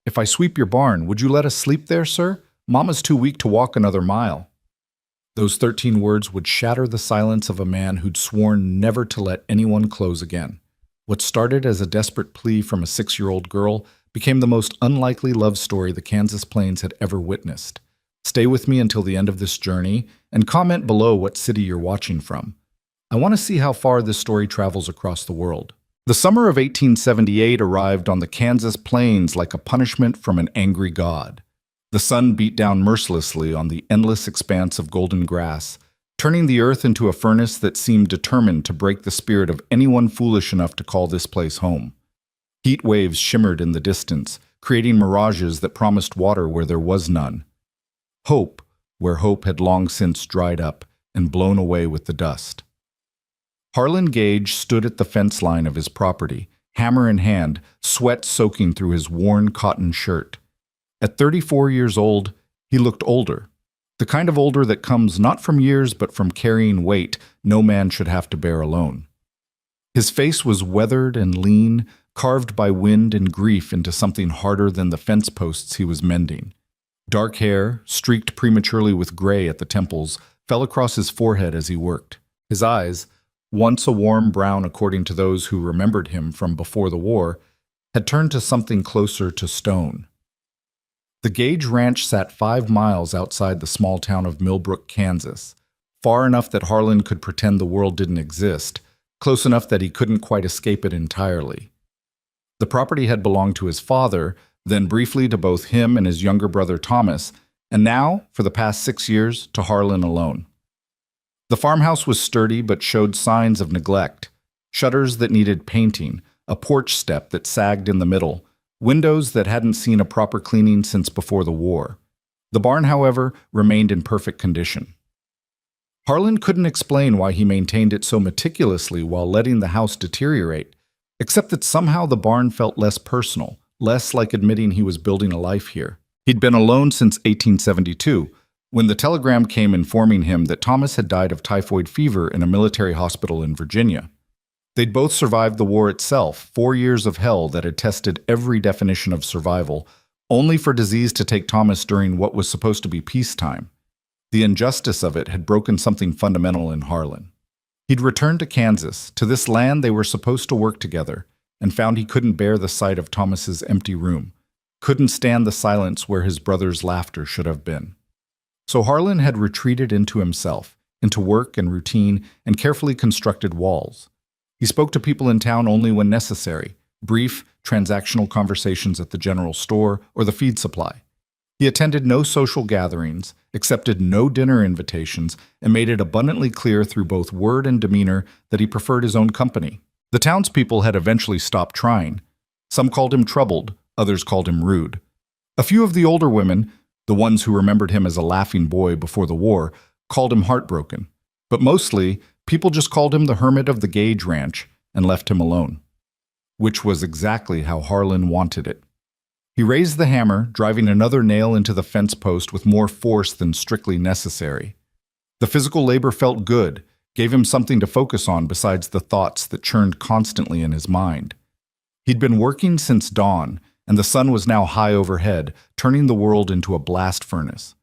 If I sweep your barn, would you let us sleep there, sir? Mama's too weak to walk another mile." Those 13 words would shatter the silence of a man who'd sworn never to let anyone close again. What started as a desperate plea from a 6-year-old girl became the most unlikely love story the Kansas Plains had ever witnessed. Stay with me until the end of this journey, and comment below what city you're watching from. I want to see how far this story travels across the world. The summer of 1878 arrived on the Kansas Plains like a punishment from an angry god. The sun beat down mercilessly on the endless expanse of golden grass, turning the earth into a furnace that seemed determined to break the spirit of anyone foolish enough to call this place home. Heat waves shimmered in the distance, creating mirages that promised water where there was none. Hope, where hope had long since dried up and blown away with the dust. Harlan Gage stood at the fence line of his property, hammer in hand, sweat soaking through his worn cotton shirt. At 34 years old, he looked older. The kind of older that comes not from years but from carrying weight no man should have to bear alone. His face was weathered and lean, carved by wind and grief into something harder than the fence posts he was mending. Dark hair, streaked prematurely with gray at the temples, fell across his forehead as he worked. His eyes, once a warm brown according to those who remembered him from before the war, had turned to something closer to stone. The Gage Ranch sat 5 miles outside the small town of Millbrook, Kansas, far enough that Harlan could pretend the world didn't exist, close enough that he couldn't quite escape it entirely. The property had belonged to his father, then briefly to both him and his younger brother Thomas, and now, for the past 6 years, to Harlan alone. The farmhouse was sturdy but showed signs of neglect, shutters that needed painting, a porch step that sagged in the middle, windows that hadn't seen a proper cleaning since before the war. The barn, however, remained in perfect condition. Harlan couldn't explain why he maintained it so meticulously while letting the house deteriorate, except that somehow the barn felt less personal, less like admitting he was building a life here. He'd been alone since 1872, when the telegram came informing him that Thomas had died of typhoid fever in a military hospital in Virginia. They'd both survived the war itself, 4 years of hell that had tested every definition of survival, only for disease to take Thomas during what was supposed to be peacetime. The injustice of it had broken something fundamental in Harlan. He'd returned to Kansas, to this land they were supposed to work together, and found he couldn't bear the sight of Thomas's empty room, couldn't stand the silence where his brother's laughter should have been. So Harlan had retreated into himself, into work and routine and carefully constructed walls. He spoke to people in town only when necessary, brief, transactional conversations at the general store or the feed supply. He attended no social gatherings, accepted no dinner invitations, and made it abundantly clear through both word and demeanor that he preferred his own company. The townspeople had eventually stopped trying. Some called him troubled, others called him rude. A few of the older women, the ones who remembered him as a laughing boy before the war, called him heartbroken. But mostly, people just called him the hermit of the Gage Ranch and left him alone. Which was exactly how Harlan wanted it. He raised the hammer, driving another nail into the fence post with more force than strictly necessary. The physical labor felt good, gave him something to focus on besides the thoughts that churned constantly in his mind. He'd been working since dawn, and the sun was now high overhead, turning the world into a blast furnace.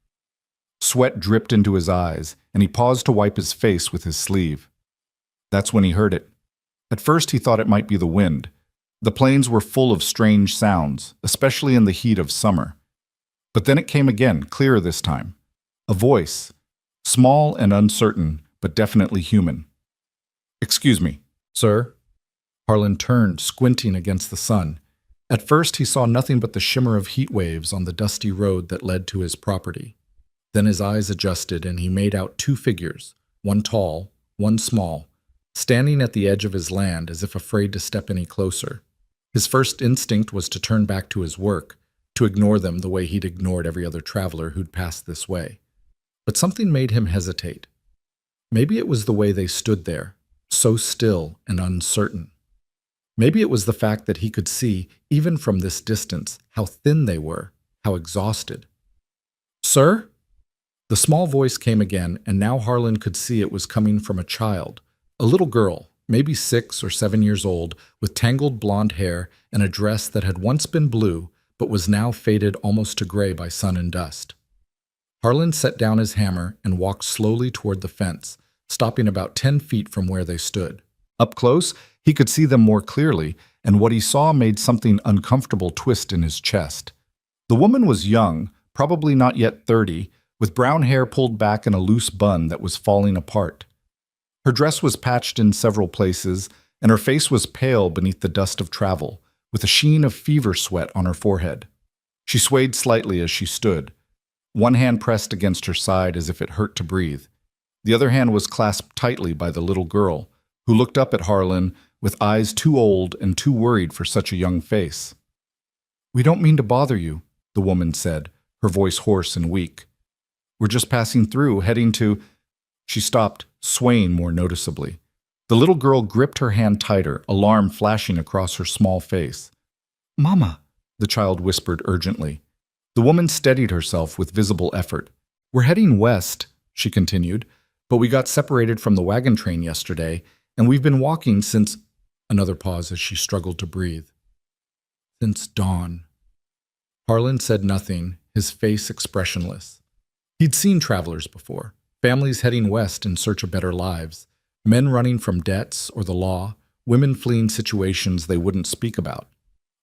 Sweat dripped into his eyes, and he paused to wipe his face with his sleeve. That's when he heard it. At first he thought it might be the wind. The plains were full of strange sounds, especially in the heat of summer. But then it came again, clearer this time. A voice, small and uncertain, but definitely human. "Excuse me, sir?" Harlan turned, squinting against the sun. At first he saw nothing but the shimmer of heat waves on the dusty road that led to his property. Then his eyes adjusted and he made out 2 figures, one tall, one small, standing at the edge of his land as if afraid to step any closer. His first instinct was to turn back to his work, to ignore them the way he'd ignored every other traveler who'd passed this way. But something made him hesitate. Maybe it was the way they stood there, so still and uncertain. Maybe it was the fact that he could see, even from this distance, how thin they were, how exhausted. "Sir?" The small voice came again, and now Harlan could see it was coming from a child, a little girl, maybe 6 or 7 years old, with tangled blonde hair and a dress that had once been blue, but was now faded almost to gray by sun and dust. Harlan set down his hammer and walked slowly toward the fence, stopping about 10 feet from where they stood. Up close, he could see them more clearly, and what he saw made something uncomfortable twist in his chest. The woman was young, probably not yet 30, with brown hair pulled back in a loose bun that was falling apart. Her dress was patched in several places, and her face was pale beneath the dust of travel, with a sheen of fever sweat on her forehead. She swayed slightly as she stood. One hand pressed against her side as if it hurt to breathe. The other hand was clasped tightly by the little girl, who looked up at Harlan with eyes too old and too worried for such a young face. "We don't mean to bother you," the woman said, her voice hoarse and weak. "We're just passing through, heading to—" She stopped, swaying more noticeably. The little girl gripped her hand tighter, alarm flashing across her small face. "Mama," the child whispered urgently. The woman steadied herself with visible effort. "We're heading west," she continued, "but we got separated from the wagon train yesterday, and we've been walking since—" Another pause as she struggled to breathe. "Since dawn." Harlan said nothing, his face expressionless. He'd seen travelers before, families heading west in search of better lives, men running from debts or the law, women fleeing situations they wouldn't speak about.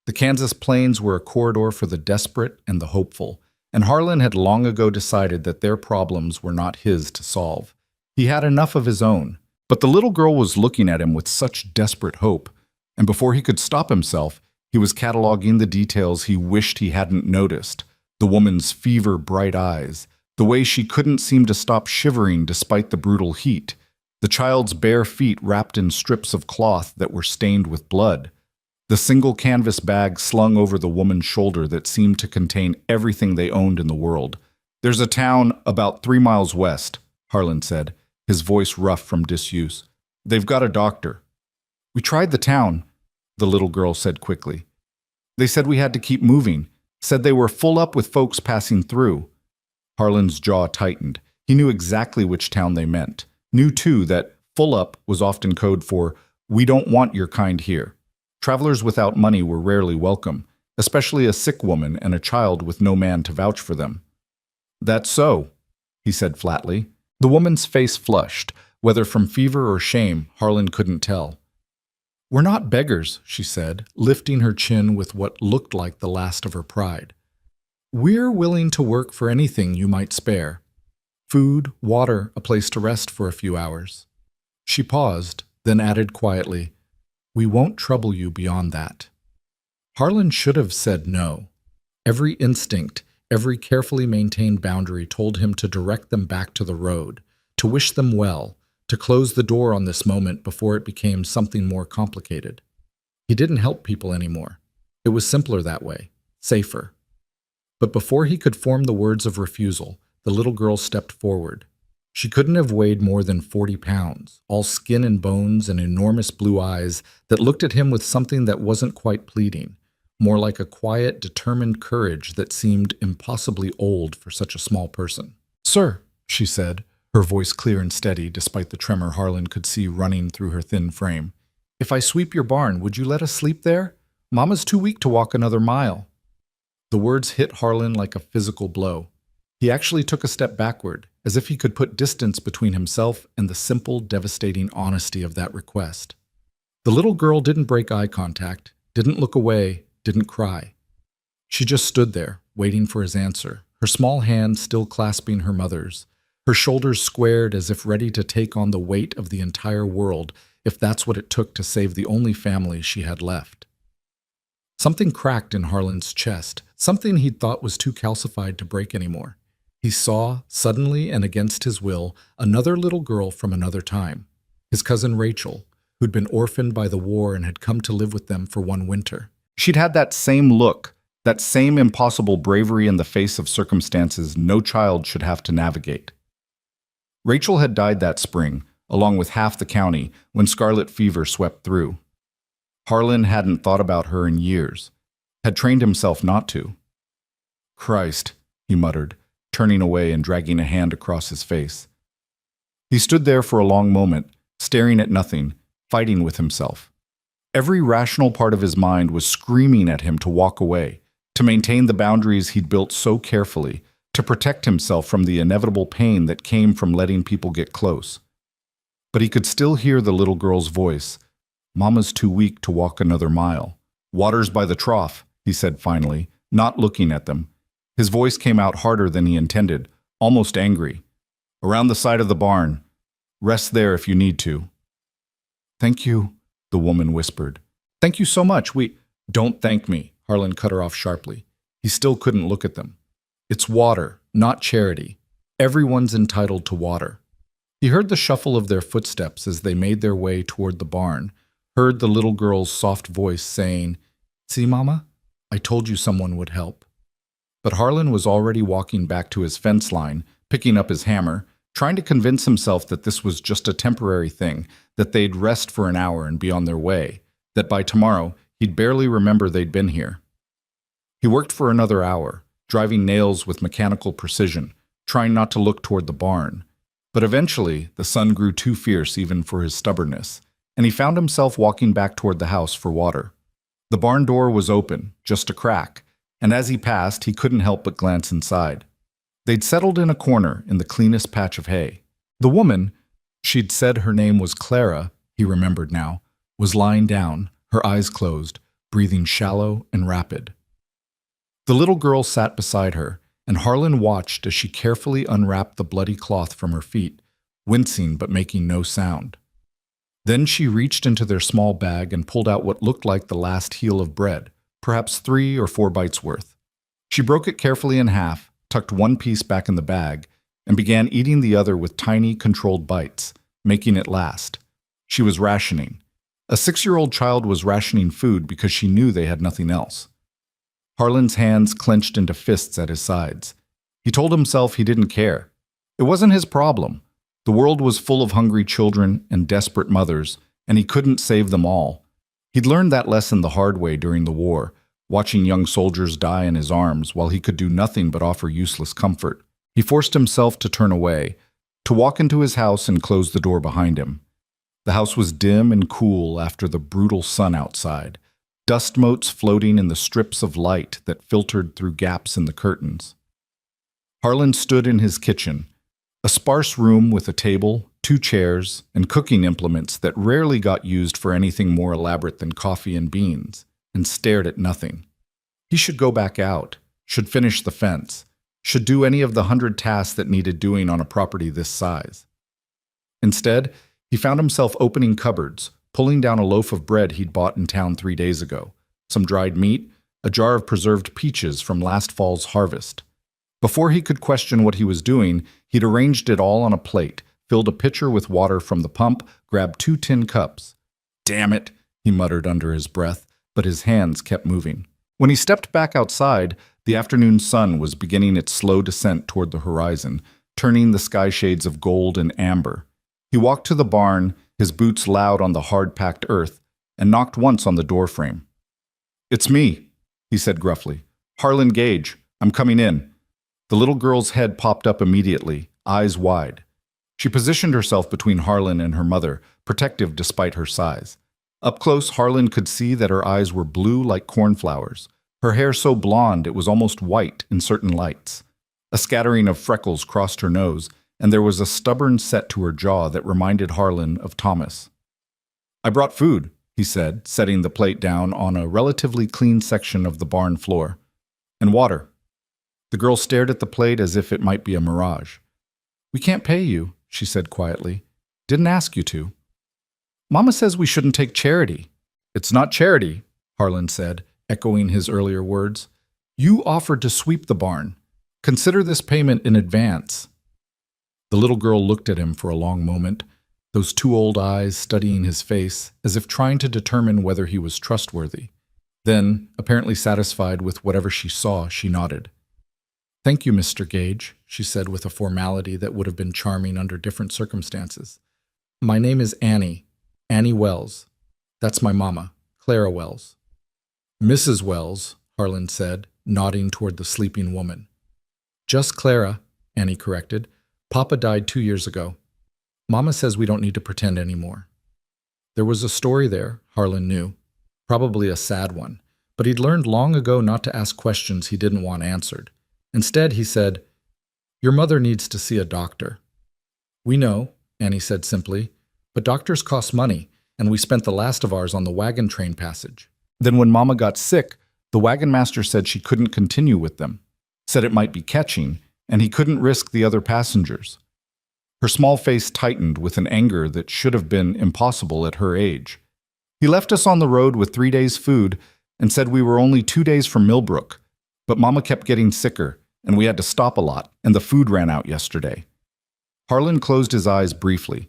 The Kansas plains were a corridor for the desperate and the hopeful, and Harlan had long ago decided that their problems were not his to solve. He had enough of his own, but the little girl was looking at him with such desperate hope, and before he could stop himself, he was cataloging the details he wished he hadn't noticed: the woman's fever-bright eyes, the way she couldn't seem to stop shivering despite the brutal heat, the child's bare feet wrapped in strips of cloth that were stained with blood, the single canvas bag slung over the woman's shoulder that seemed to contain everything they owned in the world. "There's a town about 3 miles west," Harlan said, his voice rough from disuse. "They've got a doctor." "We tried the town," the little girl said quickly. "They said we had to keep moving, said they were full up with folks passing through." Harlan's jaw tightened. He knew exactly which town they meant. Knew, too, that "full up" was often code for "we don't want your kind here." Travelers without money were rarely welcome, especially a sick woman and a child with no man to vouch for them. "That's so," he said flatly. The woman's face flushed, whether from fever or shame, Harlan couldn't tell. "We're not beggars," she said, lifting her chin with what looked like the last of her pride. "We're willing to work for anything you might spare. Food, water, a place to rest for a few hours." She paused, then added quietly, "We won't trouble you beyond that." Harlan should have said no. Every instinct, every carefully maintained boundary told him to direct them back to the road, to wish them well, to close the door on this moment before it became something more complicated. He didn't help people anymore. It was simpler that way, safer. But before he could form the words of refusal, the little girl stepped forward. She couldn't have weighed more than 40 pounds, all skin and bones and enormous blue eyes that looked at him with something that wasn't quite pleading, more like a quiet, determined courage that seemed impossibly old for such a small person. "Sir," she said, her voice clear and steady despite the tremor Harlan could see running through her thin frame, "if I sweep your barn, would you let us sleep there? Mama's too weak to walk another mile." The words hit Harlan like a physical blow. He actually took a step backward, as if he could put distance between himself and the simple, devastating honesty of that request. The little girl didn't break eye contact, didn't look away, didn't cry. She just stood there, waiting for his answer, her small hand still clasping her mother's, her shoulders squared as if ready to take on the weight of the entire world if that's what it took to save the only family she had left. Something cracked in Harlan's chest, something he'd thought was too calcified to break anymore. He saw, suddenly and against his will, another little girl from another time, his cousin Rachel, who'd been orphaned by the war and had come to live with them for one winter. She'd had that same look, that same impossible bravery in the face of circumstances no child should have to navigate. Rachel had died that spring, along with half the county, when scarlet fever swept through. Harlan hadn't thought about her in years, had trained himself not to. "Christ," he muttered, turning away and dragging a hand across his face. He stood there for a long moment, staring at nothing, fighting with himself. Every rational part of his mind was screaming at him to walk away, to maintain the boundaries he'd built so carefully, to protect himself from the inevitable pain that came from letting people get close. But he could still hear the little girl's voice. "Mama's too weak to walk another mile. Water's by the trough," he said finally, not looking at them. His voice came out harder than he intended, almost angry. "Around the side of the barn. Rest there if you need to." "Thank you," the woman whispered. "Thank you so much. Don't thank me," Harlan cut her off sharply. He still couldn't look at them. "It's water, not charity. Everyone's entitled to water." He heard the shuffle of their footsteps as they made their way toward the barn, heard the little girl's soft voice saying, "See, Mama? I told you someone would help." But Harlan was already walking back to his fence line, picking up his hammer, trying to convince himself that this was just a temporary thing, that they'd rest for an hour and be on their way, that by tomorrow he'd barely remember they'd been here. He worked for another hour, driving nails with mechanical precision, trying not to look toward the barn. But eventually, the sun grew too fierce even for his stubbornness, and he found himself walking back toward the house for water. The barn door was open, just a crack, and as he passed, he couldn't help but glance inside. They'd settled in a corner in the cleanest patch of hay. The woman, she'd said her name was Clara, he remembered now, was lying down, her eyes closed, breathing shallow and rapid. The little girl sat beside her, and Harlan watched as she carefully unwrapped the bloody cloth from her feet, wincing but making no sound. Then she reached into their small bag and pulled out what looked like the last heel of bread, perhaps 3 or 4 bites worth. She broke it carefully in half, tucked one piece back in the bag, and began eating the other with tiny, controlled bites, making it last. She was rationing. A 6-year-old child was rationing food because she knew they had nothing else. Harlan's hands clenched into fists at his sides. He told himself he didn't care. It wasn't his problem. The world was full of hungry children and desperate mothers, and he couldn't save them all. He'd learned that lesson the hard way during the war, watching young soldiers die in his arms while he could do nothing but offer useless comfort. He forced himself to turn away, to walk into his house and close the door behind him. The house was dim and cool after the brutal sun outside, dust motes floating in the strips of light that filtered through gaps in the curtains. Harlan stood in his kitchen, a sparse room with a table, 2 chairs, and cooking implements that rarely got used for anything more elaborate than coffee and beans, and stared at nothing. He should go back out, should finish the fence, should do any of the 100 tasks that needed doing on a property this size. Instead, he found himself opening cupboards, pulling down a loaf of bread he'd bought in town 3 days ago, some dried meat, a jar of preserved peaches from last fall's harvest. Before he could question what he was doing, he'd arranged it all on a plate, filled a pitcher with water from the pump, grabbed 2 tin cups. "Damn it," he muttered under his breath, but his hands kept moving. When he stepped back outside, the afternoon sun was beginning its slow descent toward the horizon, turning the sky shades of gold and amber. He walked to the barn, his boots loud on the hard-packed earth, and knocked once on the doorframe. "It's me," he said gruffly. "Harlan Gage. I'm coming in." The little girl's head popped up immediately, eyes wide. She positioned herself between Harlan and her mother, protective despite her size. Up close, Harlan could see that her eyes were blue like cornflowers, her hair so blonde it was almost white in certain lights. A scattering of freckles crossed her nose, and there was a stubborn set to her jaw that reminded Harlan of Thomas. "I brought food," he said, setting the plate down on a relatively clean section of the barn floor. "And water." The girl stared at the plate as if it might be a mirage. "We can't pay you," she said quietly. "Didn't ask you to." "Mama says we shouldn't take charity." "It's not charity," Harlan said, echoing his earlier words. "You offered to sweep the barn. Consider this payment in advance." The little girl looked at him for a long moment, those 2 old eyes studying his face as if trying to determine whether he was trustworthy. Then, apparently satisfied with whatever she saw, she nodded. "Thank you, Mr. Gage," she said with a formality that would have been charming under different circumstances. "My name is Annie Wells. That's my mama, Clara Wells." "Mrs. Wells," Harlan said, nodding toward the sleeping woman. "Just Clara," Annie corrected. "Papa died 2 years ago. Mama says we don't need to pretend anymore." There was a story there, Harlan knew. Probably a sad one, but he'd learned long ago not to ask questions he didn't want answered. Instead, he said, "Your mother needs to see a doctor." "We know," Annie said simply, "but doctors cost money, and we spent the last of ours on the wagon train passage." Then when Mama got sick, the wagon master said she couldn't continue with them, said it might be catching, and he couldn't risk the other passengers. Her small face tightened with an anger that should have been impossible at her age. "He left us on the road with 3 days' food and said we were only 2 days from Millbrook, but Mama kept getting sicker, and we had to stop a lot, and the food ran out yesterday." Harlan closed his eyes briefly.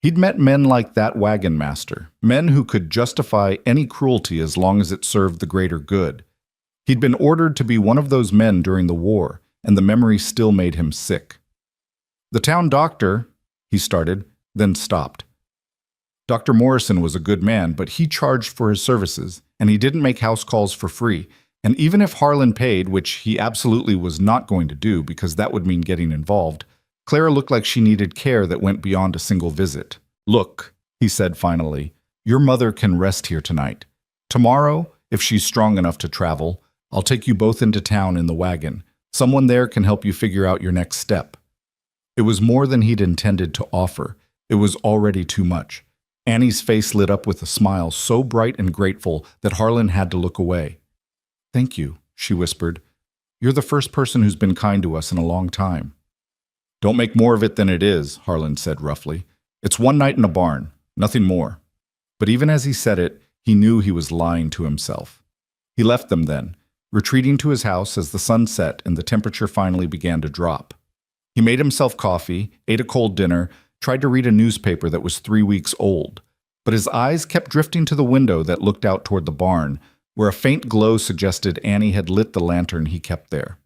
He'd met men like that wagon master, men who could justify any cruelty as long as it served the greater good. He'd been ordered to be one of those men during the war, and the memory still made him sick. "The town doctor," he started, then stopped. Dr. Morrison was a good man, but he charged for his services, and he didn't make house calls for free. And even if Harlan paid, which he absolutely was not going to do because that would mean getting involved, Clara looked like she needed care that went beyond a single visit. "Look," he said finally, "your mother can rest here tonight. Tomorrow, if she's strong enough to travel, I'll take you both into town in the wagon. Someone there can help you figure out your next step." It was more than he'd intended to offer. It was already too much. Annie's face lit up with a smile so bright and grateful that Harlan had to look away. "Thank you," she whispered. "You're the first person who's been kind to us in a long time." "Don't make more of it than it is," Harlan said roughly. "It's one night in a barn, nothing more." But even as he said it, he knew he was lying to himself. He left them then, retreating to his house as the sun set and the temperature finally began to drop. He made himself coffee, ate a cold dinner, tried to read a newspaper that was 3 weeks old, but his eyes kept drifting to the window that looked out toward the barn, where a faint glow suggested Annie had lit the lantern he kept there.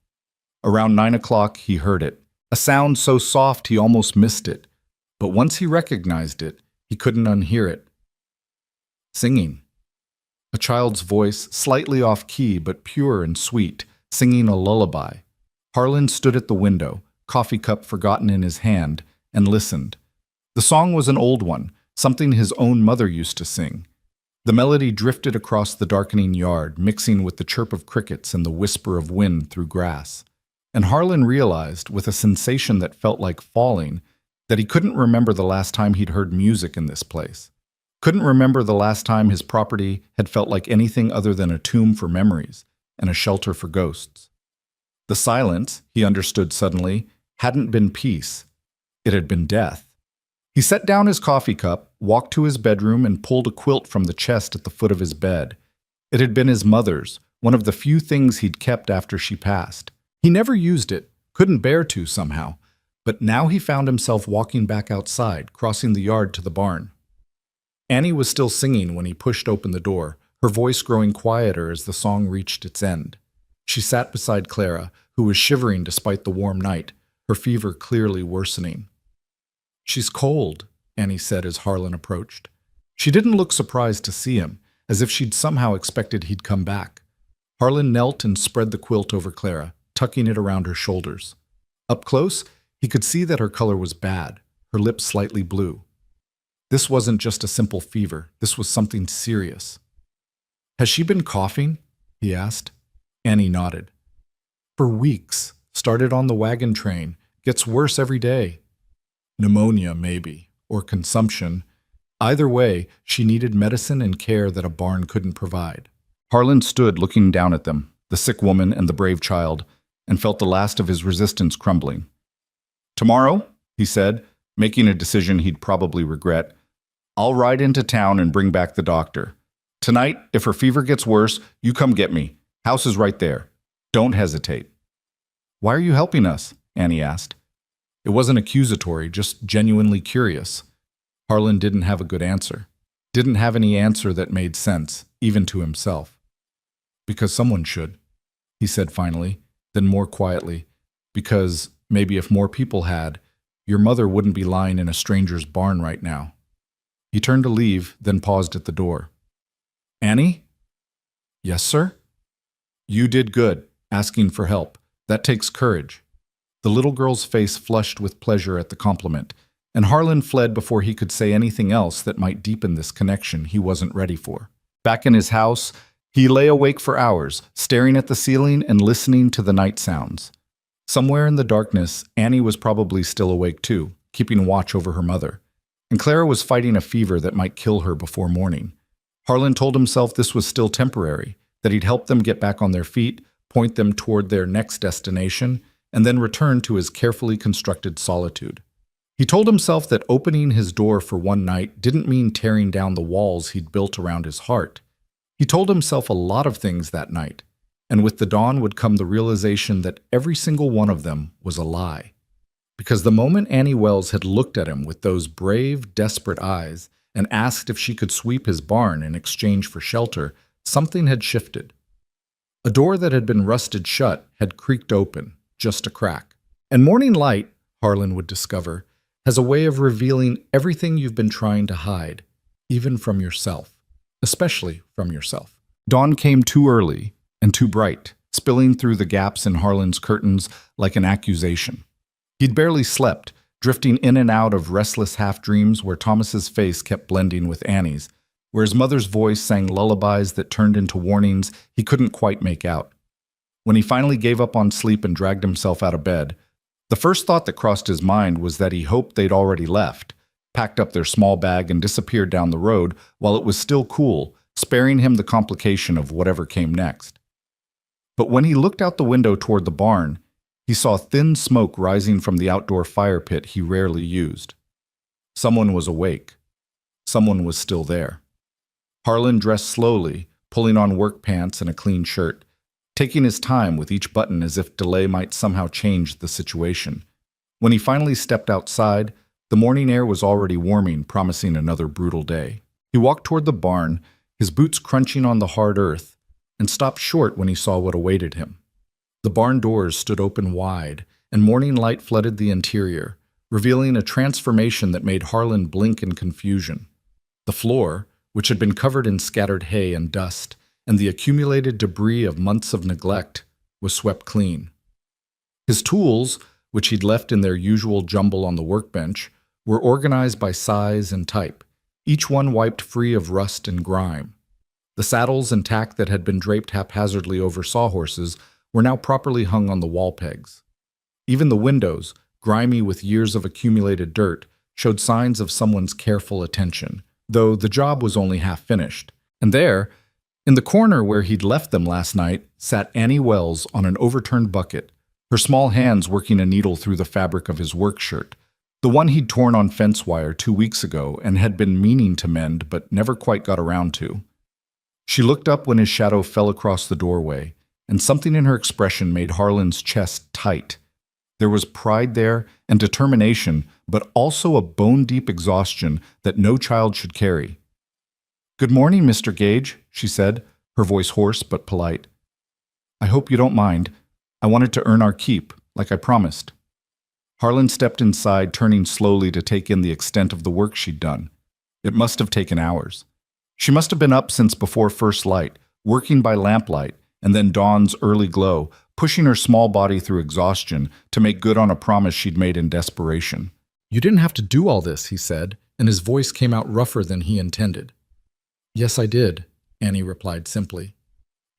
Around 9 o'clock, he heard it, a sound so soft he almost missed it, but once he recognized it, he couldn't unhear it. Singing. A child's voice, slightly off-key but pure and sweet, singing a lullaby. Harlan stood at the window, coffee cup forgotten in his hand, and listened. The song was an old one, something his own mother used to sing. The melody drifted across the darkening yard, mixing with the chirp of crickets and the whisper of wind through grass. And Harlan realized, with a sensation that felt like falling, that he couldn't remember the last time he'd heard music in this place. Couldn't remember the last time his property had felt like anything other than a tomb for memories and a shelter for ghosts. The silence, he understood suddenly, hadn't been peace. It had been death. He set down his coffee cup, walked to his bedroom, and pulled a quilt from the chest at the foot of his bed. It had been his mother's, one of the few things he'd kept after she passed. He never used it, couldn't bear to somehow, but now he found himself walking back outside, crossing the yard to the barn. Annie was still singing when he pushed open the door, her voice growing quieter as the song reached its end. She sat beside Clara, who was shivering despite the warm night, her fever clearly worsening. "She's cold," Annie said as Harlan approached. She didn't look surprised to see him, as if she'd somehow expected he'd come back. Harlan knelt and spread the quilt over Clara, tucking it around her shoulders. Up close, he could see that her color was bad, her lips slightly blue. This wasn't just a simple fever, this was something serious. "Has she been coughing?" he asked. Annie nodded. "For weeks. Started on the wagon train. Gets worse every day." Pneumonia, maybe, or consumption. Either way, she needed medicine and care that a barn couldn't provide. Harlan stood looking down at them, the sick woman and the brave child, and felt the last of his resistance crumbling. "Tomorrow," he said, making a decision he'd probably regret, "I'll ride into town and bring back the doctor. Tonight, if her fever gets worse, you come get me. House is right there. Don't hesitate." "Why are you helping us?" Annie asked. It wasn't accusatory, just genuinely curious. Harlan didn't have a good answer. Didn't have any answer that made sense, even to himself. "Because someone should," he said finally, then more quietly, "because maybe if more people had, your mother wouldn't be lying in a stranger's barn right now." He turned to leave, then paused at the door. "Annie?" "Yes, sir?" "You did good, asking for help. That takes courage." The little girl's face flushed with pleasure at the compliment, and Harlan fled before he could say anything else that might deepen this connection he wasn't ready for. Back in his house, He lay awake for hours, staring at the ceiling and listening to the night sounds. Somewhere in the darkness, Annie was probably still awake too, keeping watch over her mother. And Clara was fighting a fever that might kill her before morning. Harlan told himself this was still temporary, that he'd help them get back on their feet, point them toward their next destination, and then return to his carefully constructed solitude. He told himself that opening his door for one night didn't mean tearing down the walls he'd built around his heart. He told himself a lot of things that night, and with the dawn would come the realization that every single one of them was a lie. Because the moment Annie Wells had looked at him with those brave, desperate eyes and asked if she could sweep his barn in exchange for shelter, something had shifted. A door that had been rusted shut had creaked open, just a crack. And morning light, Harlan would discover, has a way of revealing everything you've been trying to hide, even from yourself, especially from yourself. Dawn came too early and too bright, spilling through the gaps in Harlan's curtains like an accusation. He'd barely slept, drifting in and out of restless half-dreams where Thomas's face kept blending with Annie's, where his mother's voice sang lullabies that turned into warnings he couldn't quite make out. When he finally gave up on sleep and dragged himself out of bed, the first thought that crossed his mind was that he hoped they'd already left, packed up their small bag and disappeared down the road while it was still cool, sparing him the complication of whatever came next. But when he looked out the window toward the barn, he saw thin smoke rising from the outdoor fire pit he rarely used. Someone was awake. Someone was still there. Harlan dressed slowly, pulling on work pants and a clean shirt, taking his time with each button as if delay might somehow change the situation. When he finally stepped outside, the morning air was already warming, promising another brutal day. He walked toward the barn, his boots crunching on the hard earth, and stopped short when he saw what awaited him. The barn doors stood open wide, and morning light flooded the interior, revealing a transformation that made Harlan blink in confusion. The floor, which had been covered in scattered hay and dust, and the accumulated debris of months of neglect, was swept clean. His tools, which he'd left in their usual jumble on the workbench, were organized by size and type, each one wiped free of rust and grime. The saddles and tack that had been draped haphazardly over sawhorses were now properly hung on the wall pegs. Even the windows, grimy with years of accumulated dirt, showed signs of someone's careful attention, though the job was only half finished. And there, in the corner where he'd left them last night, sat Annie Wells on an overturned bucket, her small hands working a needle through the fabric of his work shirt, the one he'd torn on fence wire 2 weeks ago and had been meaning to mend but never quite got around to. She looked up when his shadow fell across the doorway, and something in her expression made Harlan's chest tight. There was pride there and determination, but also a bone-deep exhaustion that no child should carry. "Good morning, Mr. Gage," she said, her voice hoarse but polite. "I hope you don't mind. I wanted to earn our keep, like I promised." Harlan stepped inside, turning slowly to take in the extent of the work she'd done. It must have taken hours. She must have been up since before first light, working by lamplight, and then dawn's early glow, pushing her small body through exhaustion to make good on a promise she'd made in desperation. "You didn't have to do all this," he said, and his voice came out rougher than he intended. "Yes, I did," Annie replied simply.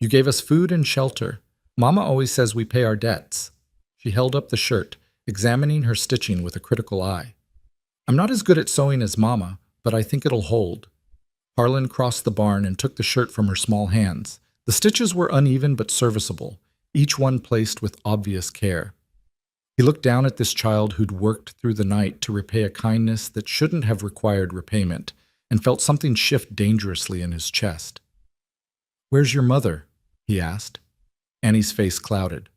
"You gave us food and shelter. Mama always says we pay our debts." She held up the shirt, examining her stitching with a critical eye. "I'm not as good at sewing as Mama, but I think it'll hold." Harlan crossed the barn and took the shirt from her small hands. The stitches were uneven but serviceable, each one placed with obvious care. He looked down at this child who'd worked through the night to repay a kindness that shouldn't have required repayment, and felt something shift dangerously in his chest. "Where's your mother?" he asked. Annie's face clouded.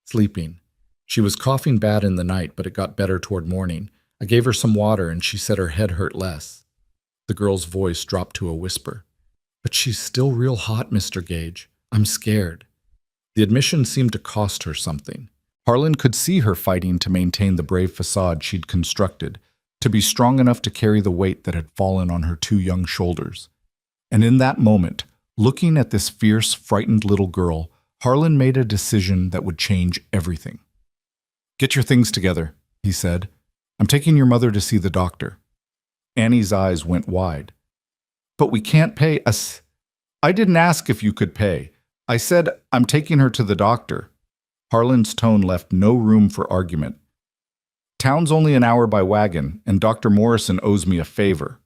"Sleeping. She was coughing bad in the night, but it got better toward morning. I gave her some water, and she said her head hurt less." The girl's voice dropped to a whisper. "But she's still real hot, Mr. Gage. I'm scared." The admission seemed to cost her something. Harlan could see her fighting to maintain the brave facade she'd constructed, to be strong enough to carry the weight that had fallen on her 2 young shoulders. And in that moment, looking at this fierce, frightened little girl, Harlan made a decision that would change everything. "Get your things together," he said. "I'm taking your mother to see the doctor." Annie's eyes went wide. "But we can't pay us." I didn't ask if you could pay. I said I'm taking her to the doctor. Harlan's tone left no room for argument. Town's only an hour by wagon, and Dr. Morrison owes me a favor.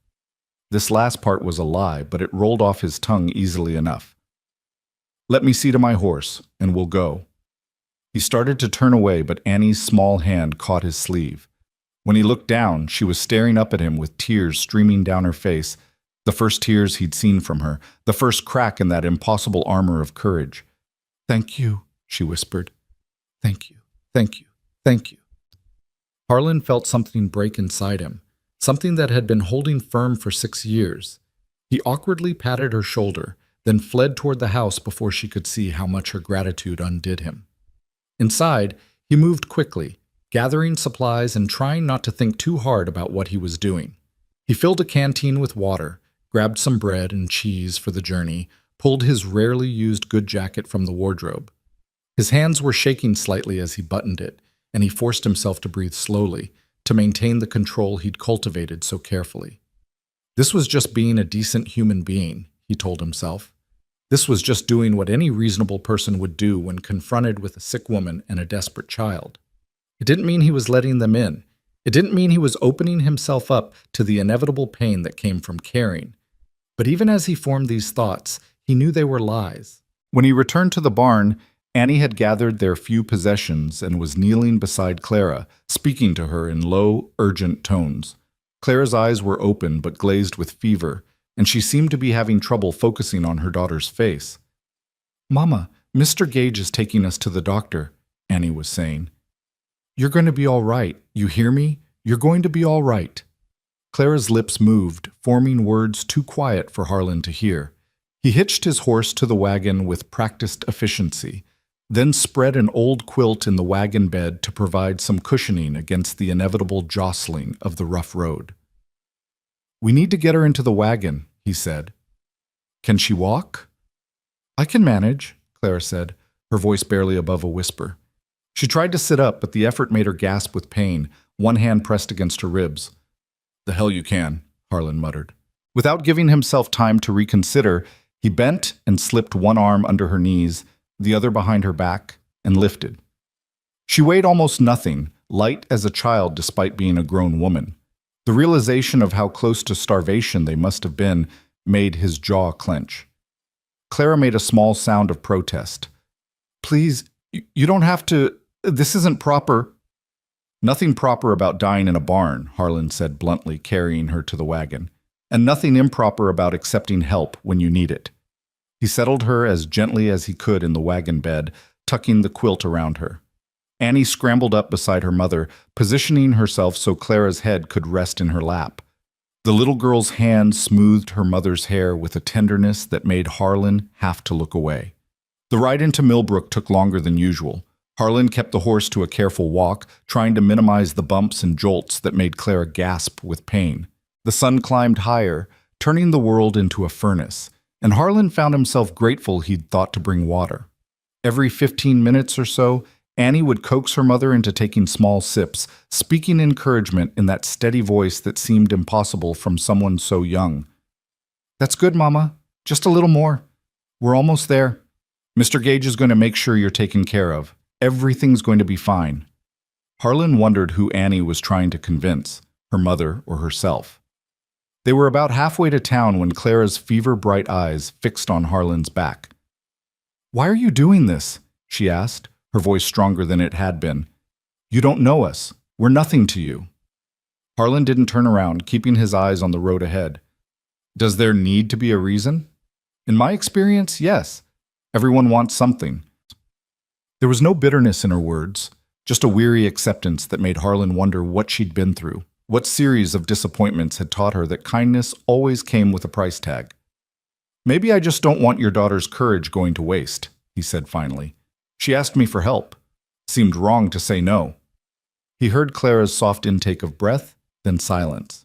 This last part was a lie, but it rolled off his tongue easily enough. Let me see to my horse, and we'll go. He started to turn away, but Annie's small hand caught his sleeve. When he looked down, she was staring up at him with tears streaming down her face, the first tears he'd seen from her, the first crack in that impossible armor of courage. "Thank you," she whispered. "Thank you, thank you, thank you." Harlan felt something break inside him, something that had been holding firm for 6 years. He awkwardly patted her shoulder, then fled toward the house before she could see how much her gratitude undid him. Inside, he moved quickly, gathering supplies and trying not to think too hard about what he was doing. He filled a canteen with water, grabbed some bread and cheese for the journey, pulled his rarely used good jacket from the wardrobe. His hands were shaking slightly as he buttoned it, and he forced himself to breathe slowly, to maintain the control he'd cultivated so carefully. This was just being a decent human being, he told himself. This was just doing what any reasonable person would do when confronted with a sick woman and a desperate child. It didn't mean he was letting them in. It didn't mean he was opening himself up to the inevitable pain that came from caring. But even as he formed these thoughts, he knew they were lies. When he returned to the barn, Annie had gathered their few possessions and was kneeling beside Clara, speaking to her in low, urgent tones. Clara's eyes were open but glazed with fever, and she seemed to be having trouble focusing on her daughter's face. "Mama, Mr. Gage is taking us to the doctor," Annie was saying. "You're going to be all right. You hear me? You're going to be all right." Clara's lips moved, forming words too quiet for Harlan to hear. He hitched his horse to the wagon with practiced efficiency, then spread an old quilt in the wagon bed to provide some cushioning against the inevitable jostling of the rough road. "We need to get her into the wagon," he said. "Can she walk?" "I can manage," Clara said, her voice barely above a whisper. She tried to sit up, but the effort made her gasp with pain, one hand pressed against her ribs. "The hell you can," Harlan muttered. Without giving himself time to reconsider, he bent and slipped one arm under her knees, the other behind her back, and lifted. She weighed almost nothing, light as a child despite being a grown woman. The realization of how close to starvation they must have been made his jaw clench. Clara made a small sound of protest. "Please, you don't have to. This isn't proper." "Nothing proper about dying in a barn," Harlan said bluntly, carrying her to the wagon. "And nothing improper about accepting help when you need it." He settled her as gently as he could in the wagon bed, tucking the quilt around her. Annie scrambled up beside her mother, positioning herself so Clara's head could rest in her lap. The little girl's hand smoothed her mother's hair with a tenderness that made Harlan have to look away. The ride into Millbrook took longer than usual. Harlan kept the horse to a careful walk, trying to minimize the bumps and jolts that made Clara gasp with pain. The sun climbed higher, turning the world into a furnace, and Harlan found himself grateful he'd thought to bring water. Every 15 minutes or so, Annie would coax her mother into taking small sips, speaking encouragement in that steady voice that seemed impossible from someone so young. "That's good, Mama. Just a little more. We're almost there. Mr. Gage is going to make sure you're taken care of. Everything's going to be fine." Harlan wondered who Annie was trying to convince, her mother or herself. They were about halfway to town when Clara's fever-bright eyes fixed on Harlan's back. "Why are you doing this?" she asked, her voice stronger than it had been. "You don't know us. We're nothing to you." Harlan didn't turn around, keeping his eyes on the road ahead. "Does there need to be a reason?" "In my experience, yes. Everyone wants something." There was no bitterness in her words, just a weary acceptance that made Harlan wonder what she'd been through, what series of disappointments had taught her that kindness always came with a price tag. "Maybe I just don't want your daughter's courage going to waste," he said finally. "She asked me for help. Seemed wrong to say no." He heard Clara's soft intake of breath, then silence.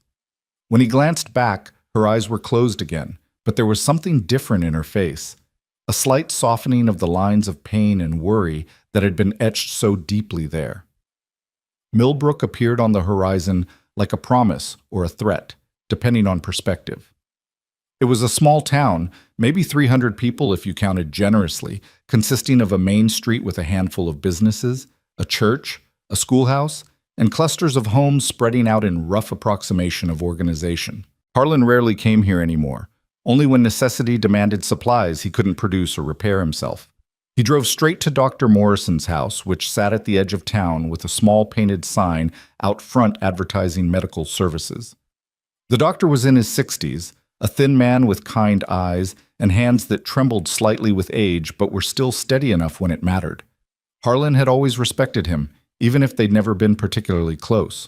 When he glanced back, her eyes were closed again, but there was something different in her face, a slight softening of the lines of pain and worry that had been etched so deeply there. Millbrook appeared on the horizon like a promise or a threat, depending on perspective. It was a small town, maybe 300 people if you counted generously, consisting of a main street with a handful of businesses, a church, a schoolhouse, and clusters of homes spreading out in rough approximation of organization. Harlan rarely came here anymore. Only when necessity demanded supplies he couldn't produce or repair himself. He drove straight to Dr. Morrison's house, which sat at the edge of town with a small painted sign out front advertising medical services. The doctor was in his 60s, a thin man with kind eyes and hands that trembled slightly with age but were still steady enough when it mattered. Harlan had always respected him, even if they'd never been particularly close.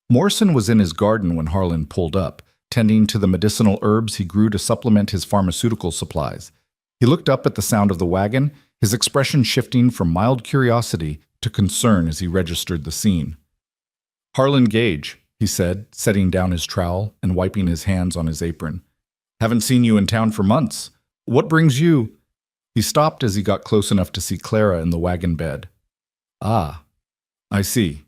Morrison was in his garden when Harlan pulled up, tending to the medicinal herbs he grew to supplement his pharmaceutical supplies. He looked up at the sound of the wagon, his expression shifting from mild curiosity to concern as he registered the scene. "Harlan Gage," he said, setting down his trowel and wiping his hands on his apron. "Haven't seen you in town for months. What brings you—" He stopped as he got close enough to see Clara in the wagon bed. "Ah, I see.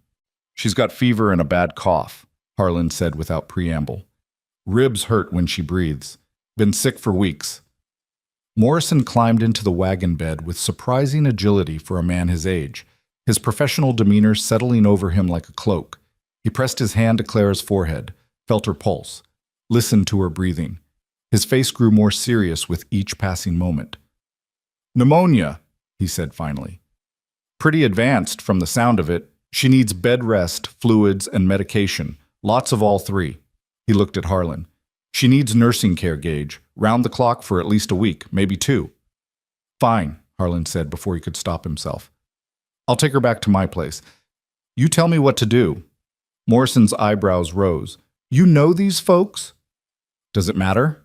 She's got fever and a bad cough," Harlan said without preamble. "Ribs hurt when she breathes. Been sick for weeks." Morrison climbed into the wagon bed with surprising agility for a man his age, his professional demeanor settling over him like a cloak. He pressed his hand to Clara's forehead, felt her pulse, listened to her breathing. His face grew more serious with each passing moment. "Pneumonia," he said finally. "Pretty advanced from the sound of it. She needs bed rest, fluids, and medication. Lots of all three." He looked at Harlan. "She needs nursing care, Gage, round the clock for at least a week, maybe 2. "Fine," Harlan said before he could stop himself. "I'll take her back to my place. You tell me what to do." Morrison's eyebrows rose. "You know these folks?" "Does it matter?"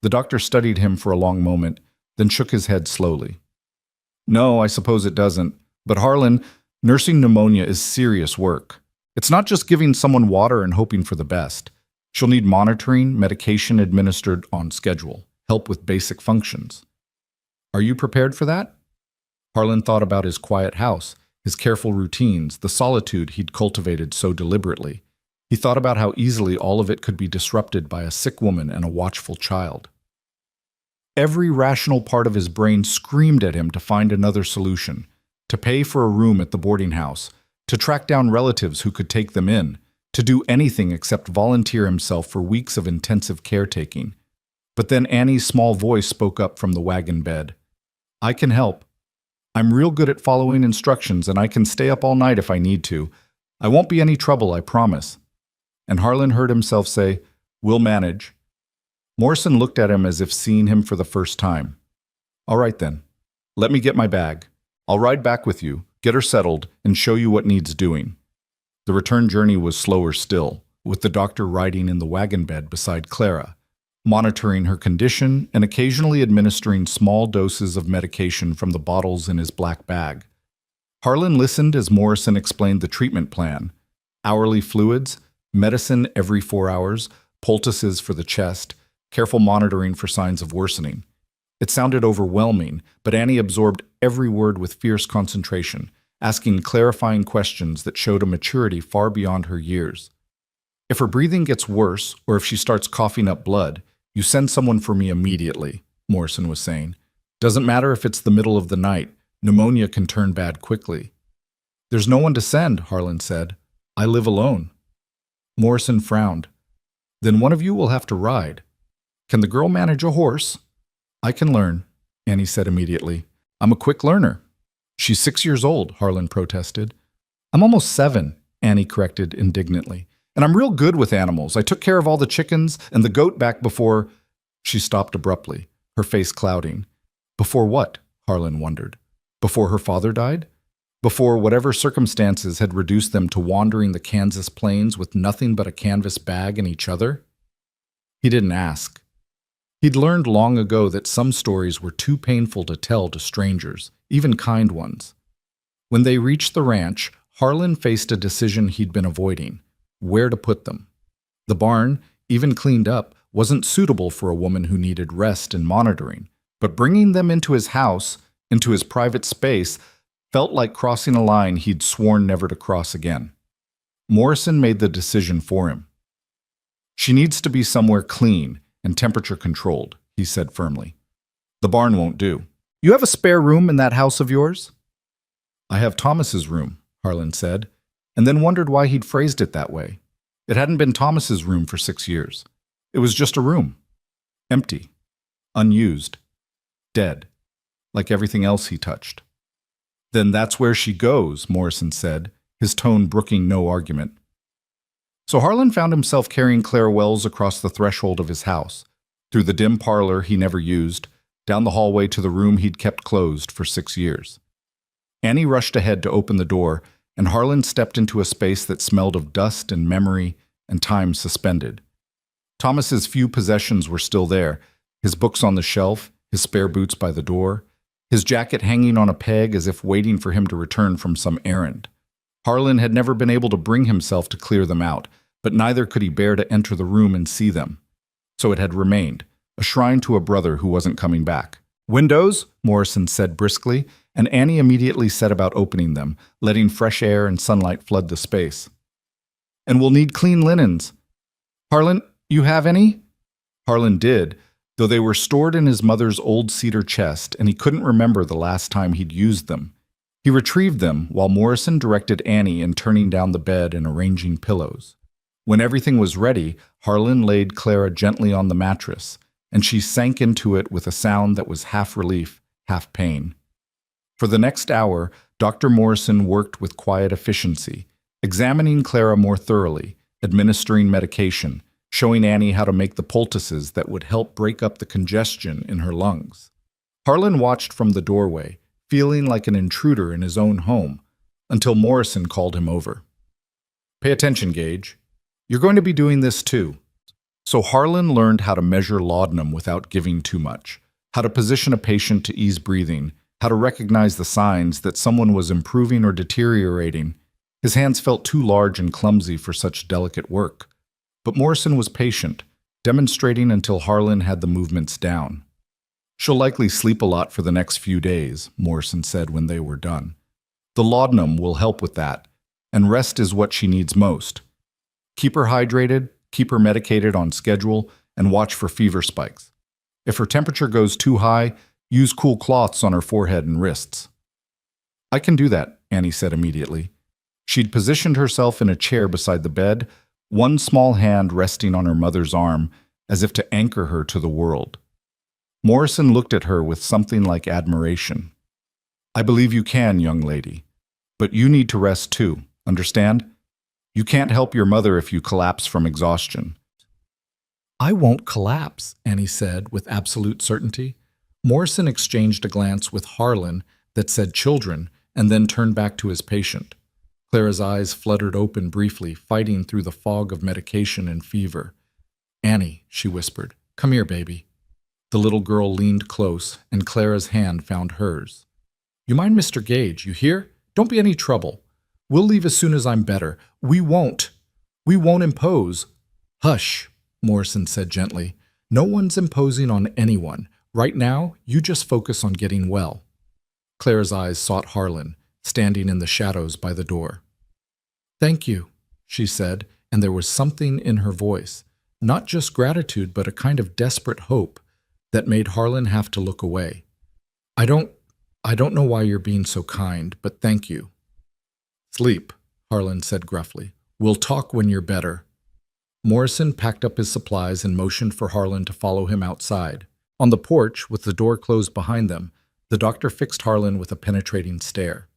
The doctor studied him for a long moment, then shook his head slowly. "No, I suppose it doesn't. But Harlan, nursing pneumonia is serious work. It's not just giving someone water and hoping for the best. She'll need monitoring, medication administered on schedule, help with basic functions. Are you prepared for that?" Harlan thought about his quiet house, his careful routines, the solitude he'd cultivated so deliberately. He thought about how easily all of it could be disrupted by a sick woman and a watchful child. Every rational part of his brain screamed at him to find another solution, to pay for a room at the boarding house, to track down relatives who could take them in, to do anything except volunteer himself for weeks of intensive caretaking. But then Annie's small voice spoke up from the wagon bed. "I can help. I'm real good at following instructions, and I can stay up all night if I need to. I won't be any trouble, I promise." And Harlan heard himself say, "We'll manage." Morrison looked at him as if seeing him for the first time. "All right then. Let me get my bag. I'll ride back with you, get her settled, and show you what needs doing." The return journey was slower still, with the doctor riding in the wagon bed beside Clara, monitoring her condition and occasionally administering small doses of medication from the bottles in his black bag. Harlan listened as Morrison explained the treatment plan: hourly fluids, medicine every 4 hours, poultices for the chest, careful monitoring for signs of worsening. It sounded overwhelming, but Annie absorbed every word with fierce concentration, asking clarifying questions that showed a maturity far beyond her years. "If her breathing gets worse, or if she starts coughing up blood, you send someone for me immediately," Morrison was saying. "Doesn't matter if it's the middle of the night. Pneumonia can turn bad quickly." "There's no one to send," Harlan said. "I live alone." Morrison frowned. "Then one of you will have to ride. Can the girl manage a horse?" "I can learn," Annie said immediately. "I'm a quick learner." "She's 6 years old," Harlan protested. "I'm almost 7, Annie corrected indignantly. "And I'm real good with animals. I took care of all the chickens and the goat back before—" She stopped abruptly, her face clouding. Before what? Harlan wondered. Before her father died? Before whatever circumstances had reduced them to wandering the Kansas plains with nothing but a canvas bag and each other? He didn't ask. He'd learned long ago that some stories were too painful to tell to strangers, even kind ones. When they reached the ranch, Harlan faced a decision he'd been avoiding: where to put them. The barn, even cleaned up, wasn't suitable for a woman who needed rest and monitoring, but bringing them into his house, into his private space, felt like crossing a line he'd sworn never to cross again. Morrison made the decision for him. "She needs to be somewhere clean, and temperature controlled, he said firmly. The barn won't do. You have a spare room in that house of yours? I have Thomas's room, Harlan said, and then wondered why he'd phrased it that way. It hadn't been Thomas's room for 6 years. It was just a room. Empty. Unused. Dead. Like everything else he touched. Then that's where she goes, Morrison said, his tone brooking no argument. So Harlan found himself carrying Clara Wells across the threshold of his house, through the dim parlor he never used, down the hallway to the room he'd kept closed for 6 years. Annie rushed ahead to open the door, and Harlan stepped into a space that smelled of dust and memory and time suspended. Thomas's few possessions were still there, his books on the shelf, his spare boots by the door, his jacket hanging on a peg as if waiting for him to return from some errand. Harlan had never been able to bring himself to clear them out, but neither could he bear to enter the room and see them. So it had remained, a shrine to a brother who wasn't coming back. Windows, Morrison said briskly, and Annie immediately set about opening them, letting fresh air and sunlight flood the space. And we'll need clean linens. Harlan, you have any? Harlan did, though they were stored in his mother's old cedar chest, and he couldn't remember the last time he'd used them. He retrieved them while Morrison directed Annie in turning down the bed and arranging pillows. When everything was ready, Harlan laid Clara gently on the mattress, and she sank into it with a sound that was half relief, half pain. For the next hour, Dr. Morrison worked with quiet efficiency, examining Clara more thoroughly, administering medication, showing Annie how to make the poultices that would help break up the congestion in her lungs. Harlan watched from the doorway, feeling like an intruder in his own home, until Morrison called him over. Pay attention, Gage. You're going to be doing this too. So Harlan learned how to measure laudanum without giving too much, how to position a patient to ease breathing, how to recognize the signs that someone was improving or deteriorating. His hands felt too large and clumsy for such delicate work. But Morrison was patient, demonstrating until Harlan had the movements down. She'll likely sleep a lot for the next few days, Morrison said when they were done. The laudanum will help with that, and rest is what she needs most. Keep her hydrated, keep her medicated on schedule, and watch for fever spikes. If her temperature goes too high, use cool cloths on her forehead and wrists. I can do that, Annie said immediately. She'd positioned herself in a chair beside the bed, one small hand resting on her mother's arm, as if to anchor her to the world. Morrison looked at her with something like admiration. I believe you can, young lady. But you need to rest too, understand? You can't help your mother if you collapse from exhaustion. I won't collapse, Annie said with absolute certainty. Morrison exchanged a glance with Harlan that said children, and then turned back to his patient. Clara's eyes fluttered open briefly, fighting through the fog of medication and fever. Annie, she whispered, come here, baby. The little girl leaned close, and Clara's hand found hers. You mind Mr. Gage, you hear? Don't be any trouble. We'll leave as soon as I'm better. We won't impose. Hush, Morrison said gently. No one's imposing on anyone. Right now, you just focus on getting well. Clara's eyes sought Harlan, standing in the shadows by the door. Thank you, she said, and there was something in her voice, not just gratitude, but a kind of desperate hope that made Harlan have to look away. I don't know why you're being so kind, but thank you. Sleep, Harlan said gruffly. We'll talk when you're better. Morrison packed up his supplies and motioned for Harlan to follow him outside. On the porch, with the door closed behind them, the doctor fixed Harlan with a penetrating stare.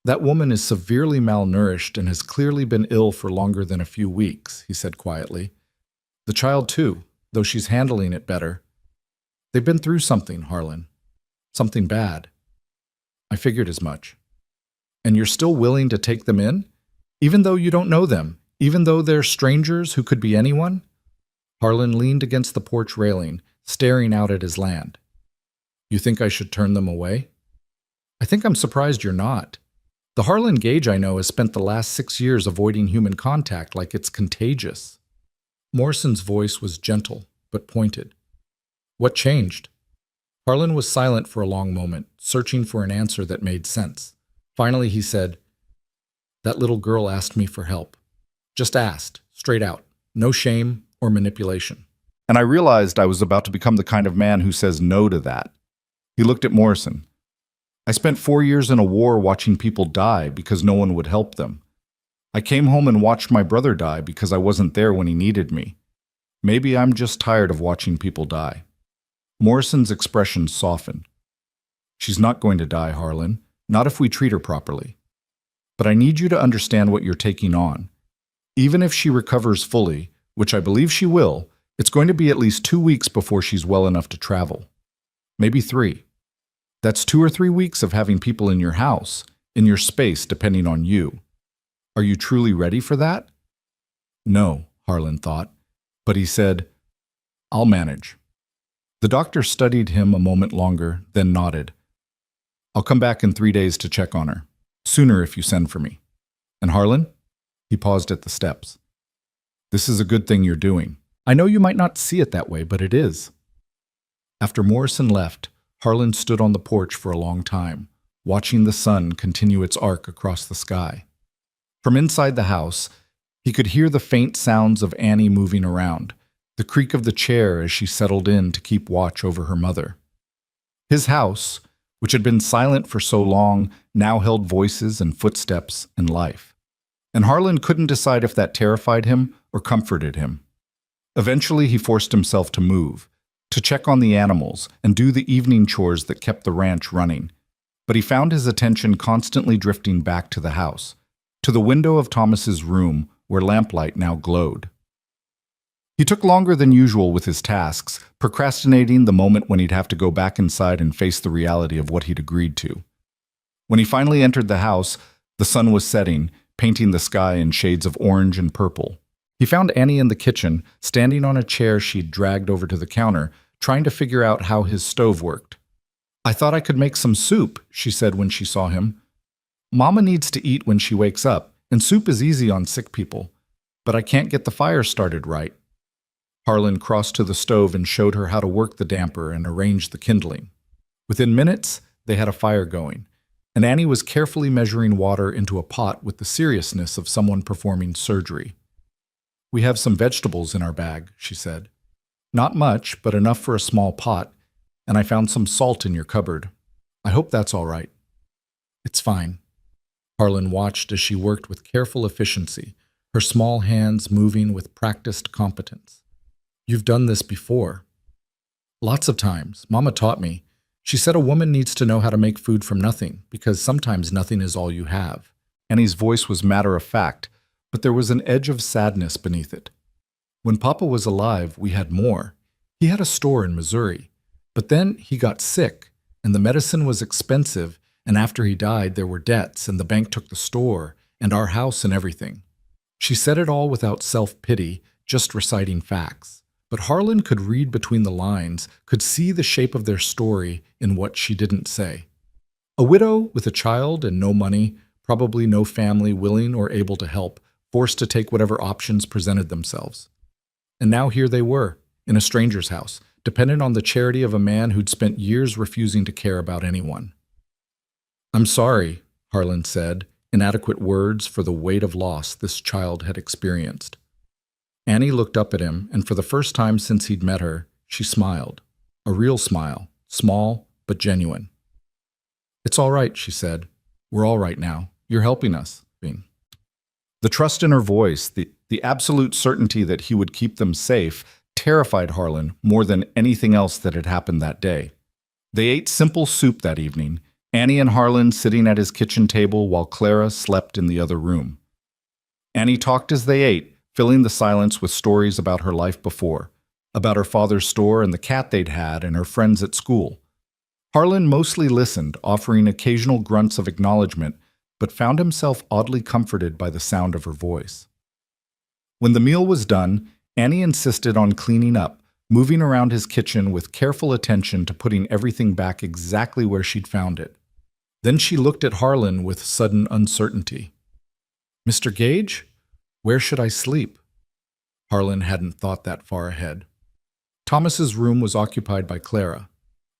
That woman is severely malnourished and has clearly been ill for longer than a few weeks, he said quietly. The child too, though she's handling it better. They've been through something, Harlan. Something bad. I figured as much. And you're still willing to take them in? Even though you don't know them? Even though they're strangers who could be anyone? Harlan leaned against the porch railing, staring out at his land. You think I should turn them away? I think I'm surprised you're not. The Harlan Gage I know has spent the last 6 years avoiding human contact like it's contagious. Morrison's voice was gentle, but pointed. What changed? Harlan was silent for a long moment, searching for an answer that made sense. Finally, he said, That little girl asked me for help. Just asked, straight out. No shame or manipulation. and I realized I was about to become the kind of man who says no to that. He looked at Morrison. I spent 4 years in a war watching people die because no one would help them. I came home and watched my brother die because I wasn't there when he needed me. Maybe I'm just tired of watching people die. Morrison's expression softened. She's not going to die, Harlan, not if we treat her properly. But I need you to understand what you're taking on. Even if she recovers fully, which I believe she will, it's going to be at least 2 weeks before she's well enough to travel. Maybe 3. That's 2 or 3 weeks of having people in your house, in your space, depending on you. Are you truly ready for that? No, Harlan thought, but he said, I'll manage. The doctor studied him a moment longer, then nodded. I'll come back in 3 days to check on her. Sooner if you send for me. And Harlan? He paused at the steps. This is a good thing you're doing. I know you might not see it that way, but it is. After Morrison left, Harlan stood on the porch for a long time, watching the sun continue its arc across the sky. From inside the house, he could hear the faint sounds of Annie moving around, the creak of the chair as she settled in to keep watch over her mother. His house, which had been silent for so long, now held voices and footsteps and life. And Harlan couldn't decide if that terrified him or comforted him. Eventually, he forced himself to move, to check on the animals and do the evening chores that kept the ranch running. But he found his attention constantly drifting back to the house, to the window of Thomas's room where lamplight now glowed. He took longer than usual with his tasks, procrastinating the moment when he'd have to go back inside and face the reality of what he'd agreed to. When he finally entered the house, the sun was setting, painting the sky in shades of orange and purple. He found Annie in the kitchen, standing on a chair she'd dragged over to the counter, trying to figure out how his stove worked. I thought I could make some soup, she said when she saw him. Mama needs to eat when she wakes up, and soup is easy on sick people. But I can't get the fire started right. Harlan crossed to the stove and showed her how to work the damper and arrange the kindling. Within minutes, they had a fire going, and Annie was carefully measuring water into a pot with the seriousness of someone performing surgery. We have some vegetables in our bag, she said. Not much, but enough for a small pot, and I found some salt in your cupboard. I hope that's all right. It's fine. Harlan watched as she worked with careful efficiency, her small hands moving with practiced competence. You've done this before. Lots of times. Mama taught me. She said a woman needs to know how to make food from nothing, because sometimes nothing is all you have. Annie's voice was matter-of-fact, but there was an edge of sadness beneath it. When Papa was alive, we had more. He had a store in Missouri. But then he got sick, and the medicine was expensive, and after he died, there were debts, and the bank took the store, and our house and everything. She said it all without self-pity, just reciting facts. But Harlan could read between the lines, could see the shape of their story in what she didn't say. A widow with a child and no money, probably no family willing or able to help, forced to take whatever options presented themselves. And now here they were, in a stranger's house, dependent on the charity of a man who'd spent years refusing to care about anyone. I'm sorry, Harlan said, inadequate words for the weight of loss this child had experienced. Annie looked up at him, and for the first time since he'd met her, she smiled. A real smile, small but genuine. It's all right, she said. We're all right now. You're helping us. The trust in her voice, the absolute certainty that he would keep them safe, terrified Harlan more than anything else that had happened that day. They ate simple soup that evening, Annie and Harlan sitting at his kitchen table while Clara slept in the other room. Annie talked as they ate, filling the silence with stories about her life before, about her father's store and the cat they'd had and her friends at school. Harlan mostly listened, offering occasional grunts of acknowledgement, but found himself oddly comforted by the sound of her voice. When the meal was done, Annie insisted on cleaning up, moving around his kitchen with careful attention to putting everything back exactly where she'd found it. Then she looked at Harlan with sudden uncertainty. Mr. Gage? Where should I sleep? Harlan hadn't thought that far ahead. Thomas's room was occupied by Clara.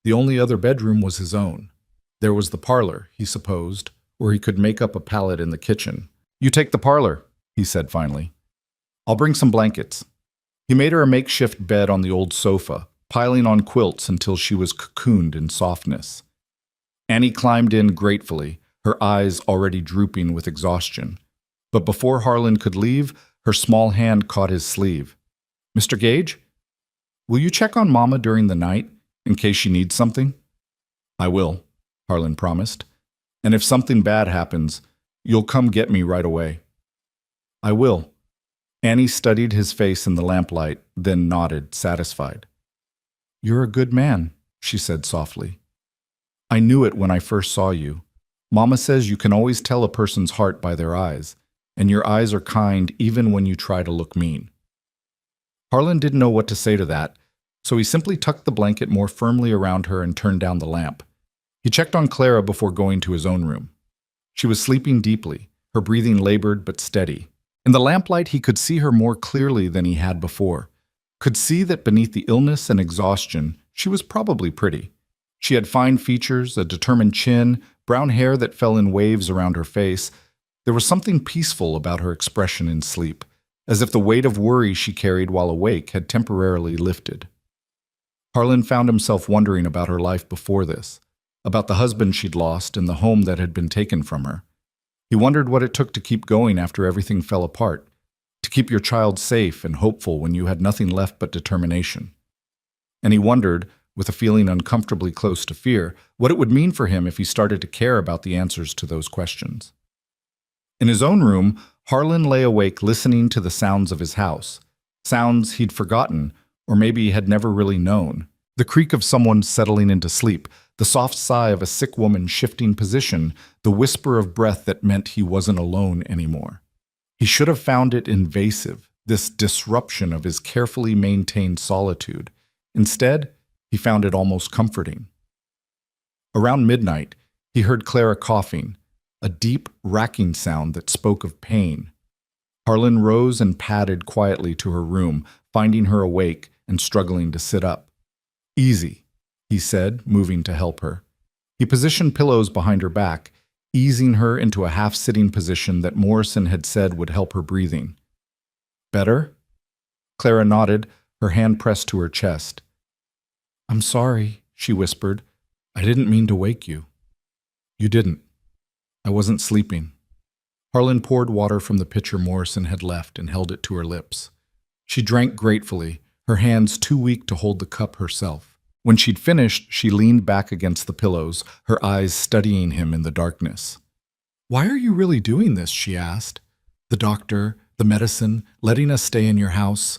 The only other bedroom was his own. There was the parlor, he supposed, where he could make up a pallet in the kitchen. You take the parlor, he said finally. I'll bring some blankets. He made her a makeshift bed on the old sofa, piling on quilts until she was cocooned in softness. Annie climbed in gratefully, her eyes already drooping with exhaustion. But before Harlan could leave, her small hand caught his sleeve. "Mr. Gage, will you check on Mama during the night, in case she needs something?" "I will," Harlan promised. "And if something bad happens, you'll come get me right away." "I will." Annie studied his face in the lamplight, then nodded, satisfied. "You're a good man," she said softly. "I knew it when I first saw you. Mama says you can always tell a person's heart by their eyes, and your eyes are kind even when you try to look mean." Harlan didn't know what to say to that, so he simply tucked the blanket more firmly around her and turned down the lamp. He checked on Clara before going to his own room. She was sleeping deeply, her breathing labored but steady. In the lamplight, he could see her more clearly than he had before, could see that beneath the illness and exhaustion, she was probably pretty. She had fine features, a determined chin, brown hair that fell in waves around her face. There was something peaceful about her expression in sleep, as if the weight of worry she carried while awake had temporarily lifted. Harlan found himself wondering about her life before this, about the husband she'd lost and the home that had been taken from her. He wondered what it took to keep going after everything fell apart, to keep your child safe and hopeful when you had nothing left but determination. And he wondered, with a feeling uncomfortably close to fear, what it would mean for him if he started to care about the answers to those questions. In his own room, Harlan lay awake listening to the sounds of his house, sounds he'd forgotten or maybe had never really known. The creak of someone settling into sleep, the soft sigh of a sick woman shifting position, the whisper of breath that meant he wasn't alone anymore. He should have found it invasive, this disruption of his carefully maintained solitude. Instead, he found it almost comforting. Around midnight, he heard Clara coughing, a deep, racking sound that spoke of pain. Harlan rose and padded quietly to her room, finding her awake and struggling to sit up. "Easy," he said, moving to help her. He positioned pillows behind her back, easing her into a half-sitting position that Morrison had said would help her breathing. "Better?" Clara nodded, her hand pressed to her chest. "I'm sorry," she whispered. "I didn't mean to wake you." "You didn't. I wasn't sleeping." Harlan poured water from the pitcher Morrison had left and held it to her lips. She drank gratefully, her hands too weak to hold the cup herself. When she'd finished, she leaned back against the pillows, her eyes studying him in the darkness. "Why are you really doing this?" she asked. "The doctor, the medicine, letting us stay in your house.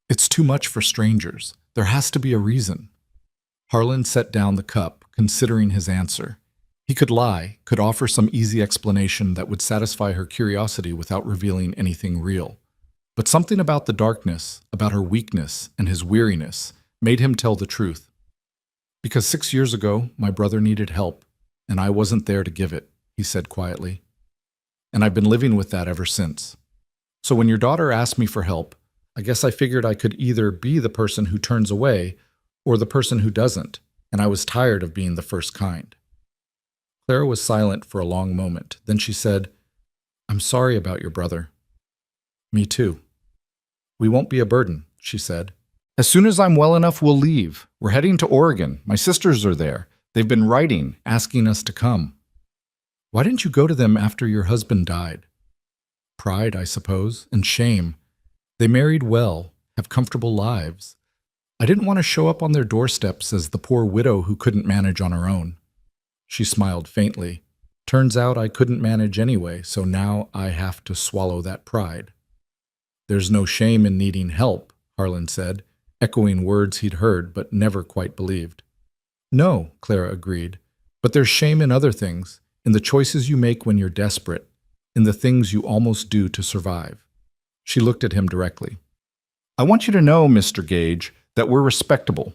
It's too much for strangers. There has to be a reason." Harlan set down the cup, considering his answer. He could lie, could offer some easy explanation that would satisfy her curiosity without revealing anything real. But something about the darkness, about her weakness and his weariness, made him tell the truth. "Because 6 years ago, my brother needed help, and I wasn't there to give it," he said quietly. "And I've been living with that ever since. So when your daughter asked me for help, I guess I figured I could either be the person who turns away or the person who doesn't, and I was tired of being the first kind." Clara was silent for a long moment. Then she said, "I'm sorry about your brother." "Me too." "We won't be a burden," she said. "As soon as I'm well enough, we'll leave. We're heading to Oregon. My sisters are there. They've been writing, asking us to come." "Why didn't you go to them after your husband died?" "Pride, I suppose, and shame. They married well, have comfortable lives. I didn't want to show up on their doorsteps as the poor widow who couldn't manage on her own." She smiled faintly. "Turns out I couldn't manage anyway, so now I have to swallow that pride." "There's no shame in needing help," Harlan said, echoing words he'd heard but never quite believed. "No," Clara agreed, "but there's shame in other things, in the choices you make when you're desperate, in the things you almost do to survive." She looked at him directly. "I want you to know, Mr. Gage, that we're respectable.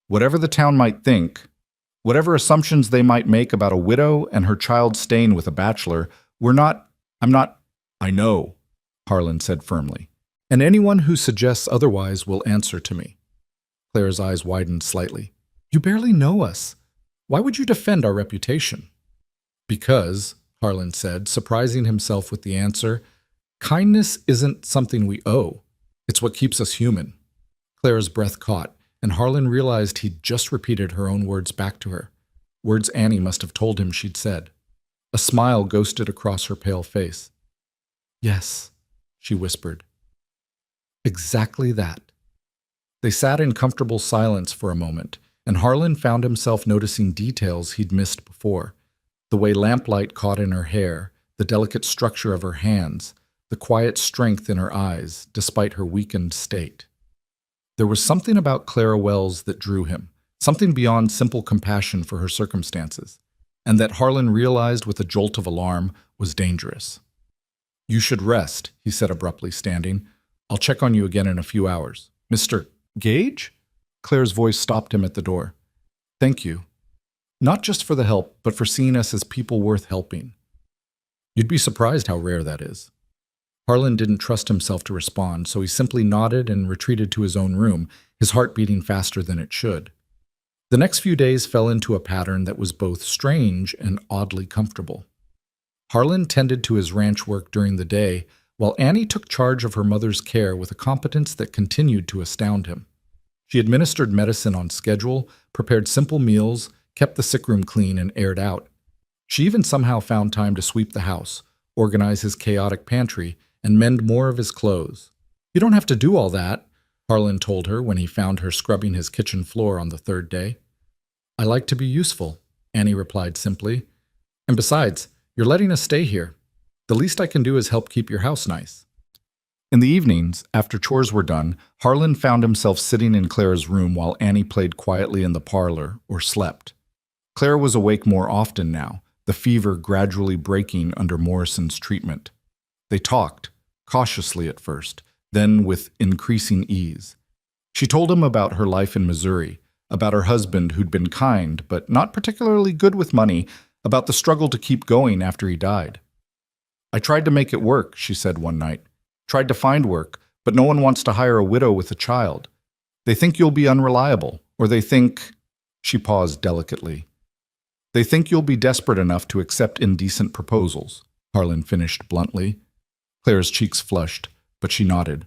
Whatever the town might think, whatever assumptions they might make about a widow and her child staying with a bachelor, I'm not. "I know," Harlan said firmly. "And anyone who suggests otherwise will answer to me." Claire's eyes widened slightly. "You barely know us. Why would you defend our reputation?" "Because," Harlan said, surprising himself with the answer, "kindness isn't something we owe. It's what keeps us human. Clara's breath caught, and Harlan realized he'd just repeated her own words back to her, words Annie must have told him she'd said. A smile ghosted across her pale face. Yes, she whispered. Exactly that. They sat in comfortable silence for a moment, and Harlan found himself noticing details he'd missed before. The way lamplight caught in her hair, the delicate structure of her hands, the quiet strength in her eyes, despite her weakened state. There was something about Clara Wells that drew him, something beyond simple compassion for her circumstances, and that Harlan realized with a jolt of alarm was dangerous. You should rest, he said abruptly, standing. I'll check on you again in a few hours. Mr. Gage? Claire's voice stopped him at the door. Thank you. Not just for the help, but for seeing us as people worth helping. You'd be surprised how rare that is. Harlan didn't trust himself to respond, so he simply nodded and retreated to his own room, his heart beating faster than it should. The next few days fell into a pattern that was both strange and oddly comfortable. Harlan tended to his ranch work during the day, while Annie took charge of her mother's care with a competence that continued to astound him. She administered medicine on schedule, prepared simple meals, kept the sick room clean and aired out. She even somehow found time to sweep the house, organize his chaotic pantry, and mend more of his clothes. You don't have to do all that, Harlan told her when he found her scrubbing his kitchen floor on the third day. I like to be useful, Annie replied simply. And besides, you're letting us stay here. The least I can do is help keep your house nice. In the evenings, after chores were done, Harlan found himself sitting in Clara's room while Annie played quietly in the parlor or slept. Clara was awake more often now, the fever gradually breaking under Morrison's treatment. They talked, cautiously at first, then with increasing ease. She told him about her life in Missouri, about her husband who'd been kind but not particularly good with money, about the struggle to keep going after he died. I tried to make it work, she said one night. Tried to find work, but no one wants to hire a widow with a child. They think you'll be unreliable, or they think... She paused delicately. They think you'll be desperate enough to accept indecent proposals, Harlan finished bluntly. Clara's cheeks flushed, but she nodded.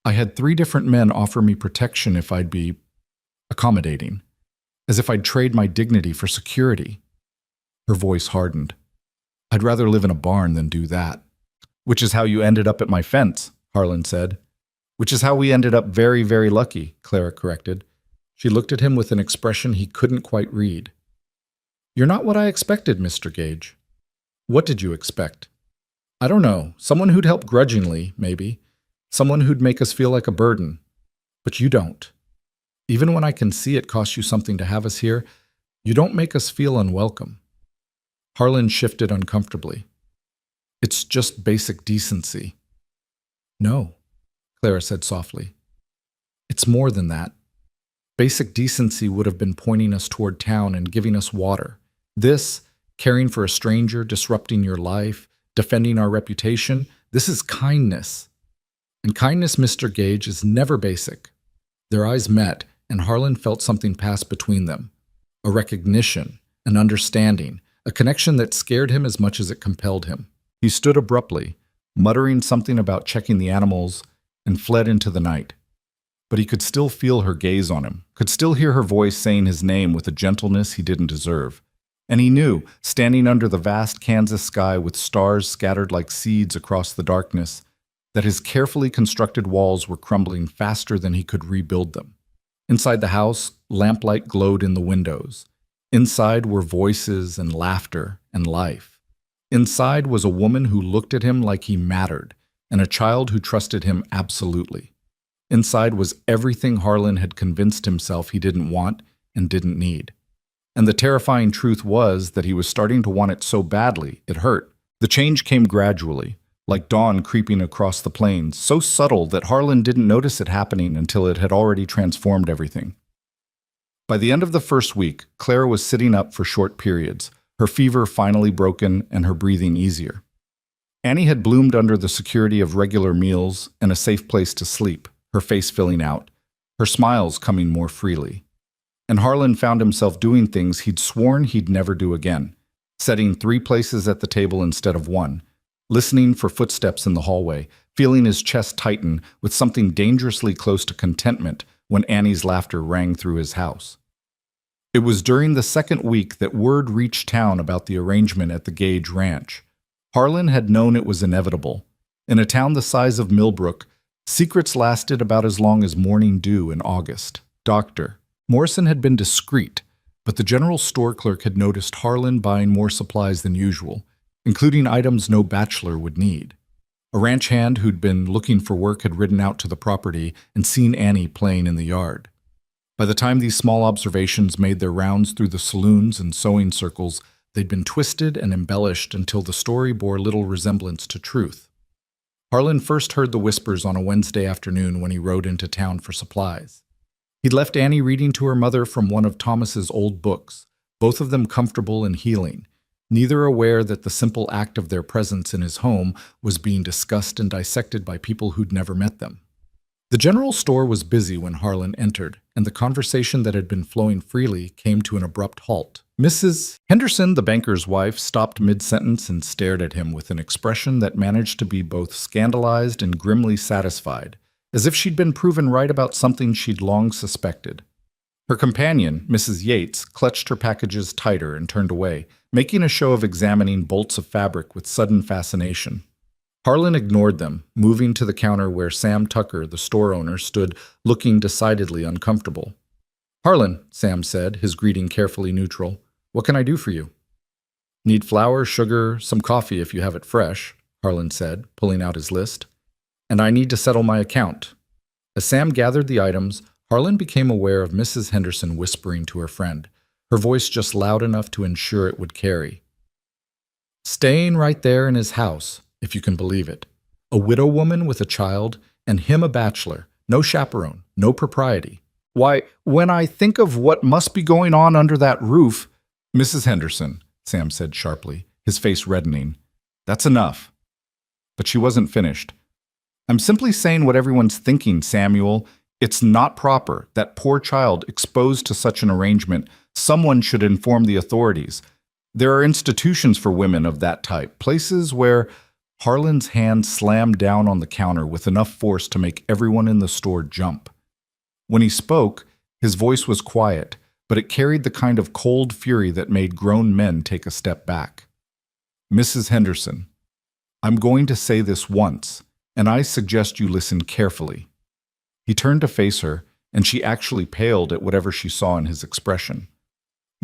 I had 3 different men offer me protection if I'd be accommodating, as if I'd trade my dignity for security. Her voice hardened. I'd rather live in a barn than do that. Which is how you ended up at my fence, Harlan said. Which is how we ended up very, very lucky, Clara corrected. She looked at him with an expression he couldn't quite read. You're not what I expected, Mr. Gage. What did you expect? I don't know. Someone who'd help grudgingly, maybe. Someone who'd make us feel like a burden. But you don't. Even when I can see it costs you something to have us here, you don't make us feel unwelcome. Harlan shifted uncomfortably. It's just basic decency. No, Clara said softly. It's more than that. Basic decency would have been pointing us toward town and giving us water. This, caring for a stranger, disrupting your life, defending our reputation, this is kindness. And kindness, Mr. Gage, is never basic. Their eyes met, and Harlan felt something pass between them. A recognition, an understanding, a connection that scared him as much as it compelled him. He stood abruptly, muttering something about checking the animals, and fled into the night. But he could still feel her gaze on him, could still hear her voice saying his name with a gentleness he didn't deserve. And he knew, standing under the vast Kansas sky with stars scattered like seeds across the darkness, that his carefully constructed walls were crumbling faster than he could rebuild them. Inside the house, lamplight glowed in the windows. Inside were voices and laughter and life. Inside was a woman who looked at him like he mattered, and a child who trusted him absolutely. Inside was everything Harlan had convinced himself he didn't want and didn't need. And the terrifying truth was that he was starting to want it so badly, it hurt. The change came gradually, like dawn creeping across the plains, so subtle that Harlan didn't notice it happening until it had already transformed everything. By the end of the first week, Clara was sitting up for short periods, her fever finally broken and her breathing easier. Annie had bloomed under the security of regular meals and a safe place to sleep, her face filling out, her smiles coming more freely. And Harlan found himself doing things he'd sworn he'd never do again, setting 3 places at the table instead of 1, listening for footsteps in the hallway, feeling his chest tighten with something dangerously close to contentment when Annie's laughter rang through his house. It was during the second week that word reached town about the arrangement at the Gage Ranch. Harlan had known it was inevitable. In a town the size of Millbrook, secrets lasted about as long as morning dew in August. Dr. Morrison had been discreet, but the general store clerk had noticed Harlan buying more supplies than usual, including items no bachelor would need. A ranch hand who'd been looking for work had ridden out to the property and seen Annie playing in the yard. By the time these small observations made their rounds through the saloons and sewing circles, they'd been twisted and embellished until the story bore little resemblance to truth. Harlan first heard the whispers on a Wednesday afternoon when he rode into town for supplies. He'd left Annie reading to her mother from one of Thomas's old books, both of them comfortable and healing, neither aware that the simple act of their presence in his home was being discussed and dissected by people who'd never met them. The general store was busy when Harlan entered, and the conversation that had been flowing freely came to an abrupt halt. Mrs. Henderson, the banker's wife, stopped mid-sentence and stared at him with an expression that managed to be both scandalized and grimly satisfied, as if she'd been proven right about something she'd long suspected. Her companion, Mrs. Yates, clutched her packages tighter and turned away, making a show of examining bolts of fabric with sudden fascination. Harlan ignored them, moving to the counter where Sam Tucker, the store owner, stood looking decidedly uncomfortable. "Harlan," Sam said, his greeting carefully neutral, "what can I do for you?" "Need flour, sugar, some coffee if you have it fresh," Harlan said, pulling out his list. "And I need to settle my account." As Sam gathered the items, Harlan became aware of Mrs. Henderson whispering to her friend, her voice just loud enough to ensure it would carry. "Staying right there in his house, if you can believe it. A widow woman with a child, and him a bachelor, no chaperone, no propriety. Why, when I think of what must be going on under that roof—" "Mrs. Henderson," Sam said sharply, his face reddening, "that's enough." But she wasn't finished. "I'm simply saying what everyone's thinking, Samuel. It's not proper. That poor child exposed to such an arrangement. Someone should inform the authorities. There are institutions for women of that type, places where—" Harlan's hand slammed down on the counter with enough force to make everyone in the store jump. When he spoke, his voice was quiet, but it carried the kind of cold fury that made grown men take a step back. "Mrs. Henderson, I'm going to say this once, and I suggest you listen carefully." He turned to face her, and she actually paled at whatever she saw in his expression.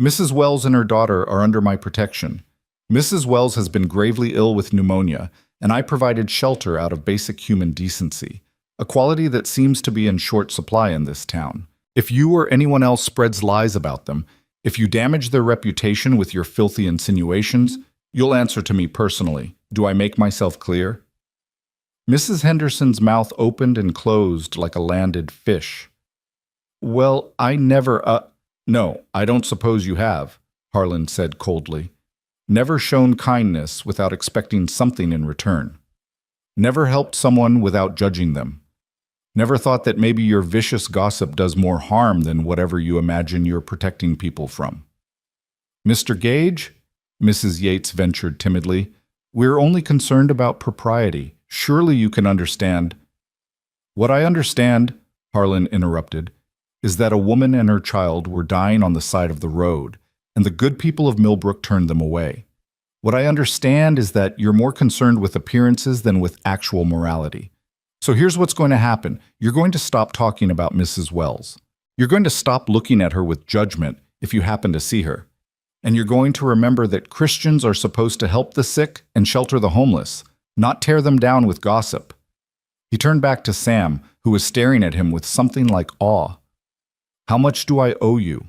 "Mrs. Wells and her daughter are under my protection. Mrs. Wells has been gravely ill with pneumonia, and I provided shelter out of basic human decency, a quality that seems to be in short supply in this town. If you or anyone else spreads lies about them, if you damage their reputation with your filthy insinuations, you'll answer to me personally. Do I make myself clear?" Mrs. Henderson's mouth opened and closed like a landed fish. "Well, I never, No, I don't suppose you have," Harlan said coldly. "Never shown kindness without expecting something in return. Never helped someone without judging them. Never thought that maybe your vicious gossip does more harm than whatever you imagine you're protecting people from." "Mr. Gage," Mrs. Yates ventured timidly, "we're only concerned about propriety. Surely you can understand—" "What I understand," Harlan interrupted, "is that a woman and her child were dying on the side of the road, and the good people of Millbrook turned them away. What I understand is that you're more concerned with appearances than with actual morality. So here's what's going to happen. You're going to stop talking about Mrs. Wells. You're going to stop looking at her with judgment if you happen to see her. And you're going to remember that Christians are supposed to help the sick and shelter the homeless, not tear them down with gossip." He turned back to Sam, who was staring at him with something like awe. "How much do I owe you?"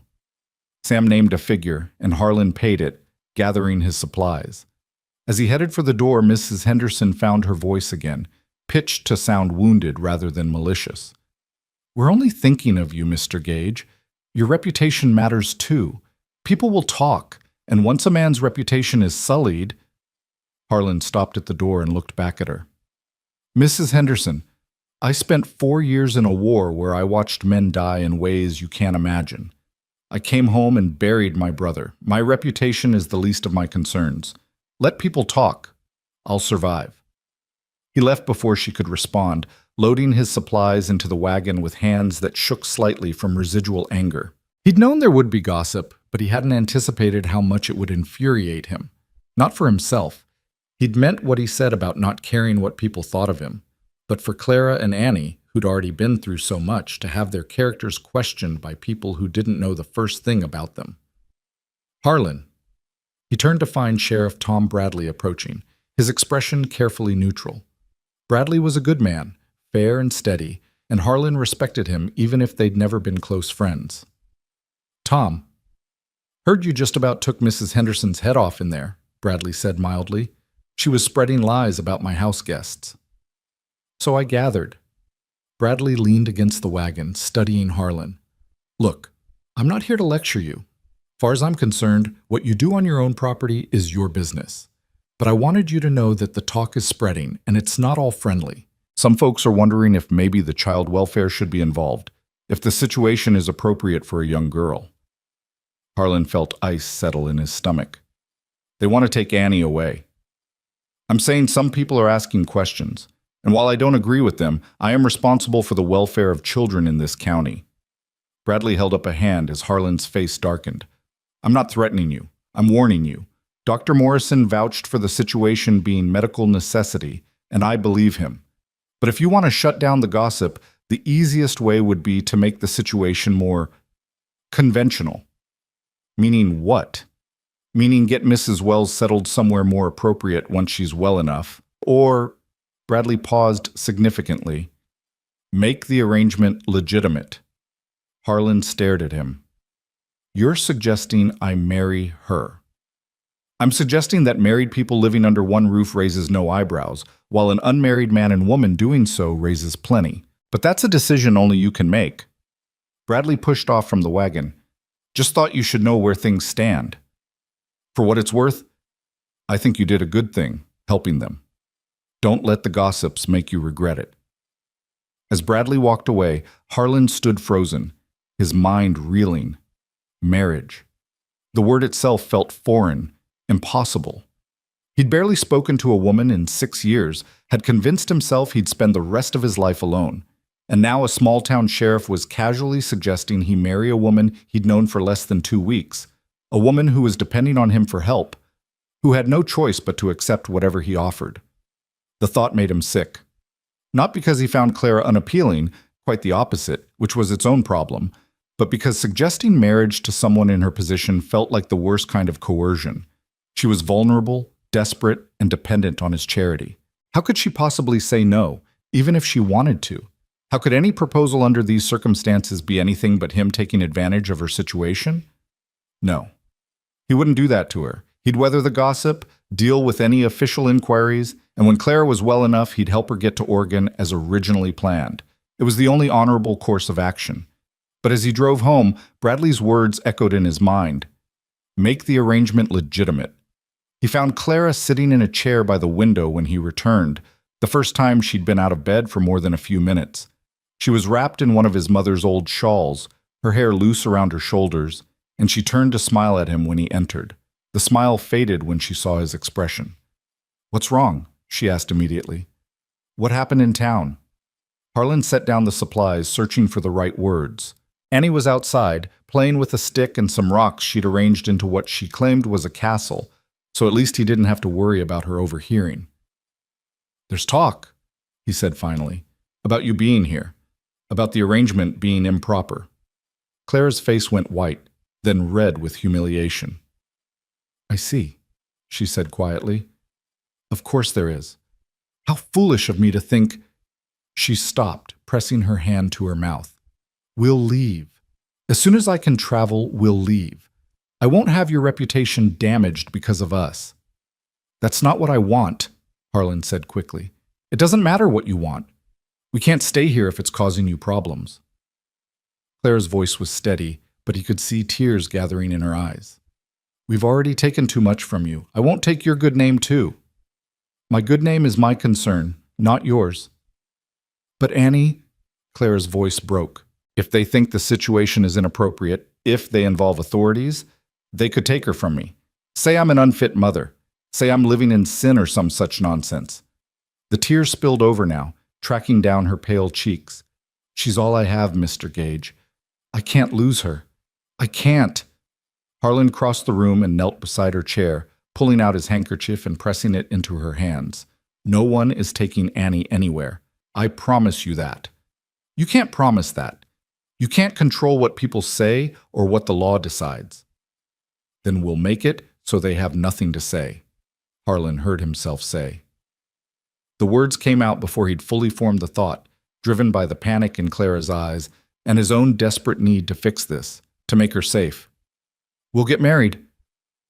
Sam named a figure, and Harlan paid it, gathering his supplies. As he headed for the door, Mrs. Henderson found her voice again, pitched to sound wounded rather than malicious. "We're only thinking of you, Mr. Gage. Your reputation matters too. People will talk, and once a man's reputation is sullied—" Harlan stopped at the door and looked back at her. "Mrs. Henderson, I spent 4 years in a war where I watched men die in ways you can't imagine. I came home and buried my brother. My reputation is the least of my concerns. Let people talk. I'll survive." He left before she could respond, loading his supplies into the wagon with hands that shook slightly from residual anger. He'd known there would be gossip, but he hadn't anticipated how much it would infuriate him. Not for himself. He'd meant what he said about not caring what people thought of him. But for Clara and Annie, who'd already been through so much, to have their characters questioned by people who didn't know the first thing about them. Harlan. He turned to find Sheriff Tom Bradley approaching, his expression carefully neutral. Bradley was a good man, fair and steady, and Harlan respected him even if they'd never been close friends. "Tom, heard you just about took Mrs. Henderson's head off in there," Bradley said mildly. "She was spreading lies about my house guests." "So I gathered." Bradley leaned against the wagon, studying Harlan. "Look, I'm not here to lecture you. Far as I'm concerned, what you do on your own property is your business. But I wanted you to know that the talk is spreading, and it's not all friendly. Some folks are wondering if maybe the child welfare should be involved, if the situation is appropriate for a young girl." Harlan felt ice settle in his stomach. "They want to take Annie away. I'm saying some people are asking questions, and while I don't agree with them, I am responsible for the welfare of children in this county." Bradley held up a hand as Harlan's face darkened. "I'm not threatening you. I'm warning you. Dr. Morrison vouched for the situation being medical necessity, and I believe him. But if you want to shut down the gossip, the easiest way would be to make the situation more conventional." "Meaning what?" "Meaning get Mrs. Wells settled somewhere more appropriate once she's well enough. Or," Bradley paused significantly, "make the arrangement legitimate." Harlan stared at him. "You're suggesting I marry her." "I'm suggesting that married people living under one roof raises no eyebrows, while an unmarried man and woman doing so raises plenty. But that's a decision only you can make." Bradley pushed off from the wagon. "Just thought you should know where things stand. For what it's worth, I think you did a good thing, helping them. Don't let the gossips make you regret it." As Bradley walked away, Harlan stood frozen, his mind reeling. Marriage. The word itself felt foreign, impossible. He'd barely spoken to a woman in 6 years, had convinced himself he'd spend the rest of his life alone. And now a small-town sheriff was casually suggesting he marry a woman he'd known for less than 2 weeks, a woman who was depending on him for help, who had no choice but to accept whatever he offered. The thought made him sick. Not because he found Clara unappealing, quite the opposite, which was its own problem, but because suggesting marriage to someone in her position felt like the worst kind of coercion. She was vulnerable, desperate, and dependent on his charity. How could she possibly say no, even if she wanted to? How could any proposal under these circumstances be anything but him taking advantage of her situation? No. He wouldn't do that to her. He'd weather the gossip, deal with any official inquiries, and when Clara was well enough, he'd help her get to Oregon as originally planned. It was the only honorable course of action. But as he drove home, Bradley's words echoed in his mind. Make the arrangement legitimate. He found Clara sitting in a chair by the window when he returned, the first time she'd been out of bed for more than a few minutes. She was wrapped in one of his mother's old shawls, her hair loose around her shoulders, and she turned to smile at him when he entered. The smile faded when she saw his expression. "What's wrong?" she asked immediately. "What happened in town?" Harlan set down the supplies, searching for the right words. Annie was outside, playing with a stick and some rocks she'd arranged into what she claimed was a castle, so at least he didn't have to worry about her overhearing. "There's talk," he said finally, "about you being here, about the arrangement being improper." Clara's face went white, then red with humiliation. "I see," she said quietly. "Of course there is. How foolish of me to think—" She stopped, pressing her hand to her mouth. "We'll leave. As soon as I can travel, we'll leave. I won't have your reputation damaged because of us." "That's not what I want," Harlan said quickly. "It doesn't matter what you want. We can't stay here if it's causing you problems." Clara's voice was steady, but he could see tears gathering in her eyes. "We've already taken too much from you. I won't take your good name too. My good name is my concern, not yours." "But Annie," Clara's voice broke. "If they think the situation is inappropriate, if they involve authorities, they could take her from me. Say I'm an unfit mother. Say I'm living in sin or some such nonsense. The tears spilled over now, tracking down her pale cheeks. She's all I have, Mr. Gage. I can't lose her. I can't. Harlan crossed the room and knelt beside her chair, pulling out his handkerchief and pressing it into her hands. No one is taking Annie anywhere. I promise you that. You can't promise that. You can't control what people say or what the law decides. Then we'll make it so they have nothing to say, Harlan heard himself say. The words came out before he'd fully formed the thought, driven by the panic in Clara's eyes and his own desperate need to fix this, to make her safe. We'll get married.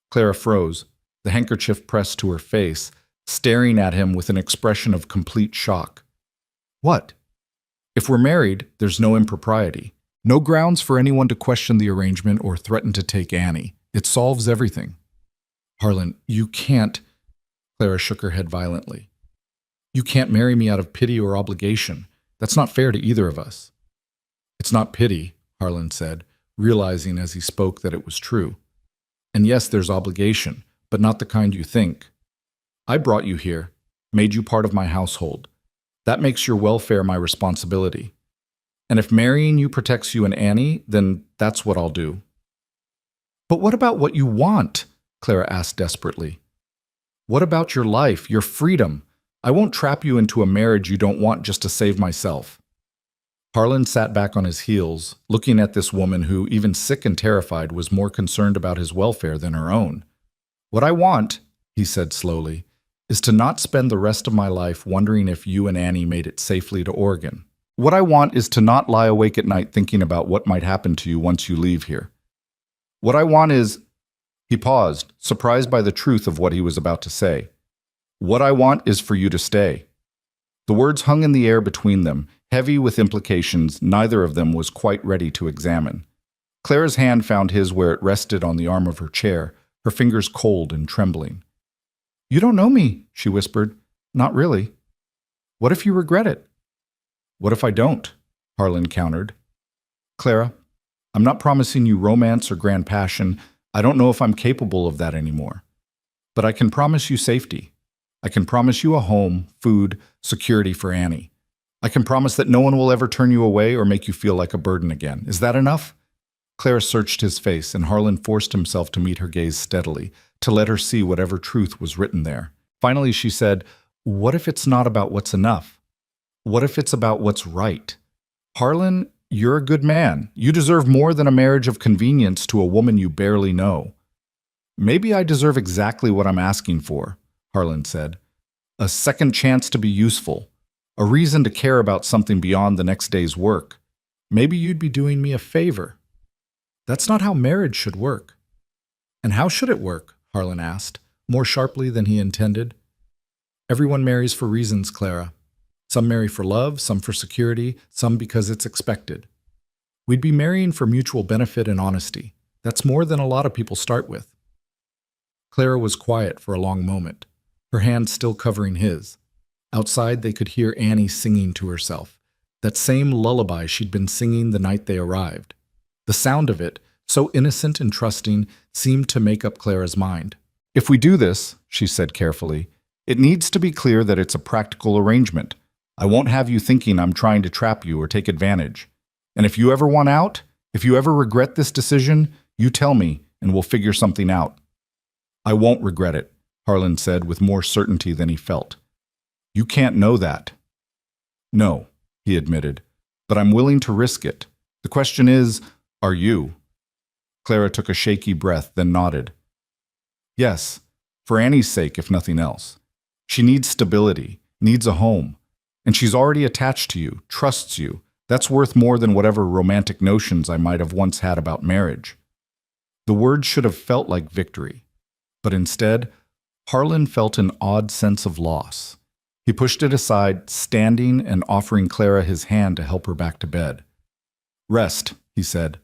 Clara froze, the handkerchief pressed to her face, staring at him with an expression of complete shock. What? If we're married, there's no impropriety. No grounds for anyone to question the arrangement or threaten to take Annie. It solves everything. Harlan, you can't. Clara shook her head violently. You can't marry me out of pity or obligation. That's not fair to either of us. It's not pity, Harlan said, realizing as he spoke that it was true. And yes, there's obligation, but not the kind you think. I brought you here, made you part of my household. That makes your welfare my responsibility. And if marrying you protects you and Annie, then that's what I'll do. But what about what you want? Clara asked desperately. What about your life, your freedom? I won't trap you into a marriage you don't want just to save myself. Harlan sat back on his heels, looking at this woman who, even sick and terrified, was more concerned about his welfare than her own. What I want, he said slowly, is to not spend the rest of my life wondering if you and Annie made it safely to Oregon. What I want is to not lie awake at night thinking about what might happen to you once you leave here. What I want is... He paused, surprised by the truth of what he was about to say. What I want is for you to stay. The words hung in the air between them, heavy with implications neither of them was quite ready to examine. Clara's hand found his where it rested on the arm of her chair, her fingers cold and trembling. You don't know me, she whispered. Not really. What if you regret it? What if I don't? Harlan countered. Clara, I'm not promising you romance or grand passion. I don't know if I'm capable of that anymore. But I can promise you safety. I can promise you a home, food, security for Annie. I can promise that no one will ever turn you away or make you feel like a burden again. Is that enough? Clara searched his face, and Harlan forced himself to meet her gaze steadily, to let her see whatever truth was written there. Finally, she said, what if it's not about what's enough? What if it's about what's right? Harlan, you're a good man. You deserve more than a marriage of convenience to a woman you barely know. Maybe I deserve exactly what I'm asking for, Harlan said. A second chance to be useful. A reason to care about something beyond the next day's work. Maybe you'd be doing me a favor. That's not how marriage should work. And how should it work? Harlan asked, more sharply than he intended. Everyone marries for reasons, Clara. Some marry for love, some for security, some because it's expected. We'd be marrying for mutual benefit and honesty. That's more than a lot of people start with. Clara was quiet for a long moment, her hand still covering his. Outside, they could hear Annie singing to herself, that same lullaby she'd been singing the night they arrived. The sound of it, so innocent and trusting, seemed to make up Clara's mind. If we do this, she said carefully, it needs to be clear that it's a practical arrangement. I won't have you thinking I'm trying to trap you or take advantage. And if you ever want out, if you ever regret this decision, you tell me and we'll figure something out. I won't regret it, Harlan said with more certainty than he felt. You can't know that. No, he admitted, but I'm willing to risk it. The question is, are you? Clara took a shaky breath, then nodded. Yes, for Annie's sake, if nothing else. She needs stability, needs a home. And she's already attached to you, trusts you. That's worth more than whatever romantic notions I might have once had about marriage. The words should have felt like victory. But instead, Harlan felt an odd sense of loss. He pushed it aside, standing and offering Clara his hand to help her back to bed. Rest, he said.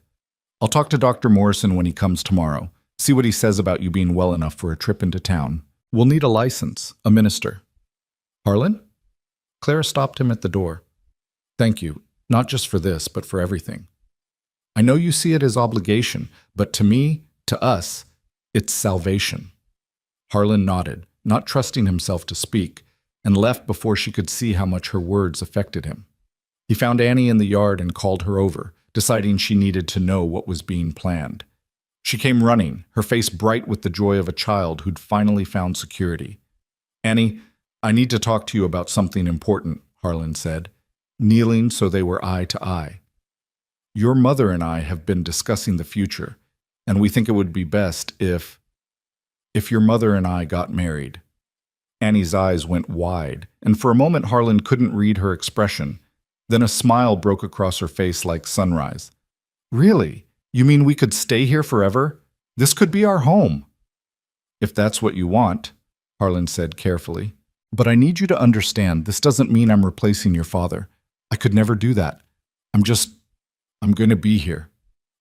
I'll talk to Dr. Morrison when he comes tomorrow. See what he says about you being well enough for a trip into town. We'll need a license, a minister. Harlan? Clara stopped him at the door. Thank you, not just for this, but for everything. I know you see it as obligation, but to me, to us, it's salvation. Harlan nodded, not trusting himself to speak, and left before she could see how much her words affected him. He found Annie in the yard and called her over, deciding she needed to know what was being planned. She came running, her face bright with the joy of a child who'd finally found security. "Annie, I need to talk to you about something important," Harlan said, kneeling so they were eye to eye. "Your mother and I have been discussing the future, and we think it would be best if your mother and I got married." Annie's eyes went wide, and for a moment Harlan couldn't read her expression. Then a smile broke across her face like sunrise. "Really? You mean we could stay here forever? This could be our home." "If that's what you want," Harlan said carefully. "But I need you to understand this doesn't mean I'm replacing your father. I could never do that. I'm going to be here,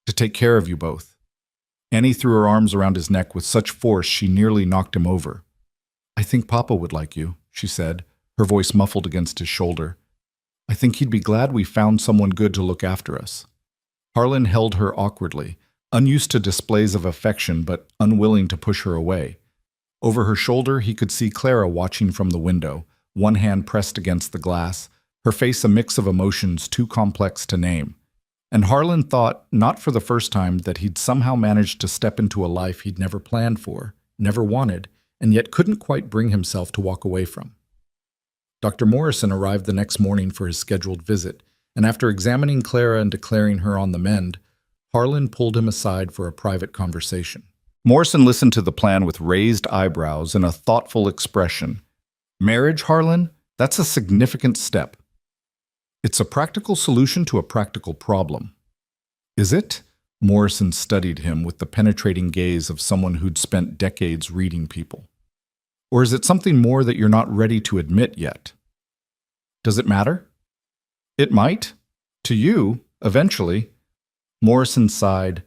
to take care of you both." Annie threw her arms around his neck with such force she nearly knocked him over. "I think Papa would like you," she said, her voice muffled against his shoulder. "I think he'd be glad we found someone good to look after us." Harlan held her awkwardly, unused to displays of affection but unwilling to push her away. Over her shoulder he could see Clara watching from the window, one hand pressed against the glass, her face a mix of emotions too complex to name. And Harlan thought, not for the first time, that he'd somehow managed to step into a life he'd never planned for, never wanted, and yet couldn't quite bring himself to walk away from. Dr. Morrison arrived the next morning for his scheduled visit, and after examining Clara and declaring her on the mend, Harlan pulled him aside for a private conversation. Morrison listened to the plan with raised eyebrows and a thoughtful expression. "Marriage, Harlan? That's a significant step. It's a practical solution to a practical problem." "Is it?" Morrison studied him with the penetrating gaze of someone who'd spent decades reading people. "Or is it something more that you're not ready to admit yet? Does it matter?" "It might. To you, eventually." Morrison sighed.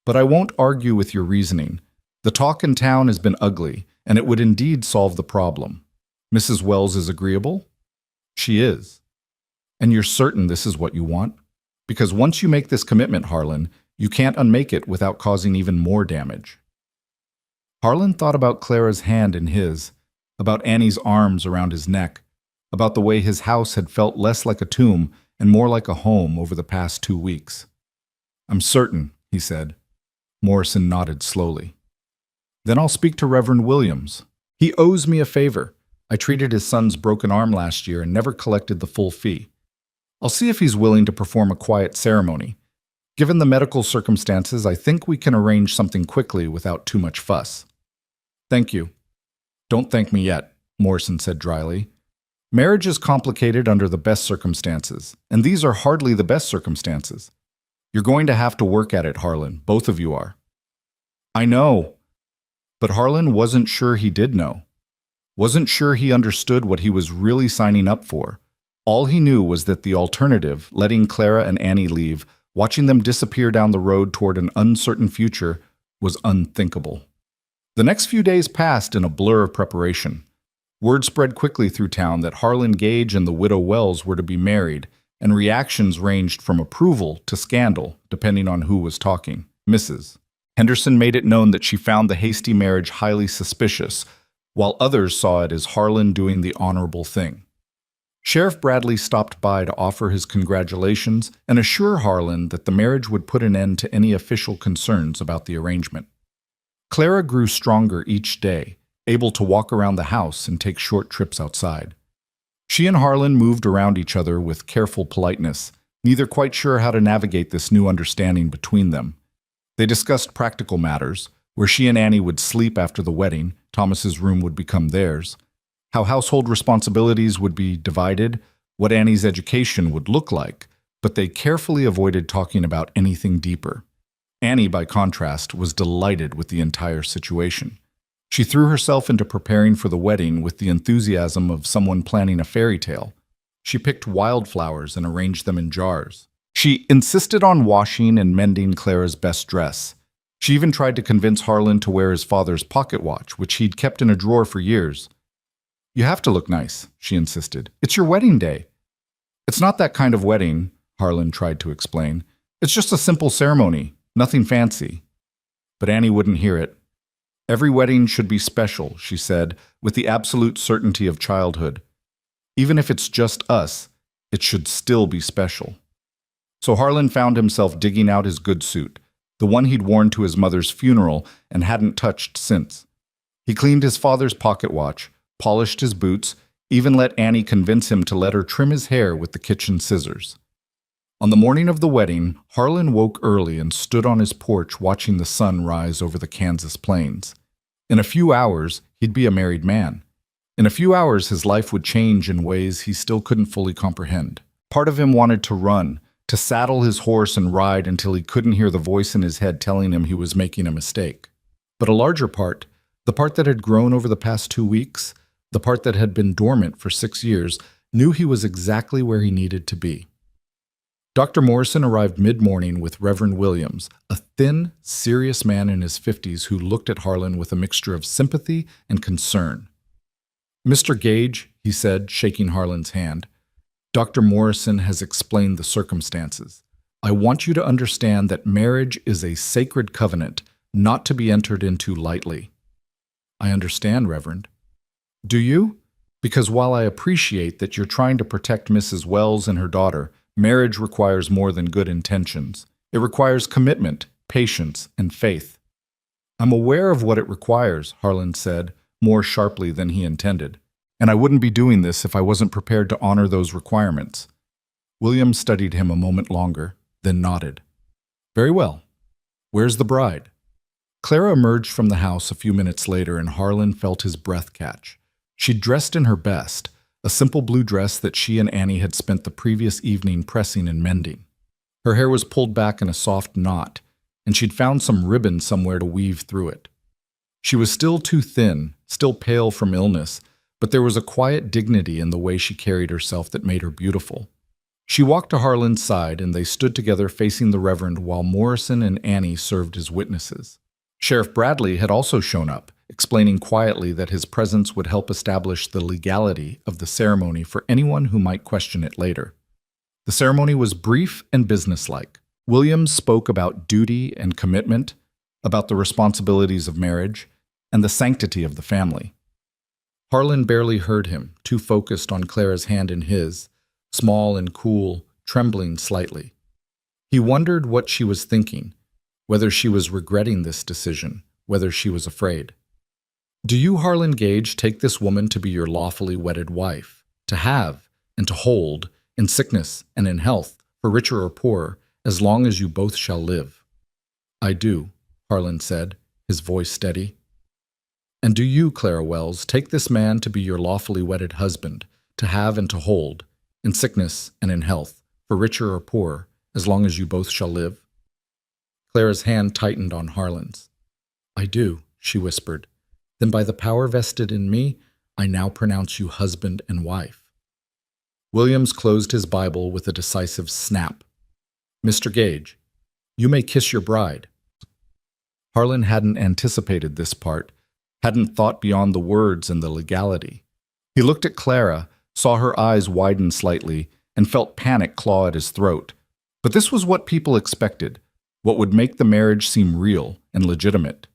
"But I won't argue with your reasoning. The talk in town has been ugly, and it would indeed solve the problem. Mrs. Wells is agreeable?" "She is." "And you're certain this is what you want? Because once you make this commitment, Harlan, you can't unmake it without causing even more damage." Harlan thought about Clara's hand in his, about Annie's arms around his neck, about the way his house had felt less like a tomb and more like a home over the past 2 weeks. "I'm certain," he said. Morrison nodded slowly. "Then I'll speak to Reverend Williams. He owes me a favor. I treated his son's broken arm last year and never collected the full fee. I'll see if he's willing to perform a quiet ceremony. Given the medical circumstances, I think we can arrange something quickly without too much fuss." "Thank you." "Don't thank me yet," Morrison said dryly. "Marriage is complicated under the best circumstances, and these are hardly the best circumstances. You're going to have to work at it, Harlan. Both of you are." "I know." But Harlan wasn't sure he did know. Wasn't sure he understood what he was really signing up for. All he knew was that the alternative, letting Clara and Annie leave, watching them disappear down the road toward an uncertain future, was unthinkable. The next few days passed in a blur of preparation. Word spread quickly through town that Harlan Gage and the widow Wells were to be married, and reactions ranged from approval to scandal, depending on who was talking. Mrs. Henderson made it known that she found the hasty marriage highly suspicious, while others saw it as Harlan doing the honorable thing. Sheriff Bradley stopped by to offer his congratulations and assure Harlan that the marriage would put an end to any official concerns about the arrangement. Clara grew stronger each day, able to walk around the house and take short trips outside. She and Harlan moved around each other with careful politeness, neither quite sure how to navigate this new understanding between them. They discussed practical matters, where she and Annie would sleep after the wedding, Thomas's room would become theirs, how household responsibilities would be divided, what Annie's education would look like, but they carefully avoided talking about anything deeper. Annie, by contrast, was delighted with the entire situation. She threw herself into preparing for the wedding with the enthusiasm of someone planning a fairy tale. She picked wildflowers and arranged them in jars. She insisted on washing and mending Clara's best dress. She even tried to convince Harlan to wear his father's pocket watch, which he'd kept in a drawer for years. "You have to look nice," she insisted. "It's your wedding day." "It's not that kind of wedding," Harlan tried to explain. "It's just a simple ceremony, nothing fancy." But Annie wouldn't hear it. Every wedding should be special, she said, with the absolute certainty of childhood. Even if it's just us, it should still be special. So Harlan found himself digging out his good suit, the one he'd worn to his mother's funeral and hadn't touched since. He cleaned his father's pocket watch, polished his boots, even let Annie convince him to let her trim his hair with the kitchen scissors. On the morning of the wedding, Harlan woke early and stood on his porch watching the sun rise over the Kansas plains. In a few hours, he'd be a married man. In a few hours, his life would change in ways he still couldn't fully comprehend. Part of him wanted to run, to saddle his horse and ride until he couldn't hear the voice in his head telling him he was making a mistake. But a larger part, the part that had grown over the past 2 weeks, the part that had been dormant for 6 years, knew he was exactly where he needed to be. Dr. Morrison arrived mid-morning with Reverend Williams, a thin, serious man in his 50s who looked at Harlan with a mixture of sympathy and concern. "Mr. Gage," he said, shaking Harlan's hand, "Dr. Morrison has explained the circumstances. I want you to understand that marriage is a sacred covenant, not to be entered into lightly." "I understand, Reverend." "Do you? Because while I appreciate that you're trying to protect Mrs. Wells and her daughter, marriage requires more than good intentions. It requires commitment, patience, and faith." "I'm aware of what it requires," Harlan said, more sharply than he intended. "And I wouldn't be doing this if I wasn't prepared to honor those requirements." William studied him a moment longer, then nodded. "Very well. Where's the bride?" Clara emerged from the house a few minutes later, and Harlan felt his breath catch. She'd dressed in her best, a simple blue dress that she and Annie had spent the previous evening pressing and mending. Her hair was pulled back in a soft knot, and she'd found some ribbon somewhere to weave through it. She was still too thin, still pale from illness, but there was a quiet dignity in the way she carried herself that made her beautiful. She walked to Harlan's side, and they stood together facing the Reverend while Morrison and Annie served as witnesses. Sheriff Bradley had also shown up, explaining quietly that his presence would help establish the legality of the ceremony for anyone who might question it later. The ceremony was brief and businesslike. Williams spoke about duty and commitment, about the responsibilities of marriage, and the sanctity of the family. Harlan barely heard him, too focused on Clara's hand in his, small and cool, trembling slightly. He wondered what she was thinking, whether she was regretting this decision, whether she was afraid. "Do you, Harlan Gage, take this woman to be your lawfully wedded wife, to have and to hold, in sickness and in health, for richer or poorer, as long as you both shall live?" "I do," Harlan said, his voice steady. "And do you, Clara Wells, take this man to be your lawfully wedded husband, to have and to hold, in sickness and in health, for richer or poorer, as long as you both shall live?" Clara's hand tightened on Harlan's. "I do," she whispered. "Then by the power vested in me, I now pronounce you husband and wife." Williams closed his Bible with a decisive snap. "Mr. Gage, you may kiss your bride." Harlan hadn't anticipated this part, hadn't thought beyond the words and the legality. He looked at Clara, saw her eyes widen slightly, and felt panic claw at his throat. But this was what people expected, what would make the marriage seem real and legitimate.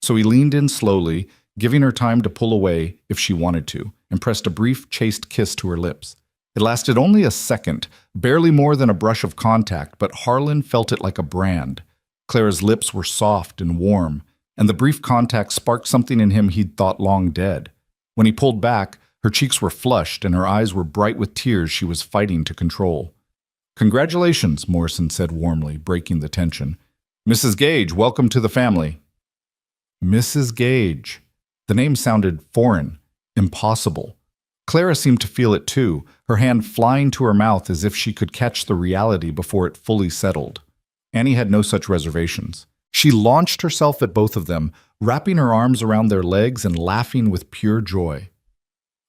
So he leaned in slowly, giving her time to pull away if she wanted to, and pressed a brief, chaste kiss to her lips. It lasted only a second, barely more than a brush of contact, but Harlan felt it like a brand. Clara's lips were soft and warm, and the brief contact sparked something in him he'd thought long dead. When he pulled back, her cheeks were flushed and her eyes were bright with tears she was fighting to control. "Congratulations," Morrison said warmly, breaking the tension. "Mrs. Gage, welcome to the family." Mrs. Gage. The name sounded foreign, impossible. Clara seemed to feel it too, her hand flying to her mouth as if she could catch the reality before it fully settled. Annie had no such reservations. She launched herself at both of them, wrapping her arms around their legs and laughing with pure joy.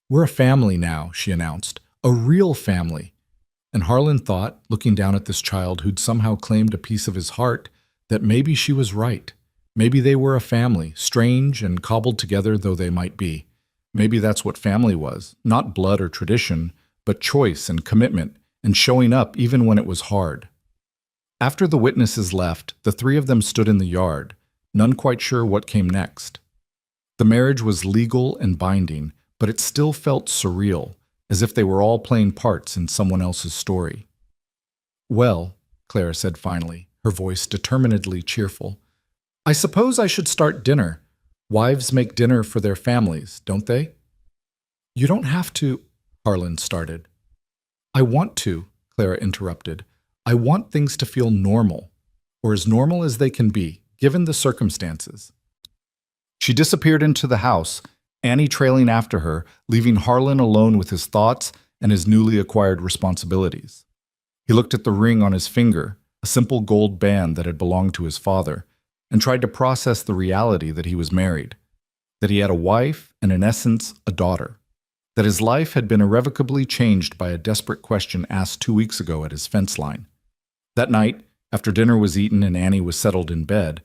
"We're a family now," she announced. "A real family." And Harlan thought, looking down at this child who'd somehow claimed a piece of his heart, that maybe she was right. Maybe they were a family, strange and cobbled together though they might be. Maybe that's what family was, not blood or tradition, but choice and commitment, and showing up even when it was hard. After the witnesses left, the three of them stood in the yard, none quite sure what came next. The marriage was legal and binding, but it still felt surreal, as if they were all playing parts in someone else's story. "Well," Clara said finally, her voice determinedly cheerful, "I suppose I should start dinner. Wives make dinner for their families, don't they?" "You don't have to," Harlan started. "I want to," Clara interrupted. "I want things to feel normal, or as normal as they can be, given the circumstances." She disappeared into the house, Annie trailing after her, leaving Harlan alone with his thoughts and his newly acquired responsibilities. He looked at the ring on his finger, a simple gold band that had belonged to his father, and tried to process the reality that he was married, that he had a wife and, in essence, a daughter, that his life had been irrevocably changed by a desperate question asked 2 weeks ago at his fence line. That night, after dinner was eaten and Annie was settled in bed,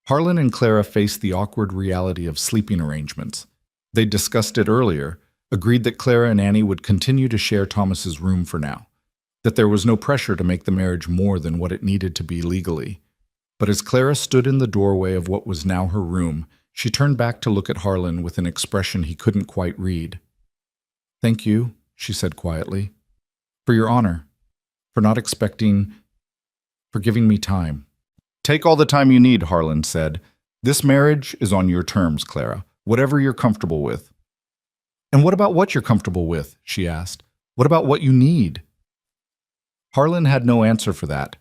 Harlan and Clara faced the awkward reality of sleeping arrangements. They'd discussed it earlier, agreed that Clara and Annie would continue to share Thomas's room for now, that there was no pressure to make the marriage more than what it needed to be legally. But as Clara stood in the doorway of what was now her room, she turned back to look at Harlan with an expression he couldn't quite read. "Thank you," she said quietly, "for your honor, for not expecting, for giving me time." "Take all the time you need," Harlan said. "This marriage is on your terms, Clara, whatever you're comfortable with." "And what about what you're comfortable with?" she asked. "What about what you need?" Harlan had no answer for that.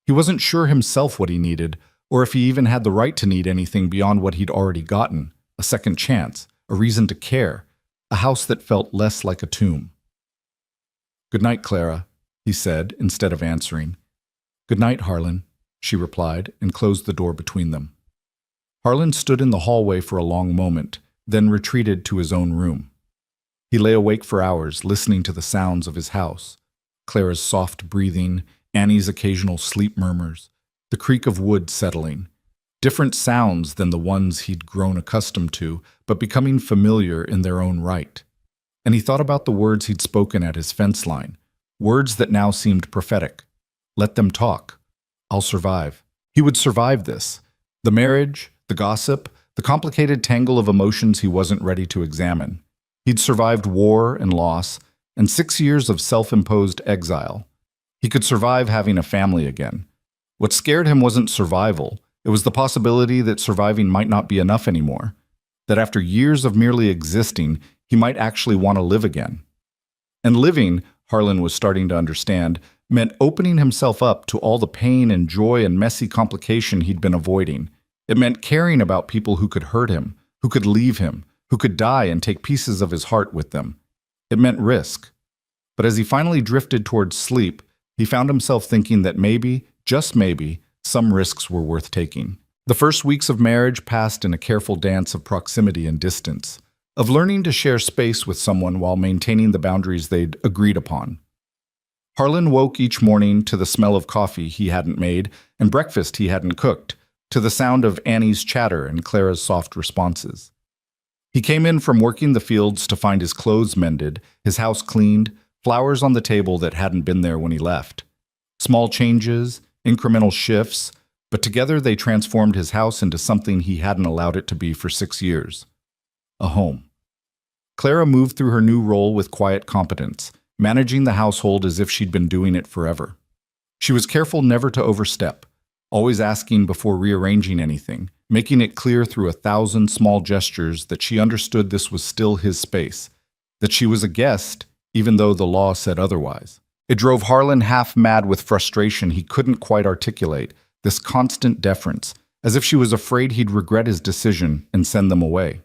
He wasn't sure himself what he needed, or if he even had the right to need anything beyond what he'd already gotten, a second chance, a reason to care, a house that felt less like a tomb. "Good night, Clara," he said, instead of answering. "Good night, Harlan," she replied, and closed the door between them. Harlan stood in the hallway for a long moment, then retreated to his own room. He lay awake for hours, listening to the sounds of his house, Clara's soft breathing, Annie's occasional sleep murmurs, the creak of wood settling, different sounds than the ones he'd grown accustomed to, but becoming familiar in their own right. And he thought about the words he'd spoken at his fence line, words that now seemed prophetic. Let them talk. I'll survive. He would survive this. The marriage, the gossip, the complicated tangle of emotions he wasn't ready to examine. He'd survived war and loss, and 6 years of self-imposed exile. He could survive having a family again. What scared him wasn't survival. It was the possibility that surviving might not be enough anymore, that after years of merely existing, he might actually want to live again. And living, Harlan was starting to understand, meant opening himself up to all the pain and joy and messy complication he'd been avoiding. It meant caring about people who could hurt him, who could leave him, who could die and take pieces of his heart with them. It meant risk. But as he finally drifted towards sleep, he found himself thinking that maybe, just maybe, some risks were worth taking. The first weeks of marriage passed in a careful dance of proximity and distance, of learning to share space with someone while maintaining the boundaries they'd agreed upon. Harlan woke each morning to the smell of coffee he hadn't made and breakfast he hadn't cooked, to the sound of Annie's chatter and Clara's soft responses. He came in from working the fields to find his clothes mended, his house cleaned, flowers on the table that hadn't been there when he left. Small changes, incremental shifts, but together they transformed his house into something he hadn't allowed it to be for 6 years. A home. Clara moved through her new role with quiet competence, managing the household as if she'd been doing it forever. She was careful never to overstep, always asking before rearranging anything, making it clear through 1,000 small gestures that she understood this was still his space, that she was a guest, even though the law said otherwise. It drove Harlan half mad with frustration he couldn't quite articulate, this constant deference, as if she was afraid he'd regret his decision and send them away.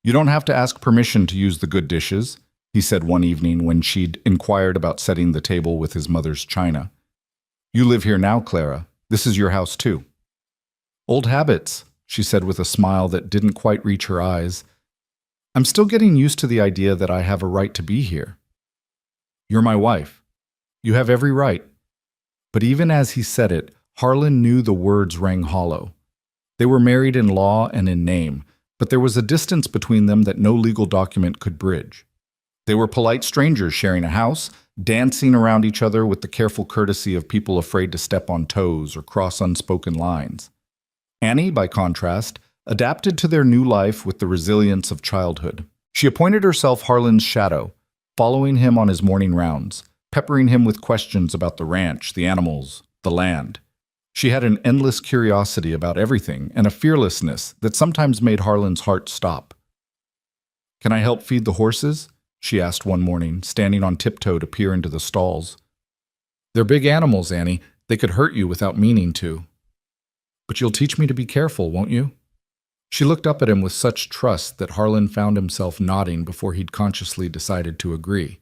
"You don't have to ask permission to use the good dishes," he said one evening when she'd inquired about setting the table with his mother's china. "You live here now, Clara. This is your house, too." "Old habits," she said with a smile that didn't quite reach her eyes. "I'm still getting used to the idea that I have a right to be here." "You're my wife. You have every right." But even as he said it, Harlan knew the words rang hollow. They were married in law and in name, but there was a distance between them that no legal document could bridge. They were polite strangers sharing a house, dancing around each other with the careful courtesy of people afraid to step on toes or cross unspoken lines. Annie, by contrast, adapted to their new life with the resilience of childhood. She appointed herself Harlan's shadow, following him on his morning rounds, peppering him with questions about the ranch, the animals, the land. She had an endless curiosity about everything and a fearlessness that sometimes made Harlan's heart stop. "Can I help feed the horses?" she asked one morning, standing on tiptoe to peer into the stalls. "They're big animals, Annie. They could hurt you without meaning to." "But you'll teach me to be careful, won't you?" She looked up at him with such trust that Harlan found himself nodding before he'd consciously decided to agree.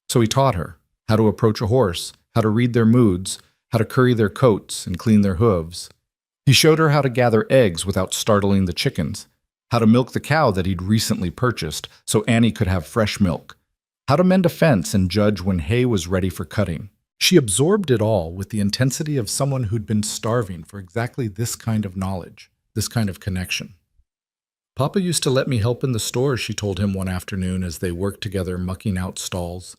So he taught her how to approach a horse, how to read their moods, how to curry their coats and clean their hooves. He showed her how to gather eggs without startling the chickens, how to milk the cow that he'd recently purchased so Annie could have fresh milk, how to mend a fence and judge when hay was ready for cutting. She absorbed it all with the intensity of someone who'd been starving for exactly this kind of knowledge, this kind of connection. "Papa used to let me help in the store," she told him one afternoon as they worked together mucking out stalls.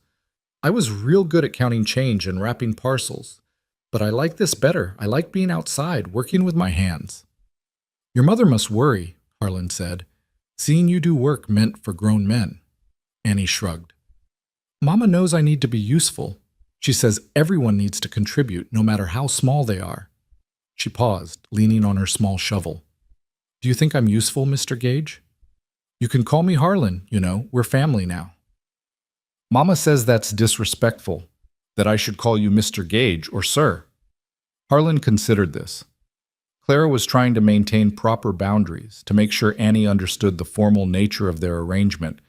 "I was real good at counting change and wrapping parcels. But I like this better. I like being outside, working with my hands." "Your mother must worry," Harlan said. "Seeing you do work meant for grown men." Annie shrugged. "Mama knows I need to be useful. She says everyone needs to contribute, no matter how small they are." She paused, leaning on her small shovel. "Do you think I'm useful, Mr. Gage?" "You can call me Harlan, we're family now." "Mama says that's disrespectful, that I should call you Mr. Gage or Sir." Harlan considered this. Clara was trying to maintain proper boundaries, to make sure Annie understood the formal nature of their arrangement,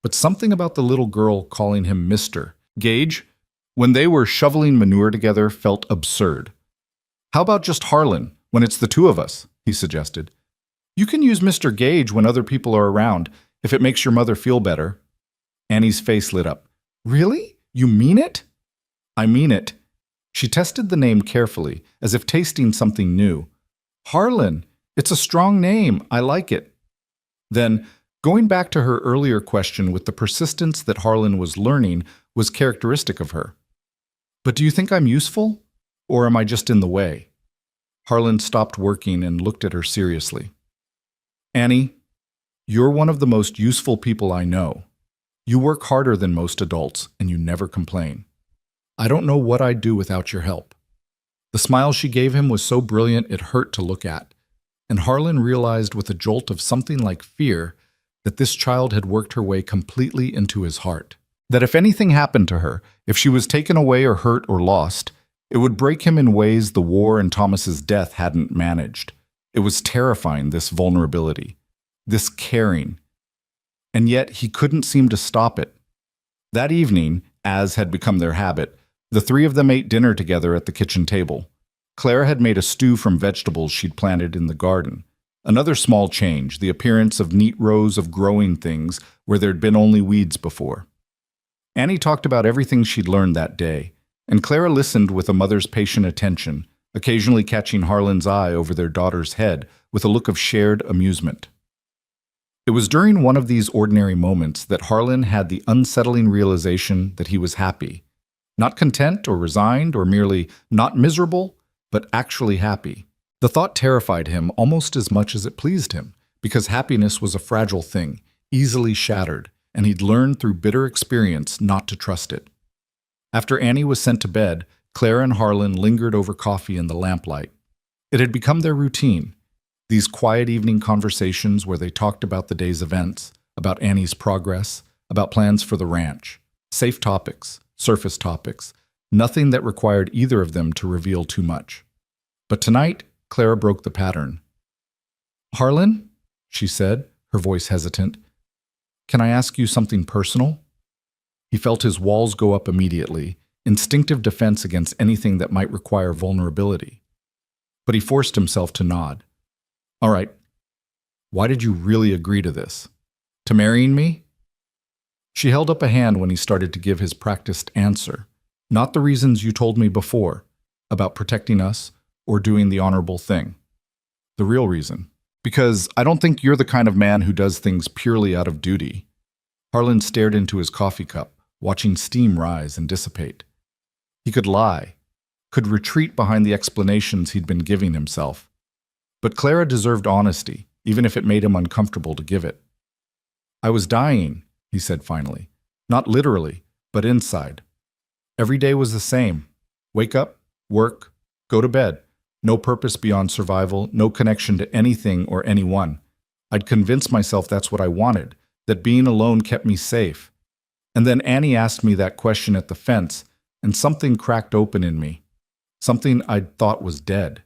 but something about the little girl calling him Mr. Gage, when they were shoveling manure together, felt absurd. "How about just Harlan, when it's the two of us?" he suggested. "You can use Mr. Gage when other people are around, if it makes your mother feel better." Annie's face lit up. "Really? You mean it?" "I mean it." She tested the name carefully, as if tasting something new. "Harlan, it's a strong name. I like it." Then, going back to her earlier question with the persistence that Harlan was learning was characteristic of her. "But do you think I'm useful? Or am I just in the way?" Harlan stopped working and looked at her seriously. "Annie, you're one of the most useful people I know. You work harder than most adults, and you never complain. I don't know what I'd do without your help." The smile she gave him was so brilliant it hurt to look at, and Harlan realized with a jolt of something like fear that this child had worked her way completely into his heart. That if anything happened to her, if she was taken away or hurt or lost, it would break him in ways the war and Thomas's death hadn't managed. It was terrifying, this vulnerability, this caring. And yet he couldn't seem to stop it. That evening, as had become their habit, the three of them ate dinner together at the kitchen table. Clara had made a stew from vegetables she'd planted in the garden. Another small change, the appearance of neat rows of growing things where there'd been only weeds before. Annie talked about everything she'd learned that day, and Clara listened with a mother's patient attention, occasionally catching Harlan's eye over their daughter's head with a look of shared amusement. It was during one of these ordinary moments that Harlan had the unsettling realization that he was happy. Not content or resigned or merely not miserable, but actually happy. The thought terrified him almost as much as it pleased him, because happiness was a fragile thing, easily shattered, and he'd learned through bitter experience not to trust it. After Annie was sent to bed, Clara and Harlan lingered over coffee in the lamplight. It had become their routine, these quiet evening conversations where they talked about the day's events, about Annie's progress, about plans for the ranch. Safe topics, surface topics, nothing that required either of them to reveal too much. But tonight, Clara broke the pattern. "Harlan," she said, her voice hesitant, "can I ask you something personal?" He felt his walls go up immediately, instinctive defense against anything that might require vulnerability. But he forced himself to nod. "All right. Why did you really agree to this? To marrying me?" She held up a hand when he started to give his practiced answer. "Not the reasons you told me before, about protecting us or doing the honorable thing. The real reason. Because I don't think you're the kind of man who does things purely out of duty." Harlan stared into his coffee cup, watching steam rise and dissipate. He could lie, could retreat behind the explanations he'd been giving himself. But Clara deserved honesty, even if it made him uncomfortable to give it. I was dying, he said finally. Not literally, but inside. Every day was the same. Wake up, work, go to bed. No purpose beyond survival, no connection to anything or anyone. I'd convinced myself that's what I wanted, that being alone kept me safe. And then Annie asked me that question at the fence, and something cracked open in me. Something I'd thought was dead.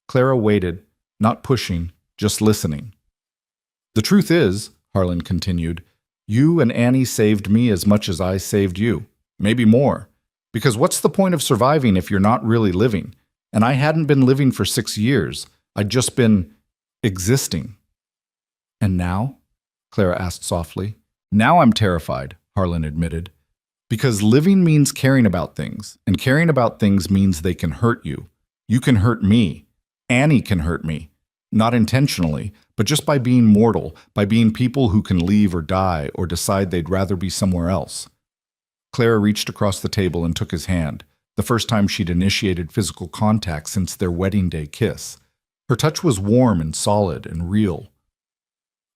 Clara waited, not pushing, just listening. The truth is, Harlan continued, you and Annie saved me as much as I saved you. Maybe more. Because what's the point of surviving if you're not really living? And I hadn't been living for 6 years. I'd just been existing. And now? Clara asked softly. Now I'm terrified, Harlan admitted. Because living means caring about things, and caring about things means they can hurt you. You can hurt me. Annie can hurt me. Not intentionally, but just by being mortal, by being people who can leave or die or decide they'd rather be somewhere else. Clara reached across the table and took his hand, the first time she'd initiated physical contact since their wedding day kiss. Her touch was warm and solid and real.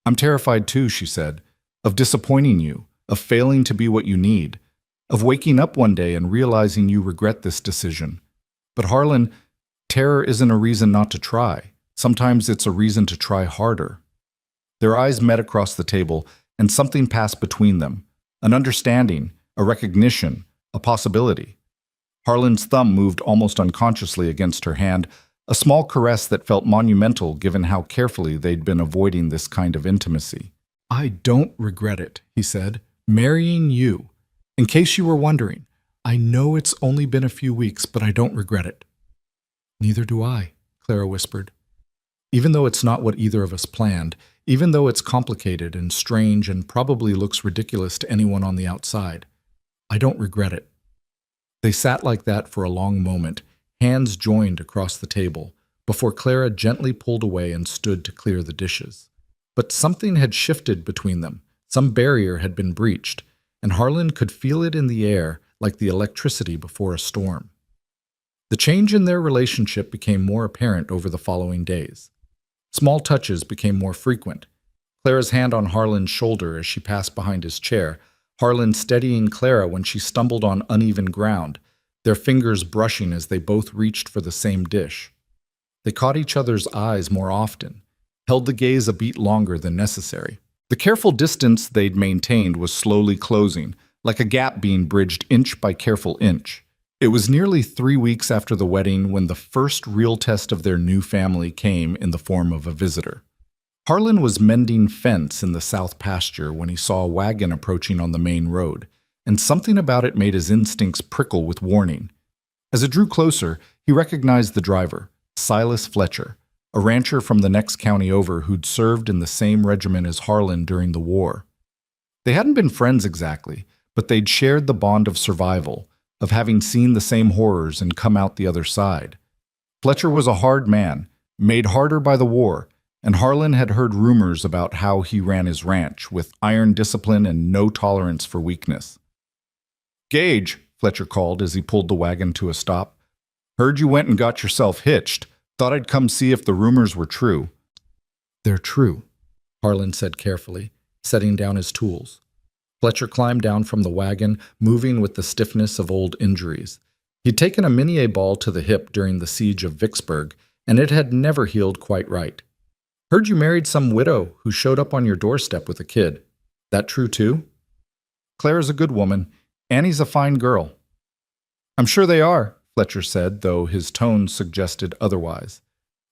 I'm terrified too, she said, of disappointing you, of failing to be what you need, of waking up one day and realizing you regret this decision. But Harlan, terror isn't a reason not to try. Sometimes it's a reason to try harder. Their eyes met across the table, and something passed between them, an understanding, a recognition, a possibility. Harlan's thumb moved almost unconsciously against her hand, a small caress that felt monumental given how carefully they'd been avoiding this kind of intimacy. I don't regret it, he said, marrying you. In case you were wondering, I know it's only been a few weeks, but I don't regret it. Neither do I, Clara whispered. Even though it's not what either of us planned, even though it's complicated and strange and probably looks ridiculous to anyone on the outside, I don't regret it. They sat like that for a long moment, hands joined across the table, before Clara gently pulled away and stood to clear the dishes. But something had shifted between them. Some barrier had been breached, and Harlan could feel it in the air like the electricity before a storm. The change in their relationship became more apparent over the following days. Small touches became more frequent. Clara's hand on Harlan's shoulder as she passed behind his chair, Harlan steadying Clara when she stumbled on uneven ground, their fingers brushing as they both reached for the same dish. They caught each other's eyes more often, held the gaze a beat longer than necessary. The careful distance they'd maintained was slowly closing, like a gap being bridged inch by careful inch. It was nearly 3 weeks after the wedding when the first real test of their new family came in the form of a visitor. Harlan was mending fence in the south pasture when he saw a wagon approaching on the main road, and something about it made his instincts prickle with warning. As it drew closer, he recognized the driver, Silas Fletcher, a rancher from the next county over who'd served in the same regiment as Harlan during the war. They hadn't been friends exactly, but they'd shared the bond of survival, of having seen the same horrors and come out the other side. Fletcher was a hard man, made harder by the war, and Harlan had heard rumors about how he ran his ranch, with iron discipline and no tolerance for weakness. "Gage," Fletcher called as he pulled the wagon to a stop. "Heard you went and got yourself hitched. Thought I'd come see if the rumors were true." "They're true," Harlan said carefully, setting down his tools. Fletcher climbed down from the wagon, moving with the stiffness of old injuries. He'd taken a minié ball to the hip during the siege of Vicksburg, and it had never healed quite right. "Heard you married some widow who showed up on your doorstep with a kid. That true too?" "Clara's a good woman. Annie's a fine girl." "I'm sure they are," Fletcher said, though his tone suggested otherwise.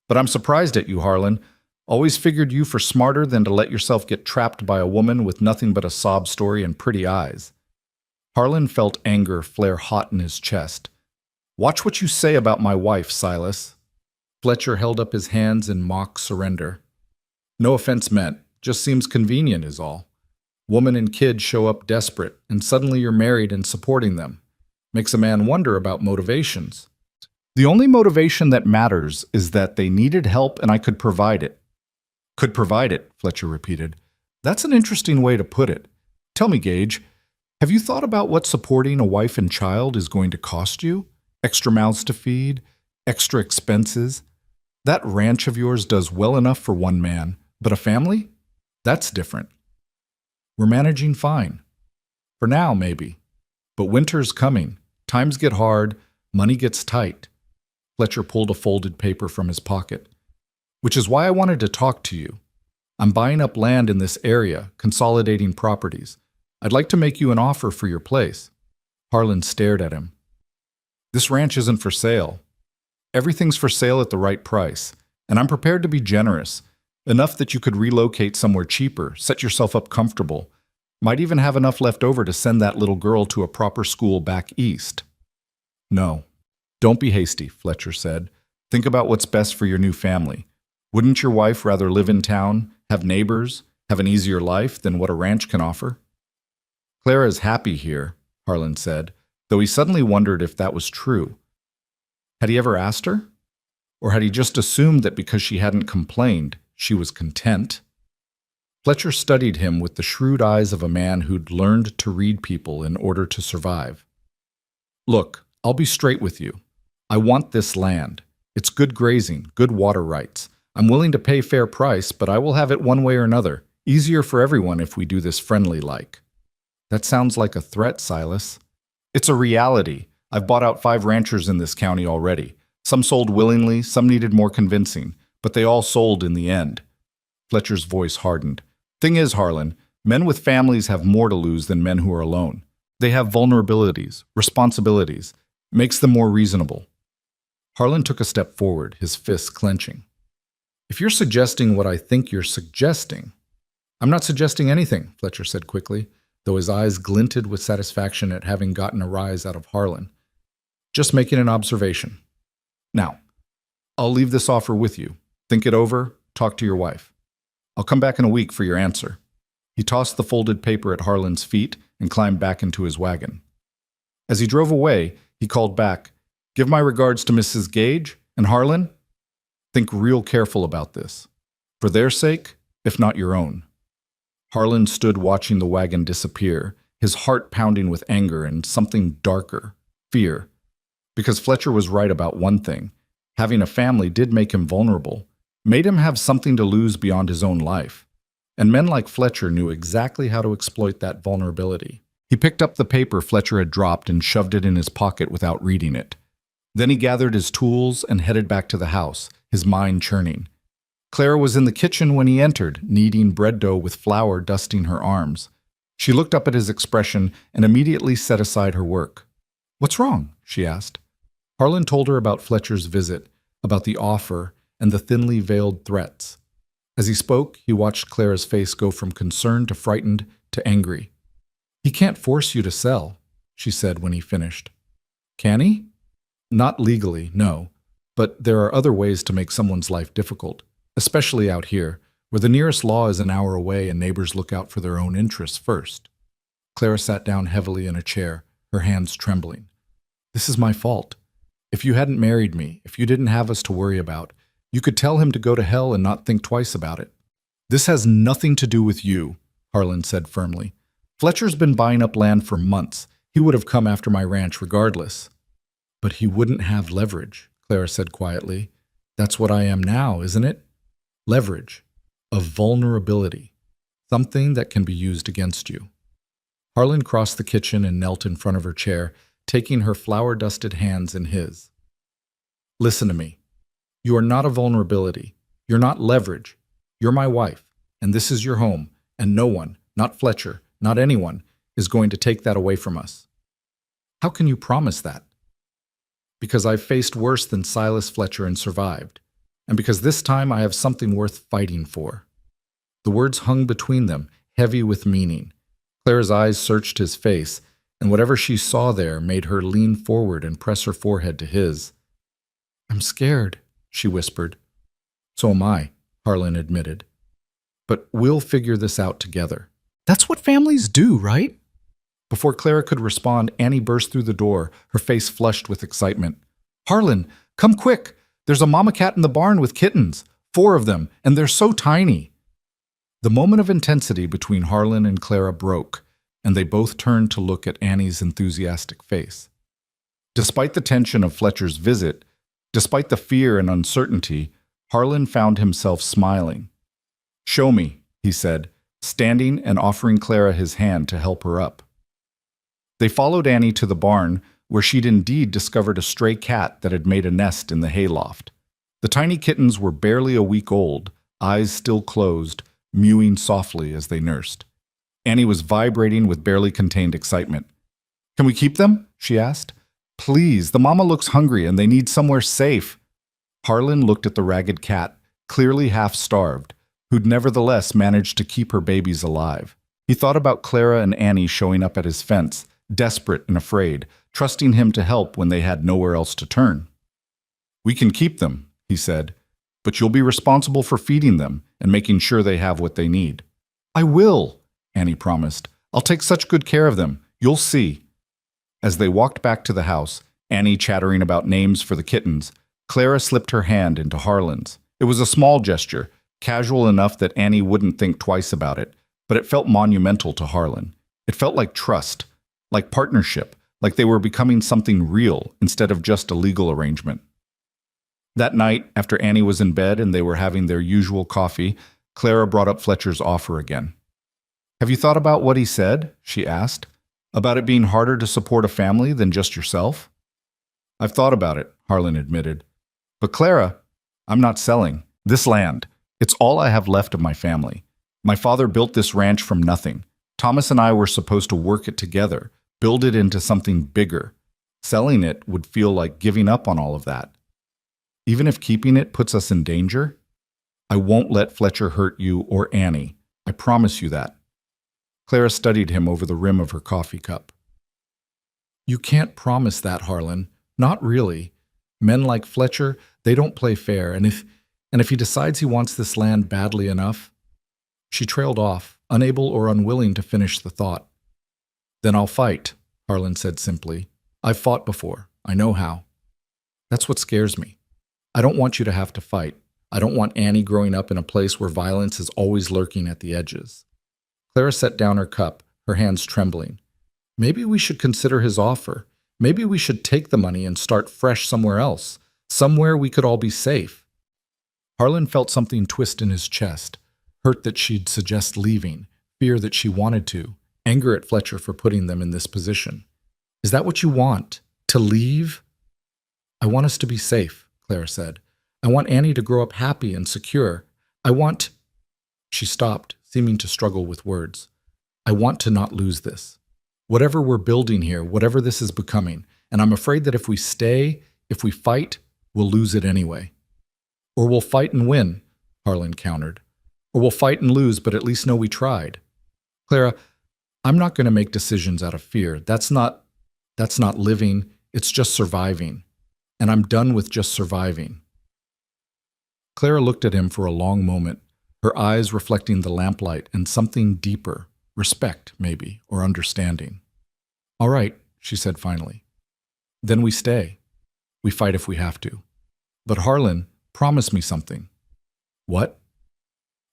"But I'm surprised at you, Harlan. Always figured you for smarter than to let yourself get trapped by a woman with nothing but a sob story and pretty eyes." Harlan felt anger flare hot in his chest. "Watch what you say about my wife, Silas." Fletcher held up his hands in mock surrender. "No offense meant, just seems convenient is all. Woman and kid show up desperate, and suddenly you're married and supporting them. Makes a man wonder about motivations." "The only motivation that matters is that they needed help and I could provide it." "Could provide it," Fletcher repeated. "That's an interesting way to put it. Tell me, Gage, have you thought about what supporting a wife and child is going to cost you? Extra mouths to feed? Extra expenses? That ranch of yours does well enough for one man, but a family? That's different. We're managing fine. For now, maybe. But winter's coming. Times get hard. Money gets tight. Fletcher pulled a folded paper from his pocket. Which is why I wanted to talk to you. I'm buying up land in this area, consolidating properties. I'd like to make you an offer for your place. Harlan stared at him. This ranch isn't for sale. Everything's for sale at the right price, and I'm prepared to be generous, enough that you could relocate somewhere cheaper, set yourself up comfortable, might even have enough left over to send that little girl to a proper school back east. No, don't be hasty, Fletcher said. Think about what's best for your new family. Wouldn't your wife rather live in town, have neighbors, have an easier life than what a ranch can offer? Clara's happy here, Harlan said, though he suddenly wondered if that was true. Had he ever asked her? Or had he just assumed that because she hadn't complained, she was content? Fletcher studied him with the shrewd eyes of a man who'd learned to read people in order to survive. Look, I'll be straight with you. I want this land. It's good grazing, good water rights. I'm willing to pay fair price, but I will have it one way or another. Easier for everyone if we do this friendly-like. That sounds like a threat, Silas. It's a reality. I've bought out 5 ranchers in this county already. Some sold willingly, some needed more convincing, but they all sold in the end. Fletcher's voice hardened. Thing is, Harlan, men with families have more to lose than men who are alone. They have vulnerabilities, responsibilities. It makes them more reasonable. Harlan took a step forward, his fists clenching. If you're suggesting what I think you're suggesting... I'm not suggesting anything, Fletcher said quickly, though his eyes glinted with satisfaction at having gotten a rise out of Harlan. Just making an observation. Now, I'll leave this offer with you. Think it over, talk to your wife. I'll come back in a week for your answer. He tossed the folded paper at Harlan's feet and climbed back into his wagon. As he drove away, he called back, Give my regards to Mrs. Gage, and Harlan, think real careful about this. For their sake, if not your own. Harlan stood watching the wagon disappear, his heart pounding with anger and something darker, fear. Because Fletcher was right about one thing. Having a family did make him vulnerable, made him have something to lose beyond his own life. And men like Fletcher knew exactly how to exploit that vulnerability. He picked up the paper Fletcher had dropped and shoved it in his pocket without reading it. Then he gathered his tools and headed back to the house, his mind churning. Clara was in the kitchen when he entered, kneading bread dough with flour dusting her arms. She looked up at his expression and immediately set aside her work. What's wrong? She asked. Harlan told her about Fletcher's visit, about the offer, and the thinly veiled threats. As he spoke, he watched Clara's face go from concern to frightened to angry. He can't force you to sell, she said when he finished. Can he? Not legally, no. But there are other ways to make someone's life difficult, especially out here, where the nearest law is an hour away and neighbors look out for their own interests first. Clara sat down heavily in a chair, her hands trembling. This is my fault. If you hadn't married me, if you didn't have us to worry about, you could tell him to go to hell and not think twice about it. This has nothing to do with you, Harlan said firmly. Fletcher's been buying up land for months. He would have come after my ranch regardless. But he wouldn't have leverage, Clara said quietly. That's what I am now, isn't it? Leverage. A vulnerability. Something that can be used against you. Harlan crossed the kitchen and knelt in front of her chair, taking her flour-dusted hands in his. Listen to me. You are not a vulnerability. You're not leverage. You're my wife, and this is your home, and no one, not Fletcher, not anyone, is going to take that away from us. How can you promise that? Because I've faced worse than Silas Fletcher and survived, and because this time I have something worth fighting for. The words hung between them, heavy with meaning. Clara's eyes searched his face, and whatever she saw there made her lean forward and press her forehead to his. I'm scared, she whispered. So am I, Harlan admitted. But we'll figure this out together. That's what families do, right? Before Clara could respond, Annie burst through the door, her face flushed with excitement. Harlan, come quick! There's a mama cat in the barn with kittens, 4 of them, and they're so tiny. The moment of intensity between Harlan and Clara broke, and they both turned to look at Annie's enthusiastic face. Despite the tension of Fletcher's visit, despite the fear and uncertainty, Harlan found himself smiling. "Show me," he said, standing and offering Clara his hand to help her up. They followed Annie to the barn, where she'd indeed discovered a stray cat that had made a nest in the hayloft. The tiny kittens were barely a week old, eyes still closed, mewing softly as they nursed. Annie was vibrating with barely contained excitement. "Can we keep them?" she asked. "Please, the mama looks hungry and they need somewhere safe." Harlan looked at the ragged cat, clearly half-starved, who'd nevertheless managed to keep her babies alive. He thought about Clara and Annie showing up at his fence, desperate and afraid, trusting him to help when they had nowhere else to turn. "We can keep them," he said, "but you'll be responsible for feeding them and making sure they have what they need." "I will," Annie promised. "I'll take such good care of them. You'll see." As they walked back to the house, Annie chattering about names for the kittens, Clara slipped her hand into Harlan's. It was a small gesture, casual enough that Annie wouldn't think twice about it, but it felt monumental to Harlan. It felt like trust, like partnership, like they were becoming something real instead of just a legal arrangement. That night, after Annie was in bed and they were having their usual coffee, Clara brought up Fletcher's offer again. "Have you thought about what he said?" she asked. "About it being harder to support a family than just yourself?" "I've thought about it," Harlan admitted. "But Clara, I'm not selling. This land, it's all I have left of my family. My father built this ranch from nothing. Thomas and I were supposed to work it together, build it into something bigger. Selling it would feel like giving up on all of that. Even if keeping it puts us in danger, I won't let Fletcher hurt you or Annie. I promise you that." Clara studied him over the rim of her coffee cup. "You can't promise that, Harlan. Not really. Men like Fletcher, they don't play fair, and if he decides he wants this land badly enough..." She trailed off, unable or unwilling to finish the thought. "Then I'll fight," Harlan said simply. "I've fought before. I know how. That's what scares me. I don't want you to have to fight. I don't want Annie growing up in a place where violence is always lurking at the edges." Clara set down her cup, her hands trembling. "Maybe we should consider his offer. Maybe we should take the money and start fresh somewhere else, somewhere we could all be safe." Harlan felt something twist in his chest, hurt that she'd suggest leaving, fear that she wanted to, anger at Fletcher for putting them in this position. "Is that what you want? To leave?" "I want us to be safe," Clara said. "I want Annie to grow up happy and secure. I want..." She stopped, seeming to struggle with words. "I want to not lose this. Whatever we're building here, whatever this is becoming, and I'm afraid that if we stay, if we fight, we'll lose it anyway." "Or we'll fight and win," Harlan countered. "Or we'll fight and lose, but at least know we tried." "Clara, I'm not going to make decisions out of fear. That's not living, it's just surviving. And I'm done with just surviving." Clara looked at him for a long moment, her eyes reflecting the lamplight and something deeper, respect, maybe, or understanding. "All right," she said finally. "Then we stay. We fight if we have to. But Harlan, promise me something." "What?"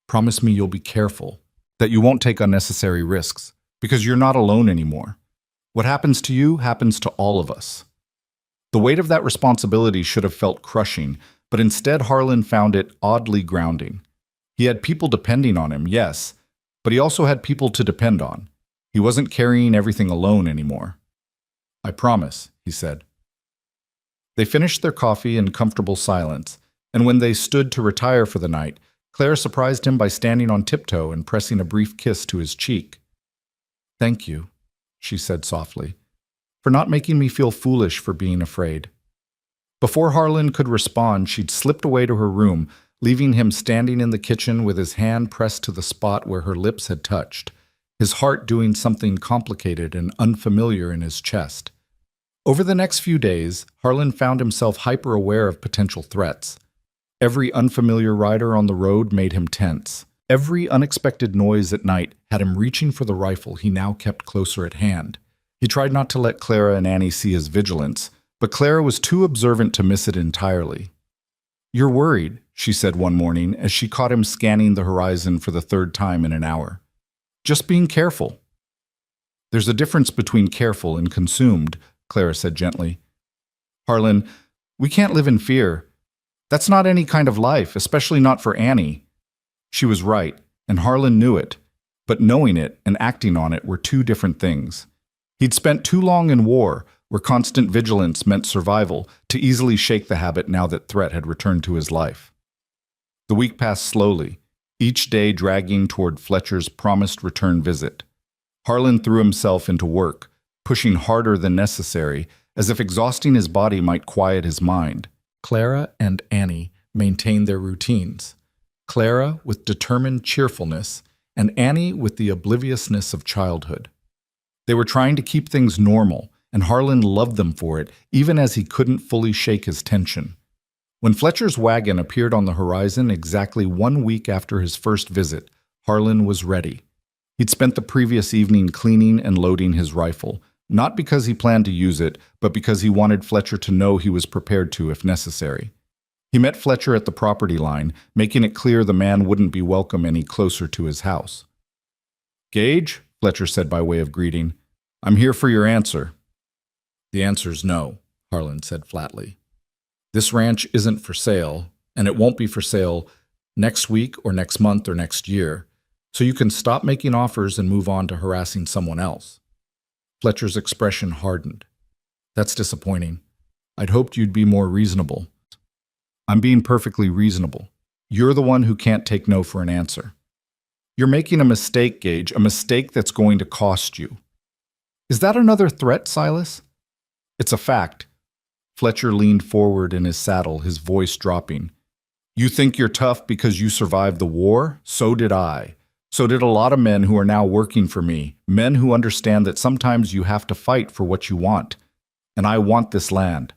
"Promise me you'll be careful, that you won't take unnecessary risks, because you're not alone anymore. What happens to you happens to all of us." The weight of that responsibility should have felt crushing, but instead Harlan found it oddly grounding. He had people depending on him, yes, but he also had people to depend on. He wasn't carrying everything alone anymore. "I promise," he said. They finished their coffee in comfortable silence, and when they stood to retire for the night, Claire surprised him by standing on tiptoe and pressing a brief kiss to his cheek. "Thank you," she said softly, "for not making me feel foolish for being afraid." Before Harlan could respond, she'd slipped away to her room, leaving him standing in the kitchen with his hand pressed to the spot where her lips had touched, his heart doing something complicated and unfamiliar in his chest. Over the next few days, Harlan found himself hyper-aware of potential threats. Every unfamiliar rider on the road made him tense. Every unexpected noise at night had him reaching for the rifle he now kept closer at hand. He tried not to let Clara and Annie see his vigilance, but Clara was too observant to miss it entirely. "You're worried," she said one morning as she caught him scanning the horizon for the third time in an hour. "Just being careful." "There's a difference between careful and consumed," Clara said gently. "Harlan, we can't live in fear. That's not any kind of life, especially not for Annie. She was right, and Harlan knew it, but knowing it and acting on it were two different things. He'd spent too long in war, where constant vigilance meant survival, to easily shake the habit now that threat had returned to his life. The week passed slowly, each day dragging toward Fletcher's promised return visit. Harlan threw himself into work, pushing harder than necessary, as if exhausting his body might quiet his mind. Clara and Annie maintained their routines. Clara with determined cheerfulness, and Annie with the obliviousness of childhood. They were trying to keep things normal, and Harlan loved them for it, even as he couldn't fully shake his tension. When Fletcher's wagon appeared on the horizon exactly 1 week after his first visit, Harlan was ready. He'd spent the previous evening cleaning and loading his rifle, not because he planned to use it, but because he wanted Fletcher to know he was prepared to if necessary. He met Fletcher at the property line, making it clear the man wouldn't be welcome any closer to his house. "Gage," Fletcher said by way of greeting, "I'm here for your answer." "The answer's no," Harlan said flatly. "This ranch isn't for sale, and it won't be for sale next week or next month or next year, so you can stop making offers and move on to harassing someone else." Fletcher's expression hardened. "That's disappointing. I'd hoped you'd be more reasonable." "I'm being perfectly reasonable. You're the one who can't take no for an answer. You're making a mistake, Gage, a mistake that's going to cost you." "Is that another threat, Silas?" "It's a fact." Fletcher leaned forward in his saddle, his voice dropping. "You think you're tough because you survived the war? So did I. So did a lot of men who are now working for me, men who understand that sometimes you have to fight for what you want. And I want this land."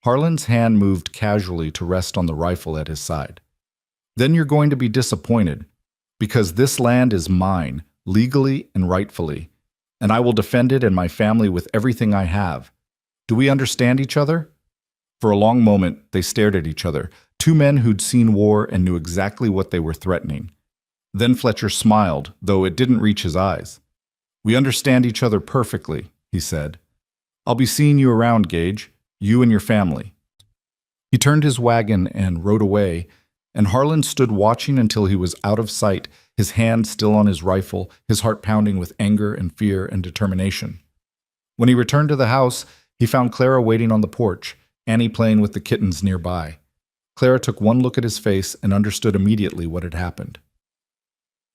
Harlan's hand moved casually to rest on the rifle at his side. "Then you're going to be disappointed, because this land is mine, legally and rightfully, and I will defend it and my family with everything I have. Do we understand each other?" For a long moment, they stared at each other, two men who'd seen war and knew exactly what they were threatening. Then Fletcher smiled, though it didn't reach his eyes. "We understand each other perfectly," he said. "I'll be seeing you around, Gage, you and your family." He turned his wagon and rode away, and Harlan stood watching until he was out of sight, his hand still on his rifle, his heart pounding with anger and fear and determination. When he returned to the house, he found Clara waiting on the porch, Annie playing with the kittens nearby. Clara took one look at his face and understood immediately what had happened.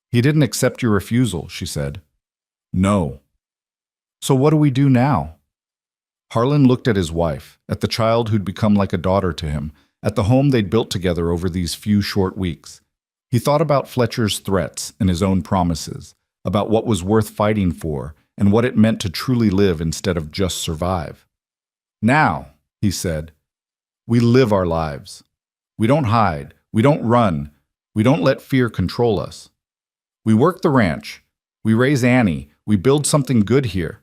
"He didn't accept your refusal," she said. "No." "So what do we do now?" Harlan looked at his wife, at the child who'd become like a daughter to him, at the home they'd built together over these few short weeks. He thought about Fletcher's threats and his own promises, about what was worth fighting for and what it meant to truly live instead of just survive. "Now," he said, "we live our lives. We don't hide. We don't run. We don't let fear control us. We work the ranch. We raise Annie. We build something good here.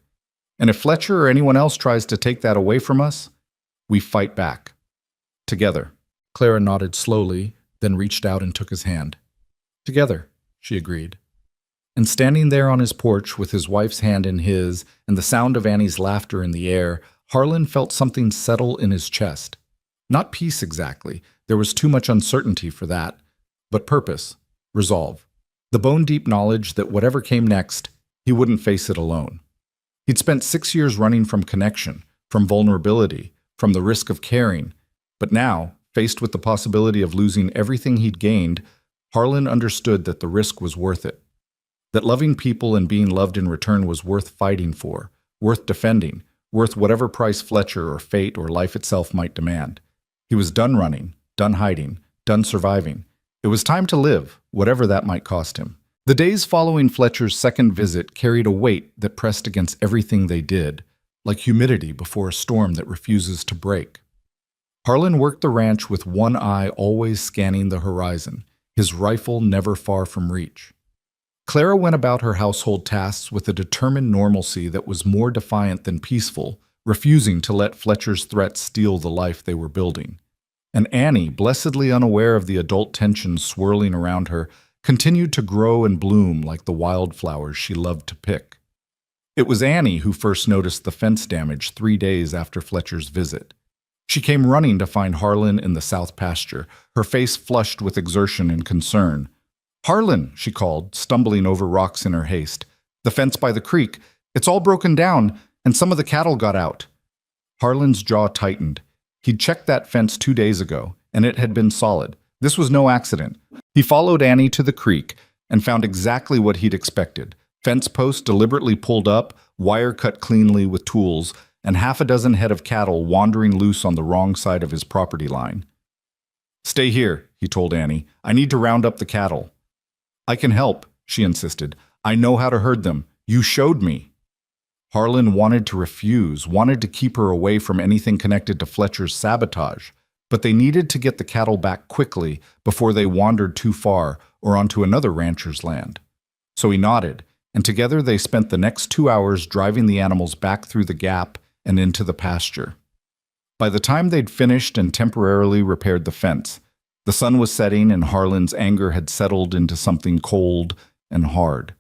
And if Fletcher or anyone else tries to take that away from us, we fight back. Together." Clara nodded slowly, then reached out and took his hand. "Together," she agreed. And standing there on his porch with his wife's hand in his and the sound of Annie's laughter in the air, Harlan felt something settle in his chest. Not peace exactly, there was too much uncertainty for that, but purpose, resolve, the bone-deep knowledge that whatever came next, he wouldn't face it alone. He'd spent 6 years running from connection, from vulnerability, from the risk of caring, but now, faced with the possibility of losing everything he'd gained, Harlan understood that the risk was worth it. That loving people and being loved in return was worth fighting for, worth defending, worth whatever price Fletcher or fate or life itself might demand. He was done running, done hiding, done surviving. It was time to live, whatever that might cost him. The days following Fletcher's second visit carried a weight that pressed against everything they did, like humidity before a storm that refuses to break. Harlan worked the ranch with one eye always scanning the horizon, his rifle never far from reach. Clara went about her household tasks with a determined normalcy that was more defiant than peaceful, refusing to let Fletcher's threats steal the life they were building. And Annie, blessedly unaware of the adult tension swirling around her, continued to grow and bloom like the wildflowers she loved to pick. It was Annie who first noticed the fence damage 3 days after Fletcher's visit. She came running to find Harlan in the south pasture, her face flushed with exertion and concern. "Harlan," she called, stumbling over rocks in her haste. "The fence by the creek. It's all broken down, and some of the cattle got out." Harlan's jaw tightened. He'd checked that fence 2 days ago, and it had been solid. This was no accident. He followed Annie to the creek and found exactly what he'd expected. Fence posts deliberately pulled up, wire cut cleanly with tools, and half a dozen head of cattle wandering loose on the wrong side of his property line. "Stay here," he told Annie. "I need to round up the cattle." "I can help," she insisted. "I know how to herd them. You showed me." Harlan wanted to refuse, wanted to keep her away from anything connected to Fletcher's sabotage, but they needed to get the cattle back quickly before they wandered too far or onto another rancher's land. So he nodded, and together they spent the next 2 hours driving the animals back through the gap and into the pasture. By the time they'd finished and temporarily repaired the fence, the sun was setting and Harlan's anger had settled into something cold and hard.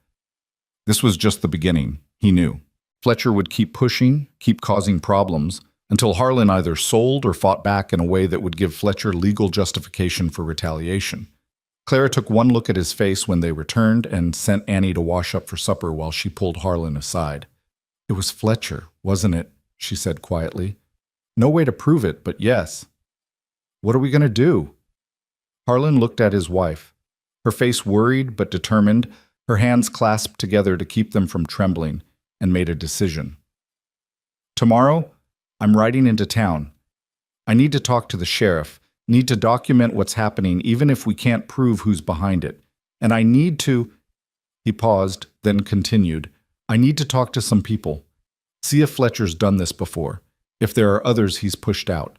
This was just the beginning, he knew. Fletcher would keep pushing, keep causing problems, until Harlan either sold or fought back in a way that would give Fletcher legal justification for retaliation. Clara took one look at his face when they returned and sent Annie to wash up for supper while she pulled Harlan aside. "It was Fletcher, wasn't it?" she said quietly. "No way to prove it, but yes." "What are we going to do?" Harlan looked at his wife, her face worried but determined, her hands clasped together to keep them from trembling, and made a decision. "Tomorrow, I'm riding into town. I need to talk to the sheriff, need to document what's happening even if we can't prove who's behind it. And I need to—" He paused, then continued, "I need to talk to some people. See if Fletcher's done this before, if there are others he's pushed out."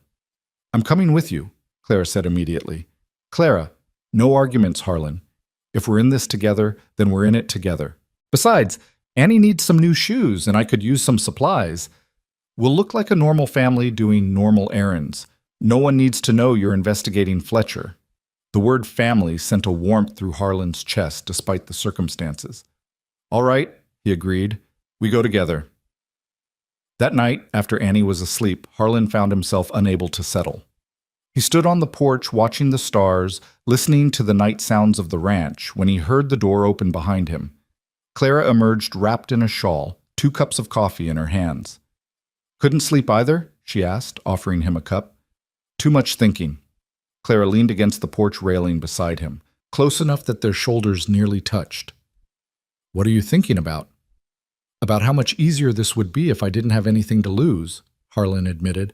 "I'm coming with you," Clara said immediately. "Clara, no arguments, Harlan. If we're in this together, then we're in it together. Besides, Annie needs some new shoes, and I could use some supplies. We'll look like a normal family doing normal errands. No one needs to know you're investigating Fletcher." The word family sent a warmth through Harlan's chest despite the circumstances. "All right," he agreed. "We go together." That night, after Annie was asleep, Harlan found himself unable to settle. He stood on the porch watching the stars, listening to the night sounds of the ranch, when he heard the door open behind him. Clara emerged wrapped in a shawl, 2 cups of coffee in her hands. "Couldn't sleep either?" she asked, offering him a cup. "Too much thinking." Clara leaned against the porch railing beside him, close enough that their shoulders nearly touched. "What are you thinking about?" "About how much easier this would be if I didn't have anything to lose," Harlan admitted.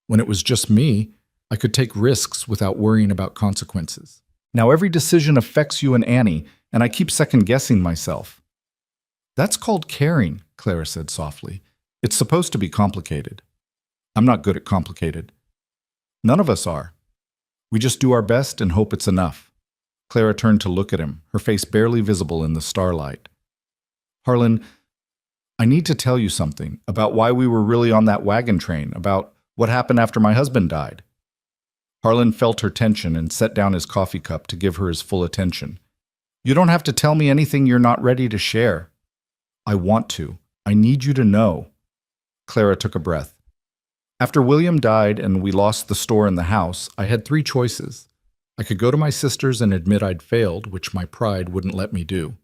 "When it was just me, I could take risks without worrying about consequences. Now every decision affects you and Annie, and I keep second-guessing myself." "That's called caring," Clara said softly. "It's supposed to be complicated." "I'm not good at complicated." "None of us are. We just do our best and hope it's enough." Clara turned to look at him, her face barely visible in the starlight. "Harlan, I need to tell you something about why we were really on that wagon train, about what happened after my husband died." Harlan felt her tension and set down his coffee cup to give her his full attention. "You don't have to tell me anything you're not ready to share." "I want to. I need you to know." Clara took a breath. "After William died and we lost the store and the house, I had 3 choices. I could go to my sisters and admit I'd failed, which my pride wouldn't let me do.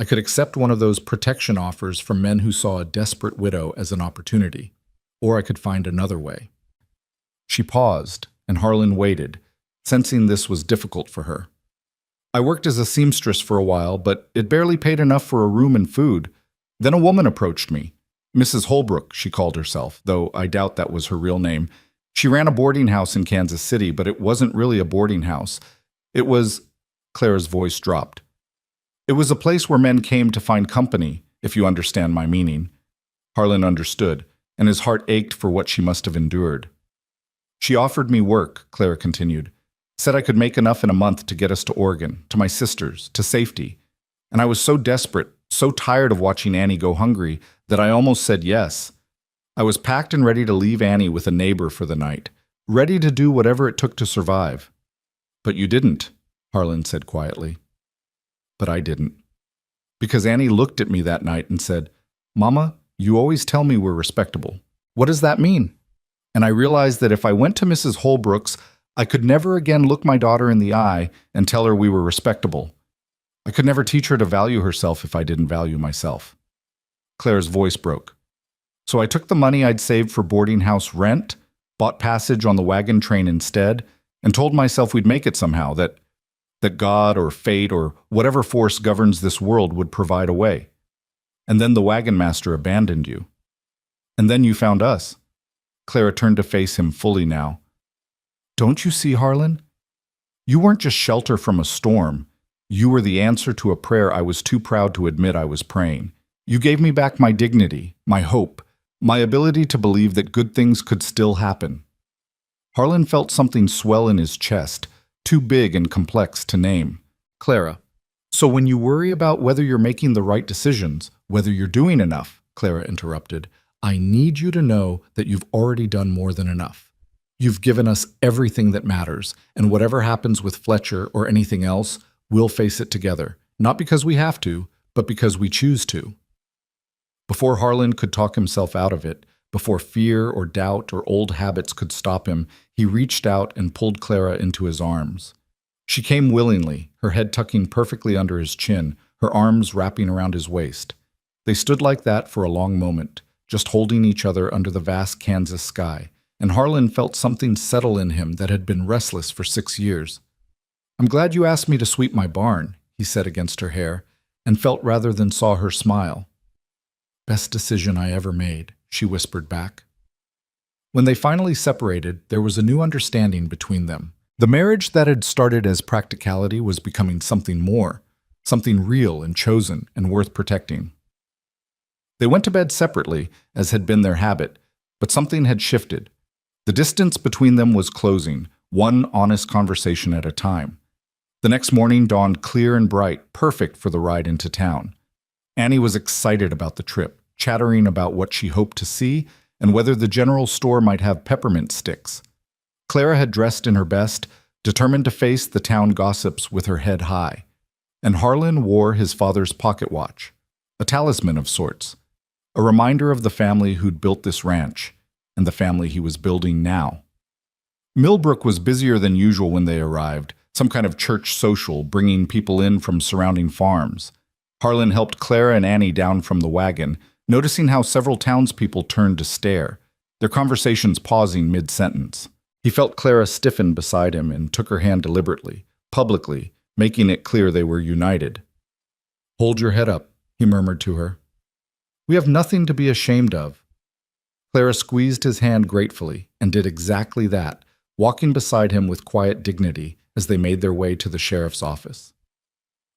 I could accept one of those protection offers from men who saw a desperate widow as an opportunity, or I could find another way." She paused, and Harlan waited, sensing this was difficult for her. "I worked as a seamstress for a while, but it barely paid enough for a room and food. Then a woman approached me. Mrs. Holbrook, she called herself, though I doubt that was her real name. She ran a boarding house in Kansas City, but it wasn't really a boarding house. It was—" Clara's voice dropped. "It was a place where men came to find company, if you understand my meaning." Harlan understood, and his heart ached for what she must have endured. "She offered me work," Clara continued. "Said I could make enough in a month to get us to Oregon, to my sisters, to safety. And I was so desperate, so tired of watching Annie go hungry, that I almost said yes. I was packed and ready to leave Annie with a neighbor for the night, ready to do whatever it took to survive." "But you didn't," Harlan said quietly. "But I didn't. Because Annie looked at me that night and said, 'Mama, you always tell me we're respectable. What does that mean?' And I realized that if I went to Mrs. Holbrook's, I could never again look my daughter in the eye and tell her we were respectable. I could never teach her to value herself if I didn't value myself. Claire's voice broke. So I took the money I'd saved for boarding house rent, bought passage on the wagon train instead, and told myself we'd make it somehow, that God or fate or whatever force governs this world would provide a way. And then the wagon master abandoned you. And then you found us. Clara turned to face him fully now. Don't you see, Harlan? You weren't just shelter from a storm. You were the answer to a prayer I was too proud to admit I was praying. You gave me back my dignity, my hope, my ability to believe that good things could still happen. Harlan felt something swell in his chest, too big and complex to name. Clara. So when you worry about whether you're making the right decisions, whether you're doing enough, Clara interrupted, I need you to know that you've already done more than enough. You've given us everything that matters, and whatever happens with Fletcher or anything else, we'll face it together, not because we have to, but because we choose to. Before Harlan could talk himself out of it, before fear or doubt or old habits could stop him, he reached out and pulled Clara into his arms. She came willingly, her head tucking perfectly under his chin, her arms wrapping around his waist. They stood like that for a long moment, just holding each other under the vast Kansas sky, and Harlan felt something settle in him that had been restless for 6 years. I'm glad you asked me to sweep my barn, he said against her hair, and felt rather than saw her smile. Best decision I ever made, she whispered back. When they finally separated, there was a new understanding between them. The marriage that had started as practicality was becoming something more, something real and chosen and worth protecting. They went to bed separately, as had been their habit, but something had shifted. The distance between them was closing, one honest conversation at a time. The next morning dawned clear and bright, perfect for the ride into town. Annie was excited about the trip, chattering about what she hoped to see and whether the general store might have peppermint sticks. Clara had dressed in her best, determined to face the town gossips with her head high. And Harlan wore his father's pocket watch, a talisman of sorts, a reminder of the family who'd built this ranch, and the family he was building now. Millbrook was busier than usual when they arrived, some kind of church social, bringing people in from surrounding farms. Harlan helped Clara and Annie down from the wagon, noticing how several townspeople turned to stare, their conversations pausing mid-sentence. He felt Clara stiffen beside him and took her hand deliberately, publicly, making it clear they were united. Hold your head up, he murmured to her. We have nothing to be ashamed of. Clara squeezed his hand gratefully and did exactly that, walking beside him with quiet dignity as they made their way to the sheriff's office.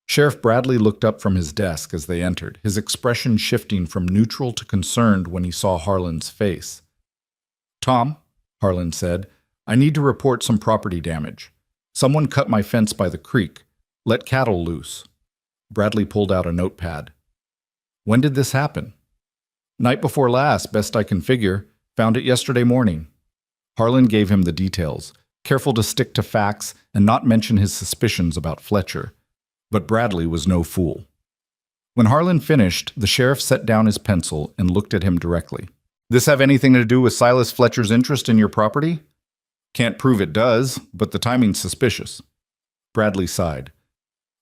Sheriff Bradley looked up from his desk as they entered, his expression shifting from neutral to concerned when he saw Harlan's face. Tom, Harlan said, I need to report some property damage. Someone cut my fence by the creek. Let cattle loose. Bradley pulled out a notepad. When did this happen? Night before last, best I can figure. Found it yesterday morning. Harlan gave him the details, careful to stick to facts and not mention his suspicions about Fletcher. But Bradley was no fool. When Harlan finished, the sheriff set down his pencil and looked at him directly. This have anything to do with Silas Fletcher's interest in your property? Can't prove it does, but the timing's suspicious. Bradley sighed.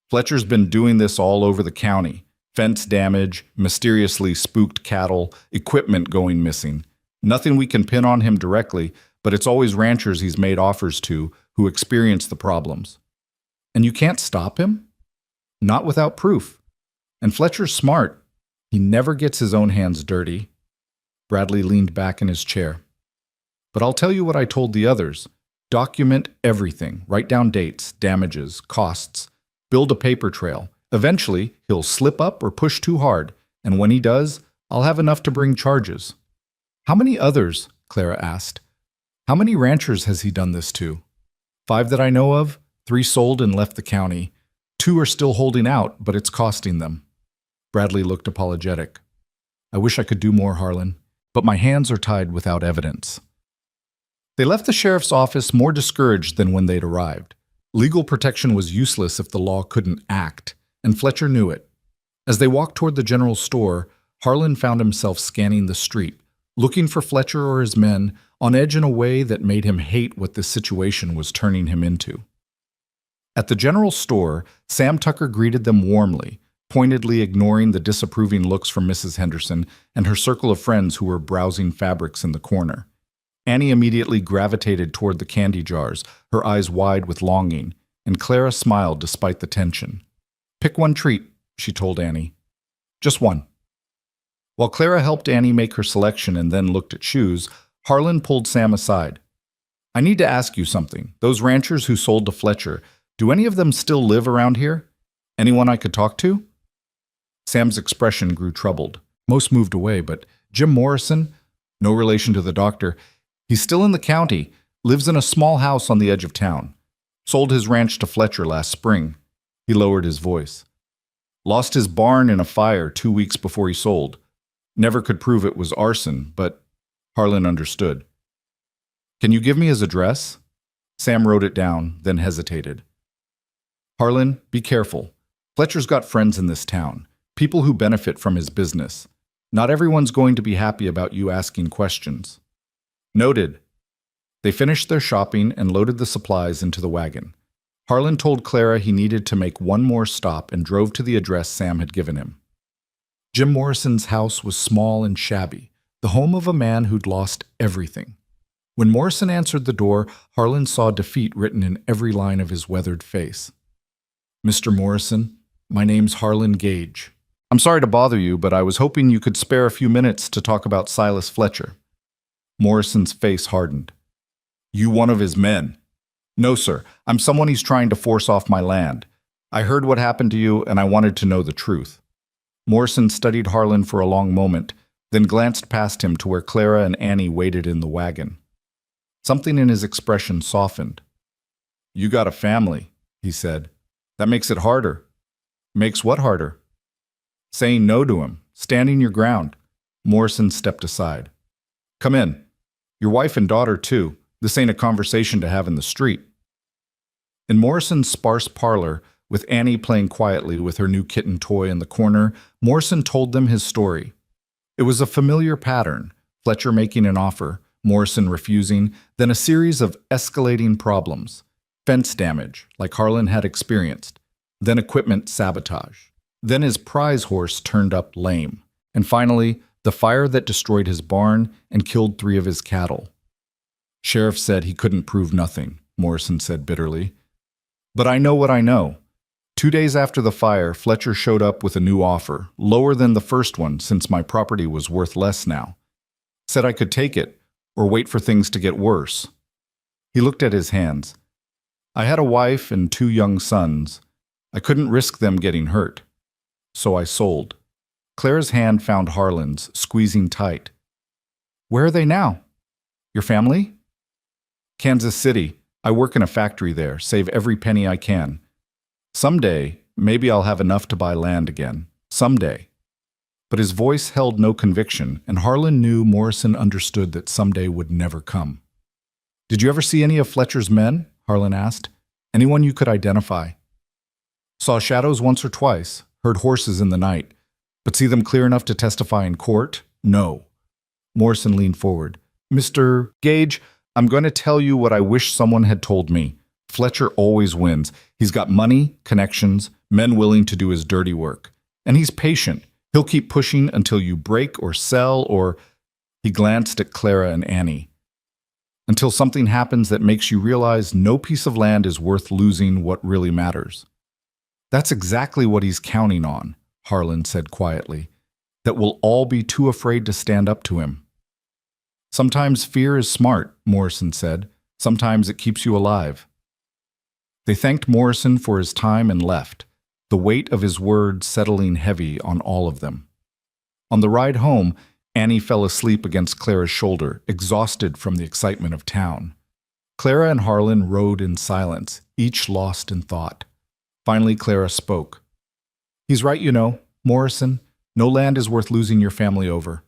Fletcher's been doing this all over the county. Fence damage, mysteriously spooked cattle, equipment going missing. Nothing we can pin on him directly, but it's always ranchers he's made offers to who experience the problems. And you can't stop him? Not without proof. And Fletcher's smart. He never gets his own hands dirty. Bradley leaned back in his chair. But I'll tell you what I told the others. Document everything. Write down dates, damages, costs. Build a paper trail. Eventually, he'll slip up or push too hard, and when he does, I'll have enough to bring charges. How many others? Clara asked. How many ranchers has he done this to? 5 that I know of. 3 sold and left the county. 2 are still holding out, but it's costing them. Bradley looked apologetic. I wish I could do more, Harlan, but my hands are tied without evidence. They left the sheriff's office more discouraged than when they'd arrived. Legal protection was useless if the law couldn't act, and Fletcher knew it. As they walked toward the general store, Harlan found himself scanning the street, looking for Fletcher or his men, on edge in a way that made him hate what this situation was turning him into. At the general store, Sam Tucker greeted them warmly, pointedly ignoring the disapproving looks from Mrs. Henderson and her circle of friends who were browsing fabrics in the corner. Annie immediately gravitated toward the candy jars, her eyes wide with longing, and Clara smiled despite the tension. "Pick one treat," she told Annie. "Just one." While Clara helped Annie make her selection and then looked at shoes, Harlan pulled Sam aside. "I need to ask you something. Those ranchers who sold to Fletcher, do any of them still live around here? Anyone I could talk to?" Sam's expression grew troubled. Most moved away, but Jim Morrison, no relation to the doctor, he's still in the county, lives in a small house on the edge of town. Sold his ranch to Fletcher last spring. He lowered his voice. Lost his barn in a fire 2 weeks before he sold. Never could prove it was arson, but Harlan understood. "Can you give me his address?" Sam wrote it down, then hesitated. "Harlan, be careful. Fletcher's got friends in this town, people who benefit from his business. Not everyone's going to be happy about you asking questions." "Noted." They finished their shopping and loaded the supplies into the wagon. Harlan told Clara he needed to make one more stop and drove to the address Sam had given him. Jim Morrison's house was small and shabby, the home of a man who'd lost everything. When Morrison answered the door, Harlan saw defeat written in every line of his weathered face. "Mr. Morrison, my name's Harlan Gage. I'm sorry to bother you, but I was hoping you could spare a few minutes to talk about Silas Fletcher." Morrison's face hardened. "You one of his men?" "No, sir. I'm someone he's trying to force off my land. I heard what happened to you, and I wanted to know the truth." Morrison studied Harlan for a long moment, then glanced past him to where Clara and Annie waited in the wagon. Something in his expression softened. "You got a family," he said. "That makes it harder." "Makes what harder?" "Saying no to him, standing your ground." Morrison stepped aside. "Come in. Your wife and daughter, too. This ain't a conversation to have in the street." In Morrison's sparse parlor, with Annie playing quietly with her new kitten toy in the corner, Morrison told them his story. It was a familiar pattern: Fletcher making an offer, Morrison refusing, then a series of escalating problems. Fence damage, like Harlan had experienced, then equipment sabotage. Then his prize horse turned up lame, and finally, the fire that destroyed his barn and killed 3 of his cattle. "Sheriff said he couldn't prove nothing," Morrison said bitterly. "But I know what I know. 2 days after the fire, Fletcher showed up with a new offer, lower than the first one since my property was worth less now. Said I could take it, or wait for things to get worse." He looked at his hands. "I had a wife and 2 young sons. I couldn't risk them getting hurt. So I sold." Clara's hand found Harlan's, squeezing tight. "Where are they now? Your family?" "Kansas City. I work in a factory there, save every penny I can. Someday, maybe I'll have enough to buy land again. Someday." But his voice held no conviction, and Harlan knew Morrison understood that someday would never come. "Did you ever see any of Fletcher's men?" Harlan asked. "Anyone you could identify?" "Saw shadows once or twice, heard horses in the night, but see them clear enough to testify in court? No." Morrison leaned forward. "Mr. Gage, I'm going to tell you what I wish someone had told me. Fletcher always wins. He's got money, connections, men willing to do his dirty work. And he's patient. He'll keep pushing until you break or sell or—" He glanced at Clara and Annie. "Until something happens that makes you realize no piece of land is worth losing what really matters." "That's exactly what he's counting on," Harlan said quietly. "That we'll all be too afraid to stand up to him." "Sometimes fear is smart," Morrison said. "Sometimes it keeps you alive." They thanked Morrison for his time and left, the weight of his words settling heavy on all of them. On the ride home, Annie fell asleep against Clara's shoulder, exhausted from the excitement of town. Clara and Harlan rode in silence, each lost in thought. Finally, Clara spoke. "He's right, you know, Morrison. No land is worth losing your family over."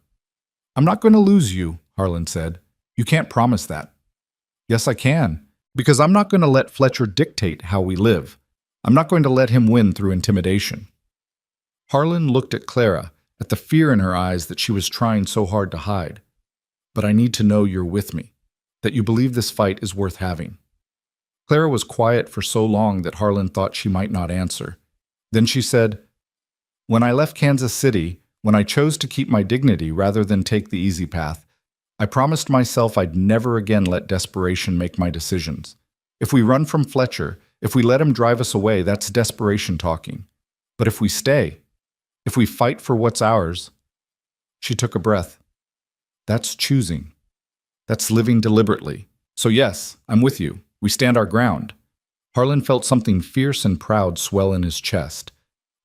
"I'm not going to lose you," Harlan said. "You can't promise that." "Yes, I can, because I'm not going to let Fletcher dictate how we live. I'm not going to let him win through intimidation." Harlan looked at Clara, at the fear in her eyes that she was trying so hard to hide. "But I need to know you're with me. that you believe this fight is worth having. Clara was quiet for so long that Harlan thought she might not answer. Then she said, "When I left Kansas City, when I chose to keep my dignity rather than take the easy path, I promised myself I'd never again let desperation make my decisions. If we run from Fletcher, if we let him drive us away, that's desperation talking. But if we stay, if we fight for what's ours," she took a breath. "That's choosing. That's living deliberately. So yes, I'm with you. We stand our ground." Harlan felt something fierce and proud swell in his chest.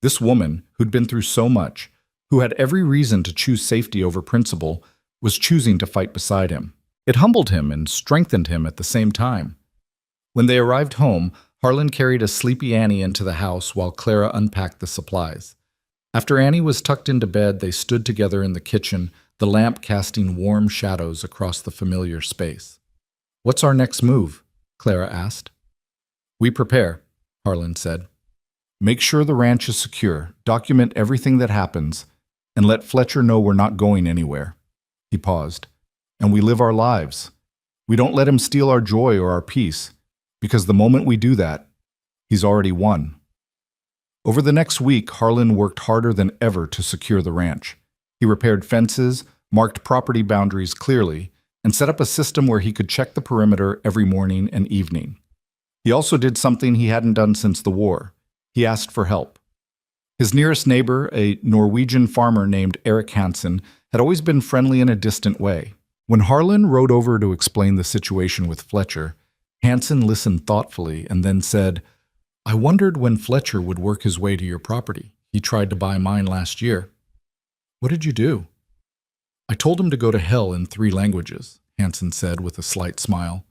This woman, who'd been through so much, who had every reason to choose safety over principle, was choosing to fight beside him. It humbled him and strengthened him at the same time. When they arrived home, Harlan carried a sleepy Annie into the house while Clara unpacked the supplies. After Annie was tucked into bed, they stood together in the kitchen, the lamp casting warm shadows across the familiar space. "What's our next move?" Clara asked. "We prepare," Harlan said. "Make sure the ranch is secure, document everything that happens, and let Fletcher know we're not going anywhere." He paused. "And we live our lives. We don't let him steal our joy or our peace, because the moment we do that, he's already won." Over the next week, Harlan worked harder than ever to secure the ranch. He repaired fences, marked property boundaries clearly, and set up a system where he could check the perimeter every morning and evening. He also did something he hadn't done since the war. He asked for help. His nearest neighbor, a Norwegian farmer named Eric Hansen, had always been friendly in a distant way. When Harlan rode over to explain the situation with Fletcher, Hansen listened thoughtfully and then said, "I wondered when Fletcher would work his way to your property. He tried to buy mine last year." "What did you do?" "I told him to go to hell in 3 languages," Hansen said with a slight smile.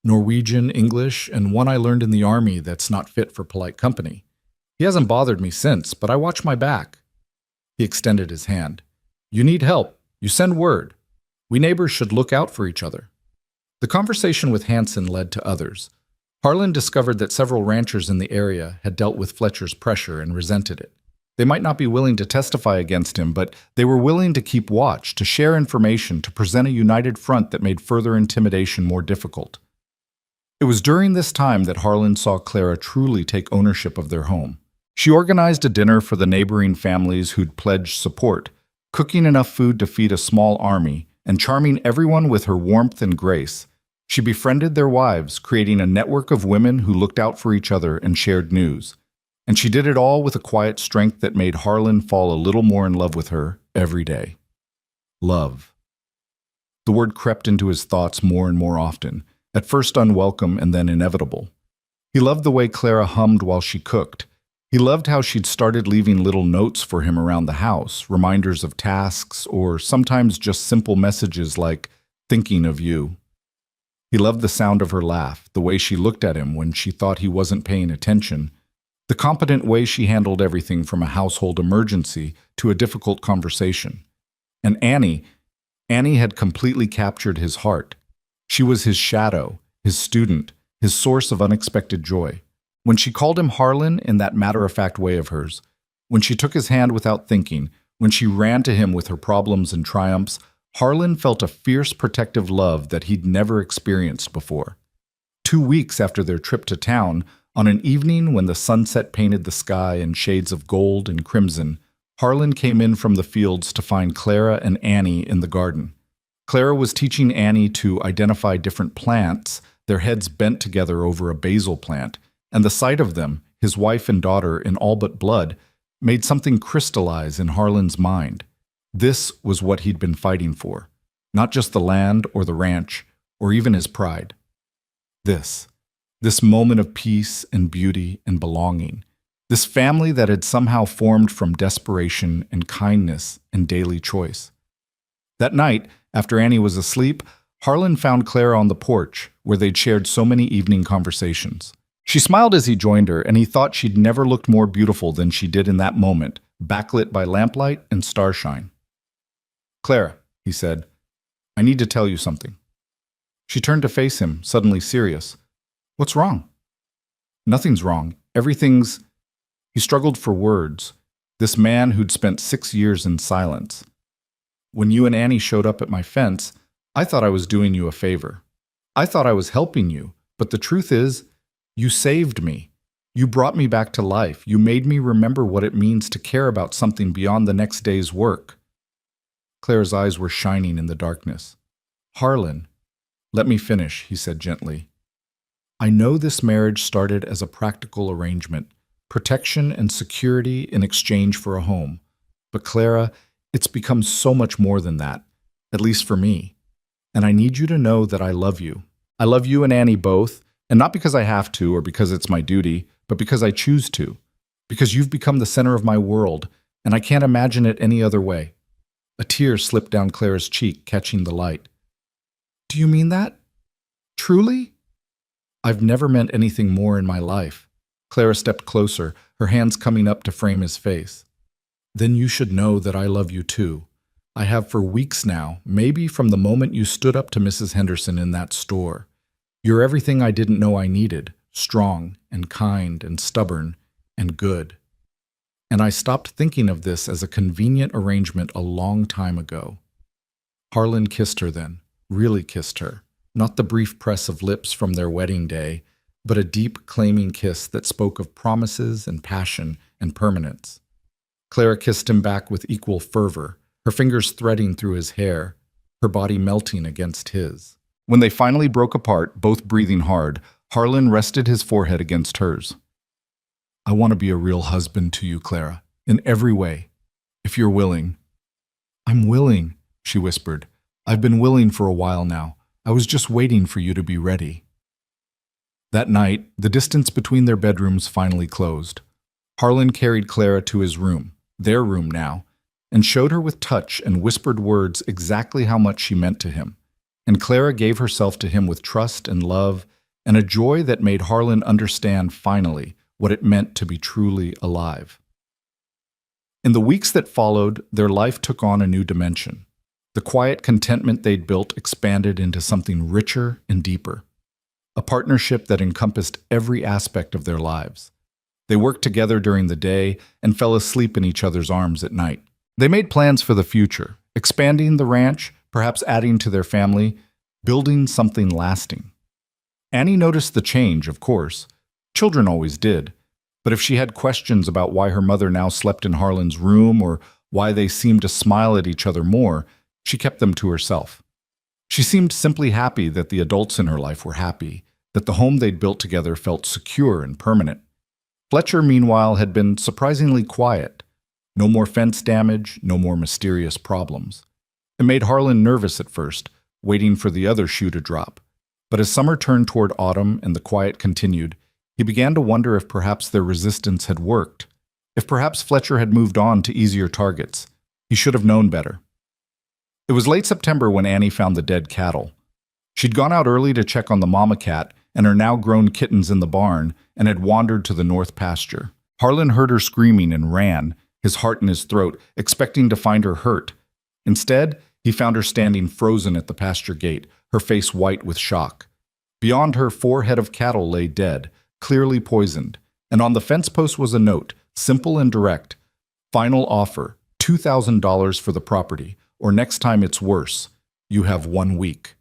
"Norwegian, English, and one I learned in the army that's not fit for polite company. He hasn't bothered me since, but I watch my back." He extended his hand. "You need help. You send word. We neighbors should look out for each other." The conversation with Hansen led to others. Harlan discovered that several ranchers in the area had dealt with Fletcher's pressure and resented it. They might not be willing to testify against him, but they were willing to keep watch, to share information, to present a united front that made further intimidation more difficult. It was during this time that Harlan saw Clara truly take ownership of their home. She organized a dinner for the neighboring families who'd pledged support, cooking enough food to feed a small army, and charming everyone with her warmth and grace. She befriended their wives, creating a network of women who looked out for each other and shared news. And she did it all with a quiet strength that made Harlan fall a little more in love with her every day. Love. The word crept into his thoughts more and more often, at first unwelcome and then inevitable. He loved the way Clara hummed while she cooked. He loved how she'd started leaving little notes for him around the house, reminders of tasks, or sometimes just simple messages like, "Thinking of you." He loved the sound of her laugh, the way she looked at him when she thought he wasn't paying attention, the competent way she handled everything from a household emergency to a difficult conversation. And Annie had completely captured his heart. She was his shadow, his student, his source of unexpected joy. When she called him Harlan in that matter-of-fact way of hers, when she took his hand without thinking, when she ran to him with her problems and triumphs, Harlan felt a fierce protective love that he'd never experienced before. 2 weeks after their trip to town, on an evening when the sunset painted the sky in shades of gold and crimson, Harlan came in from the fields to find Clara and Annie in the garden. Clara was teaching Annie to identify different plants, their heads bent together over a basil plant, and the sight of them, his wife and daughter in all but blood, made something crystallize in Harlan's mind. This was what he'd been fighting for, not just the land or the ranch, or even his pride. This moment of peace and beauty and belonging, this family that had somehow formed from desperation and kindness and daily choice. That night, after Annie was asleep, Harlan found Clara on the porch, where they'd shared so many evening conversations. She smiled as he joined her, and he thought she'd never looked more beautiful than she did in that moment, backlit by lamplight and starshine. "Clara," he said, "I need to tell you something." She turned to face him, suddenly serious. "What's wrong?" "Nothing's wrong. Everything's—" He struggled for words. This man who'd spent 6 years in silence. "When you and Annie showed up at my fence, I thought I was doing you a favor. I thought I was helping you, but the truth is, you saved me. You brought me back to life. You made me remember what it means to care about something beyond the next day's work." Claire's eyes were shining in the darkness. "Harlan, let me finish," he said gently. "I know this marriage started as a practical arrangement, protection and security in exchange for a home. But Clara, it's become so much more than that, at least for me. And I need you to know that I love you. I love you and Annie both, and not because I have to or because it's my duty, but because I choose to. Because you've become the center of my world, and I can't imagine it any other way." A tear slipped down Clara's cheek, catching the light. "Do you mean that? Truly?" "I've never meant anything more in my life." Clara stepped closer, her hands coming up to frame his face. "Then you should know that I love you too. I have for weeks now, maybe from the moment you stood up to Mrs. Henderson in that store. You're everything I didn't know I needed, strong and kind and stubborn and good. And I stopped thinking of this as a convenient arrangement a long time ago." Harlan kissed her then, really kissed her, not the brief press of lips from their wedding day, but a deep, claiming kiss that spoke of promises and passion and permanence. Clara kissed him back with equal fervor, her fingers threading through his hair, her body melting against his. When they finally broke apart, both breathing hard, Harlan rested his forehead against hers. "I want to be a real husband to you, Clara, in every way, if you're willing." "I'm willing," she whispered. "I've been willing for a while now. I was just waiting for you to be ready." That night, the distance between their bedrooms finally closed. Harlan carried Clara to his room, their room now, and showed her with touch and whispered words exactly how much she meant to him. And Clara gave herself to him with trust and love and a joy that made Harlan understand finally what it meant to be truly alive. In the weeks that followed, their life took on a new dimension. The quiet contentment they'd built expanded into something richer and deeper. A partnership that encompassed every aspect of their lives. They worked together during the day and fell asleep in each other's arms at night. They made plans for the future, expanding the ranch, perhaps adding to their family, building something lasting. Annie noticed the change, of course. Children always did. But if she had questions about why her mother now slept in Harlan's room or why they seemed to smile at each other more, she kept them to herself. She seemed simply happy that the adults in her life were happy, that the home they'd built together felt secure and permanent. Fletcher, meanwhile, had been surprisingly quiet. No more fence damage, no more mysterious problems. It made Harlan nervous at first, waiting for the other shoe to drop. But as summer turned toward autumn and the quiet continued, he began to wonder if perhaps their resistance had worked. If perhaps Fletcher had moved on to easier targets. He should have known better. It was late September when Annie found the dead cattle. She'd gone out early to check on the mama cat and her now-grown kittens in the barn and had wandered to the north pasture. Harlan heard her screaming and ran, his heart in his throat, expecting to find her hurt. Instead, he found her standing frozen at the pasture gate, her face white with shock. Beyond her, 4 head of cattle lay dead, clearly poisoned, and on the fence post was a note, simple and direct. "Final offer, $2,000 for the property, or next time it's worse. You have 1 week."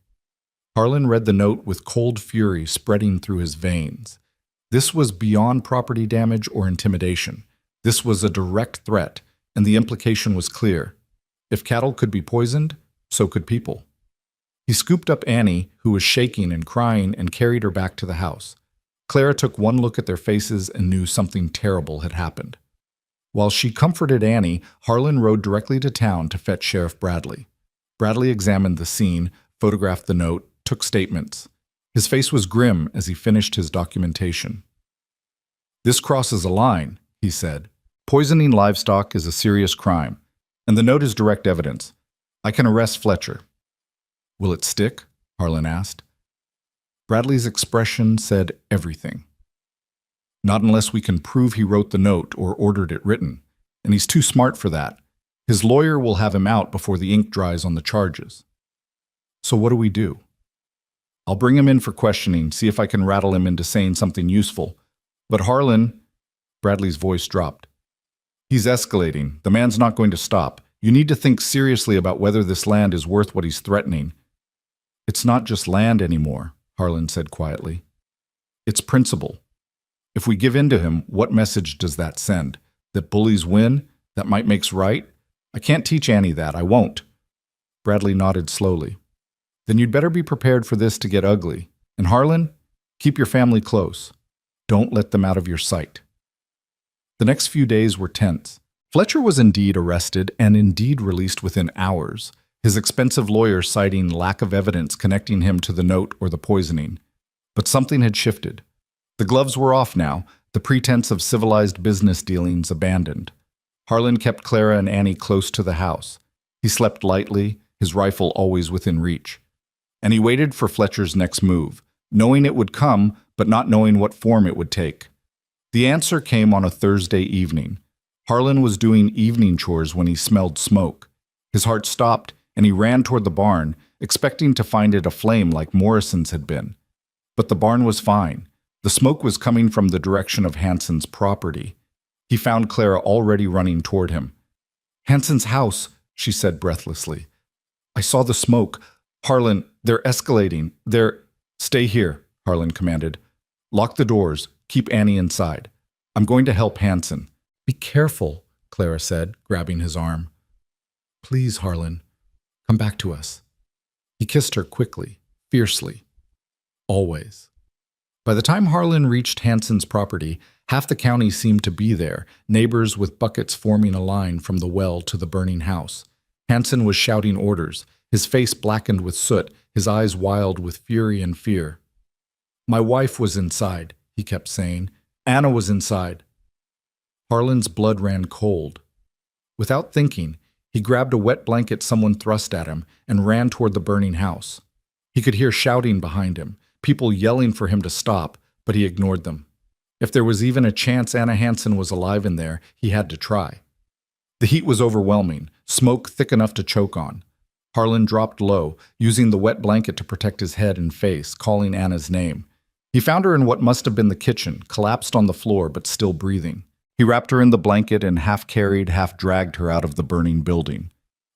Harlan read the note with cold fury spreading through his veins. This was beyond property damage or intimidation. This was a direct threat, and the implication was clear. If cattle could be poisoned, so could people. He scooped up Annie, who was shaking and crying, and carried her back to the house. Clara took one look at their faces and knew something terrible had happened. While she comforted Annie, Harlan rode directly to town to fetch Sheriff Bradley. Bradley examined the scene, photographed the note, took statements. His face was grim as he finished his documentation. "This crosses a line," he said. "Poisoning livestock is a serious crime, and the note is direct evidence. I can arrest Fletcher." "Will it stick?" Harlan asked. Bradley's expression said everything. "Not unless we can prove he wrote the note or ordered it written, and he's too smart for that. His lawyer will have him out before the ink dries on the charges." "So what do we do?" "I'll bring him in for questioning, see if I can rattle him into saying something useful. But Harlan," Bradley's voice dropped. "He's escalating. The man's not going to stop. You need to think seriously about whether this land is worth what he's threatening." "It's not just land anymore," Harlan said quietly. It's principle. If we give in to him, what message does that send? That bullies win? That might makes right? I can't teach Annie that. I won't. Bradley nodded slowly. Then you'd better be prepared for this to get ugly. And Harlan, keep your family close. Don't let them out of your sight. The next few days were tense. Fletcher was indeed arrested and indeed released within hours, his expensive lawyer citing lack of evidence connecting him to the note or the poisoning. But something had shifted. The gloves were off now, the pretense of civilized business dealings abandoned. Harlan kept Clara and Annie close to the house. He slept lightly, his rifle always within reach. And he waited for Fletcher's next move, knowing it would come, but not knowing what form it would take. The answer came on a Thursday evening. Harlan was doing evening chores when he smelled smoke. His heart stopped, and he ran toward the barn, expecting to find it aflame like Morrison's had been. But the barn was fine. The smoke was coming from the direction of Hanson's property. He found Clara already running toward him. Hanson's house, she said breathlessly. I saw the smoke. Harlan, they're escalating. Stay here, Harlan commanded. Lock the doors. Keep Annie inside. I'm going to help Hanson. Be careful, Clara said, grabbing his arm. Please, Harlan, come back to us. He kissed her quickly, fiercely. Always. By the time Harlan reached Hanson's property, half the county seemed to be there, neighbors with buckets forming a line from the well to the burning house. Hanson was shouting orders, his face blackened with soot, his eyes wild with fury and fear. My wife was inside, he kept saying. Anna was inside. Harlan's blood ran cold. Without thinking, he grabbed a wet blanket someone thrust at him and ran toward the burning house. He could hear shouting behind him, people yelling for him to stop, but he ignored them. If there was even a chance Anna Hanson was alive in there, he had to try. The heat was overwhelming, smoke thick enough to choke on. Harlan dropped low, using the wet blanket to protect his head and face, calling Anna's name. He found her in what must have been the kitchen, collapsed on the floor but still breathing. He wrapped her in the blanket and half-carried, half-dragged her out of the burning building.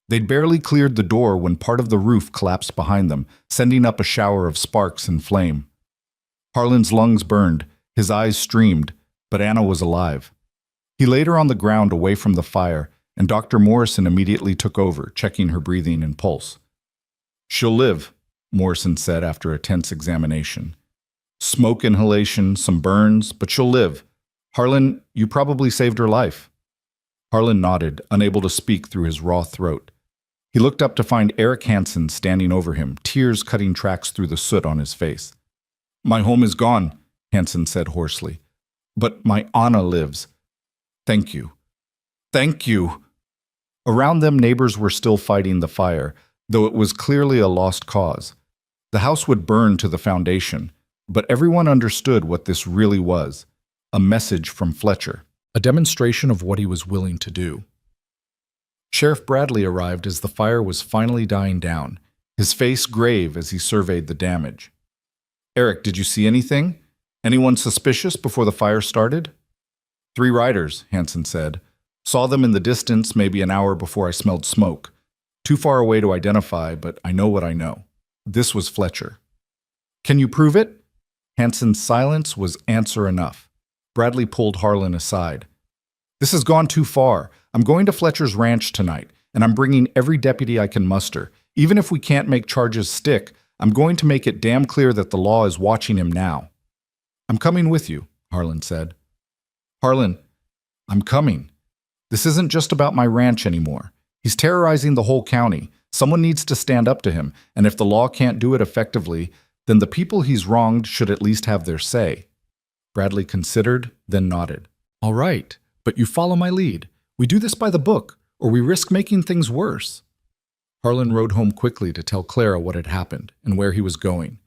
They'd barely cleared the door when part of the roof collapsed behind them, sending up a shower of sparks and flame. Harlan's lungs burned, his eyes streamed, but Anna was alive. He laid her on the ground away from the fire, and Dr. Morrison immediately took over, checking her breathing and pulse. She'll live, Morrison said after a tense examination. Smoke inhalation, some burns, but she'll live. Harlan, you probably saved her life. Harlan nodded, unable to speak through his raw throat. He looked up to find Eric Hansen standing over him, tears cutting tracks through the soot on his face. My home is gone, Hansen said hoarsely. But my Anna lives. Thank you. Thank you. Around them, neighbors were still fighting the fire, though it was clearly a lost cause. The house would burn to the foundation, but everyone understood what this really was. A message from Fletcher, a demonstration of what he was willing to do. Sheriff Bradley arrived as the fire was finally dying down, his face grave as he surveyed the damage. Eric, did you see anything? Anyone suspicious before the fire started? 3 riders, Hansen said. Saw them in the distance maybe an hour before I smelled smoke. Too far away to identify, but I know what I know. This was Fletcher. Can you prove it? Hansen's silence was answer enough. Bradley pulled Harlan aside. This has gone too far. I'm going to Fletcher's ranch tonight, and I'm bringing every deputy I can muster. Even if we can't make charges stick, I'm going to make it damn clear that the law is watching him now. I'm coming with you, Harlan said. Harlan, I'm coming. This isn't just about my ranch anymore. He's terrorizing the whole county. Someone needs to stand up to him, and if the law can't do it effectively, then the people he's wronged should at least have their say. Bradley considered, then nodded. All right, but you follow my lead. We do this by the book, or we risk making things worse. Harlan rode home quickly to tell Clara what had happened and where he was going.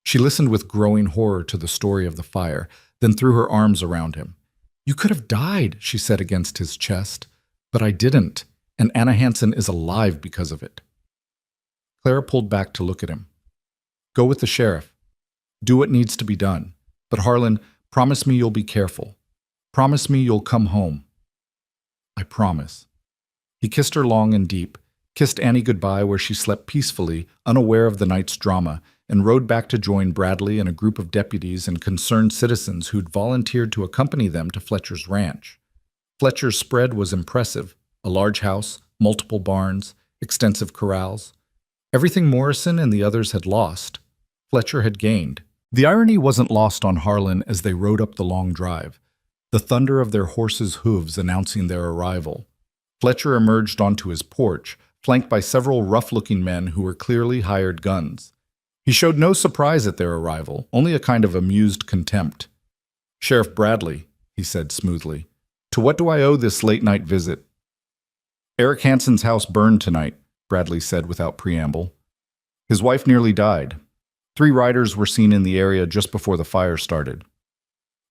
She listened with growing horror to the story of the fire, then threw her arms around him. You could have died, she said against his chest. But I didn't, and Anna Hansen is alive because of it. Clara pulled back to look at him. Go with the sheriff. Do what needs to be done. But Harlan, promise me you'll be careful. Promise me you'll come home. I promise. He kissed her long and deep, kissed Annie goodbye where she slept peacefully, unaware of the night's drama, and rode back to join Bradley and a group of deputies and concerned citizens who'd volunteered to accompany them to Fletcher's ranch. Fletcher's spread was impressive: a large house, multiple barns, extensive corrals. Everything Morrison and the others had lost, Fletcher had gained. The irony wasn't lost on Harlan as they rode up the long drive, the thunder of their horses' hooves announcing their arrival. Fletcher emerged onto his porch, flanked by several rough-looking men who were clearly hired guns. He showed no surprise at their arrival, only a kind of amused contempt. "Sheriff Bradley," he said smoothly, "to what do I owe this late-night visit?" "Eric Hansen's house burned tonight," Bradley said without preamble. "His wife nearly died. 3 riders were seen in the area just before the fire started."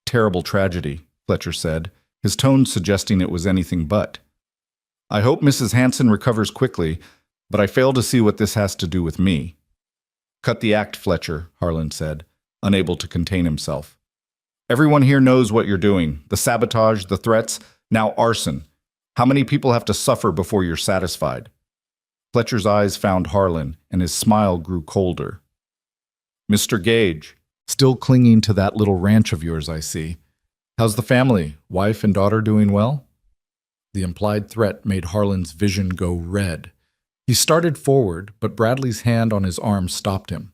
"Terrible tragedy," Fletcher said, his tone suggesting it was anything but. "I hope Mrs. Hansen recovers quickly, but I fail to see what this has to do with me." "Cut the act, Fletcher," Harlan said, unable to contain himself. "Everyone here knows what you're doing. The sabotage, the threats, now arson. How many people have to suffer before you're satisfied?" Fletcher's eyes found Harlan, and his smile grew colder. "Mr. Gage, still clinging to that little ranch of yours, I see. How's the family? Wife and daughter doing well?" The implied threat made Harlan's vision go red. He started forward, but Bradley's hand on his arm stopped him.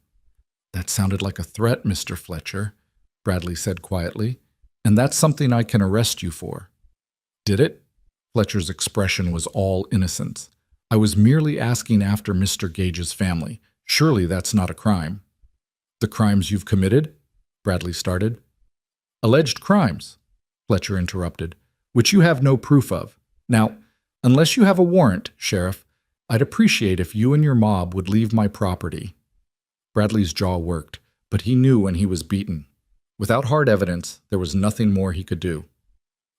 "That sounded like a threat, Mr. Fletcher," Bradley said quietly, "and that's something I can arrest you for." "Did it?" Fletcher's expression was all innocence. "I was merely asking after Mr. Gage's family. Surely that's not a crime." "The crimes you've committed?" Bradley started. "Alleged crimes," Fletcher interrupted, "which you have no proof of. Now, unless you have a warrant, Sheriff, I'd appreciate if you and your mob would leave my property." Bradley's jaw worked, but he knew when he was beaten. Without hard evidence, there was nothing more he could do.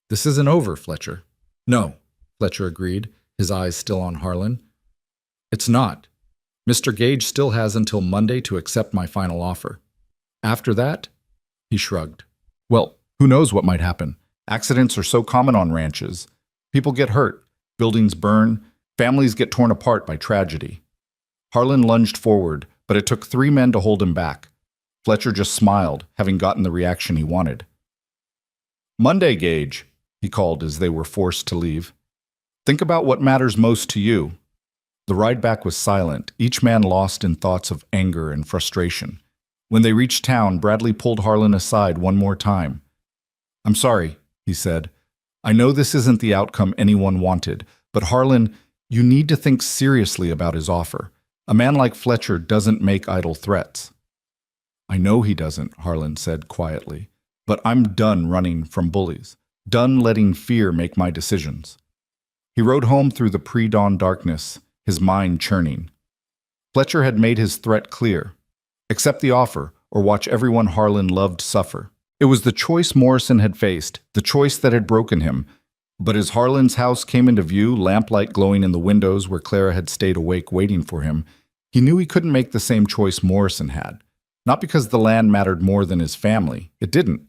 "This isn't over, Fletcher." "No," Fletcher agreed, his eyes still on Harlan. "It's not. Mr. Gage still has until Monday to accept my final offer. After that," he shrugged. "Well, who knows what might happen? Accidents are so common on ranches. People get hurt, buildings burn, families get torn apart by tragedy." Harlan lunged forward, but it took 3 men to hold him back. Fletcher just smiled, having gotten the reaction he wanted. "Monday, Gage," he called as they were forced to leave. "Think about what matters most to you." The ride back was silent, each man lost in thoughts of anger and frustration. When they reached town, Bradley pulled Harlan aside one more time. "I'm sorry," he said. "I know this isn't the outcome anyone wanted, but Harlan, you need to think seriously about his offer. A man like Fletcher doesn't make idle threats." "I know he doesn't," Harlan said quietly, "but I'm done running from bullies, done letting fear make my decisions." He rode home through the pre-dawn darkness, his mind churning. Fletcher had made his threat clear. Accept the offer, or watch everyone Harlan loved suffer. It was the choice Morrison had faced, the choice that had broken him. But as Harlan's house came into view, lamplight glowing in the windows where Clara had stayed awake waiting for him, he knew he couldn't make the same choice Morrison had. Not because the land mattered more than his family, it didn't,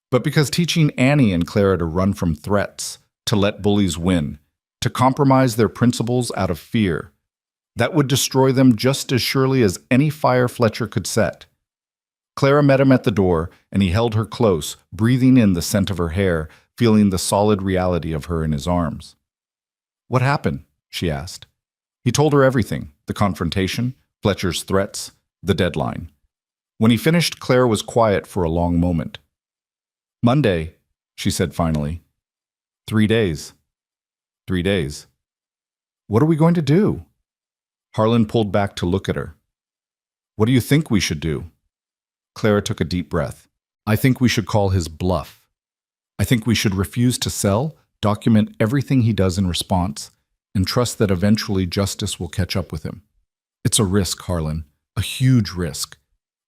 but because teaching Annie and Clara to run from threats, to let bullies win, to compromise their principles out of fear, that would destroy them just as surely as any fire Fletcher could set. Clara met him at the door, and he held her close, breathing in the scent of her hair, feeling the solid reality of her in his arms. "What happened?" she asked. He told her everything: the confrontation, Fletcher's threats, the deadline. When he finished, Clara was quiet for a long moment. "Monday," she said finally. 3 days. 3 days. What are we going to do?" Harlan pulled back to look at her. "What do you think we should do?" Clara took a deep breath. "I think we should call his bluff. I think we should refuse to sell, document everything he does in response, and trust that eventually justice will catch up with him. It's a risk, Harlan, a huge risk.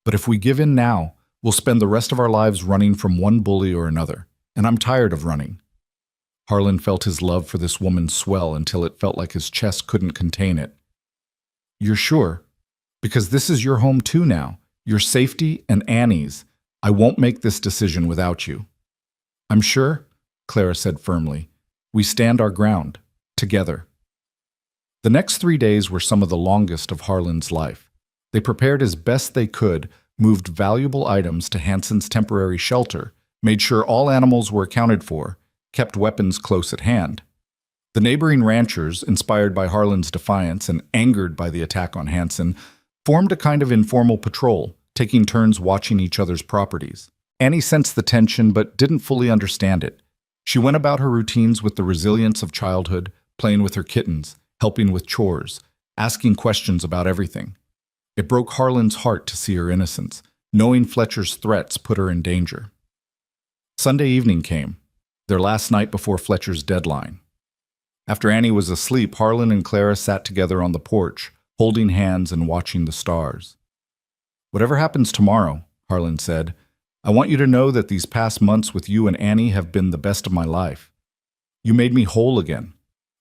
But if we give in now, we'll spend the rest of our lives running from one bully or another, and I'm tired of running." Harlan felt his love for this woman swell until it felt like his chest couldn't contain it. "You're sure? Because this is your home too now, your safety and Annie's. I won't make this decision without you." "I'm sure," Clara said firmly. "We stand our ground, together." The next 3 days were some of the longest of Harlan's life. They prepared as best they could, moved valuable items to Hansen's temporary shelter, made sure all animals were accounted for, kept weapons close at hand. The neighboring ranchers, inspired by Harlan's defiance and angered by the attack on Hansen, formed a kind of informal patrol, taking turns watching each other's properties. Annie sensed the tension but didn't fully understand it. She went about her routines with the resilience of childhood, playing with her kittens, helping with chores, asking questions about everything. It broke Harlan's heart to see her innocence, knowing Fletcher's threats put her in danger. Sunday evening came, their last night before Fletcher's deadline. After Annie was asleep, Harlan and Clara sat together on the porch, holding hands and watching the stars. "Whatever happens tomorrow," Harlan said, "I want you to know that these past months with you and Annie have been the best of my life. You made me whole again,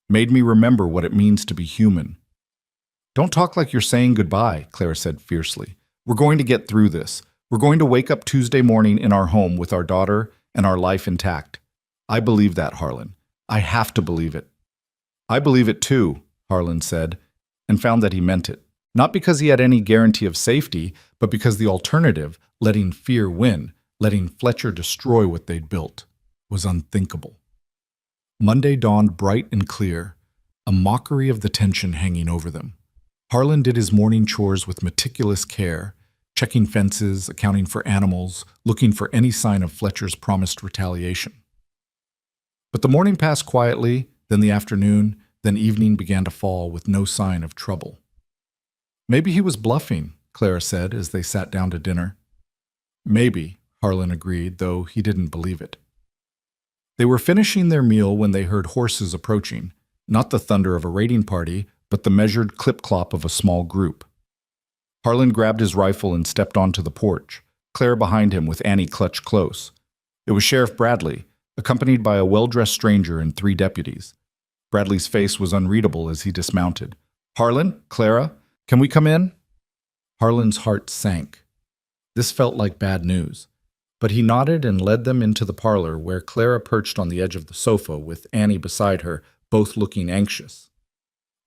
made me remember what it means to be human." "Don't talk like you're saying goodbye," Clara said fiercely. "We're going to get through this. We're going to wake up Tuesday morning in our home with our daughter and our life intact. I believe that, Harlan. I have to believe it." "I believe it too," Harlan said, and found that he meant it. Not because he had any guarantee of safety, but because the alternative, letting fear win, letting Fletcher destroy what they'd built, was unthinkable. Monday dawned bright and clear, a mockery of the tension hanging over them. Harlan did his morning chores with meticulous care, checking fences, accounting for animals, looking for any sign of Fletcher's promised retaliation. But the morning passed quietly, then the afternoon, then evening began to fall with no sign of trouble. "Maybe he was bluffing," Clara said as they sat down to dinner. "Maybe," Harlan agreed, though he didn't believe it. They were finishing their meal when they heard horses approaching, not the thunder of a raiding party, but the measured clip-clop of a small group. Harlan grabbed his rifle and stepped onto the porch, Claire behind him with Annie clutched close. It was Sheriff Bradley, accompanied by a well-dressed stranger and 3 deputies. Bradley's face was unreadable as he dismounted. "Harlan, Clara, can we come in?" Harlan's heart sank. This felt like bad news, but he nodded and led them into the parlor where Clara perched on the edge of the sofa with Annie beside her, both looking anxious.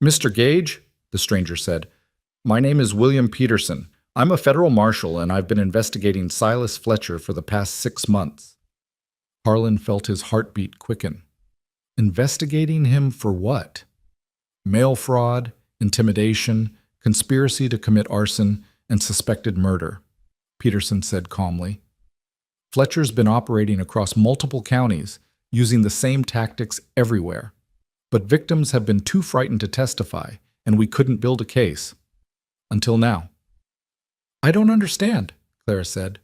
"Mr. Gage," the stranger said, "my name is William Peterson. I'm a federal marshal and I've been investigating Silas Fletcher for the past 6 months. Harlan felt his heartbeat quicken. Investigating him for what? Mail fraud, intimidation, conspiracy to commit arson, and suspected murder, Peterson said calmly. Fletcher's been operating across multiple counties, using the same tactics everywhere. But victims have been too frightened to testify, and we couldn't build a case. Until now. "I don't understand," Clara said.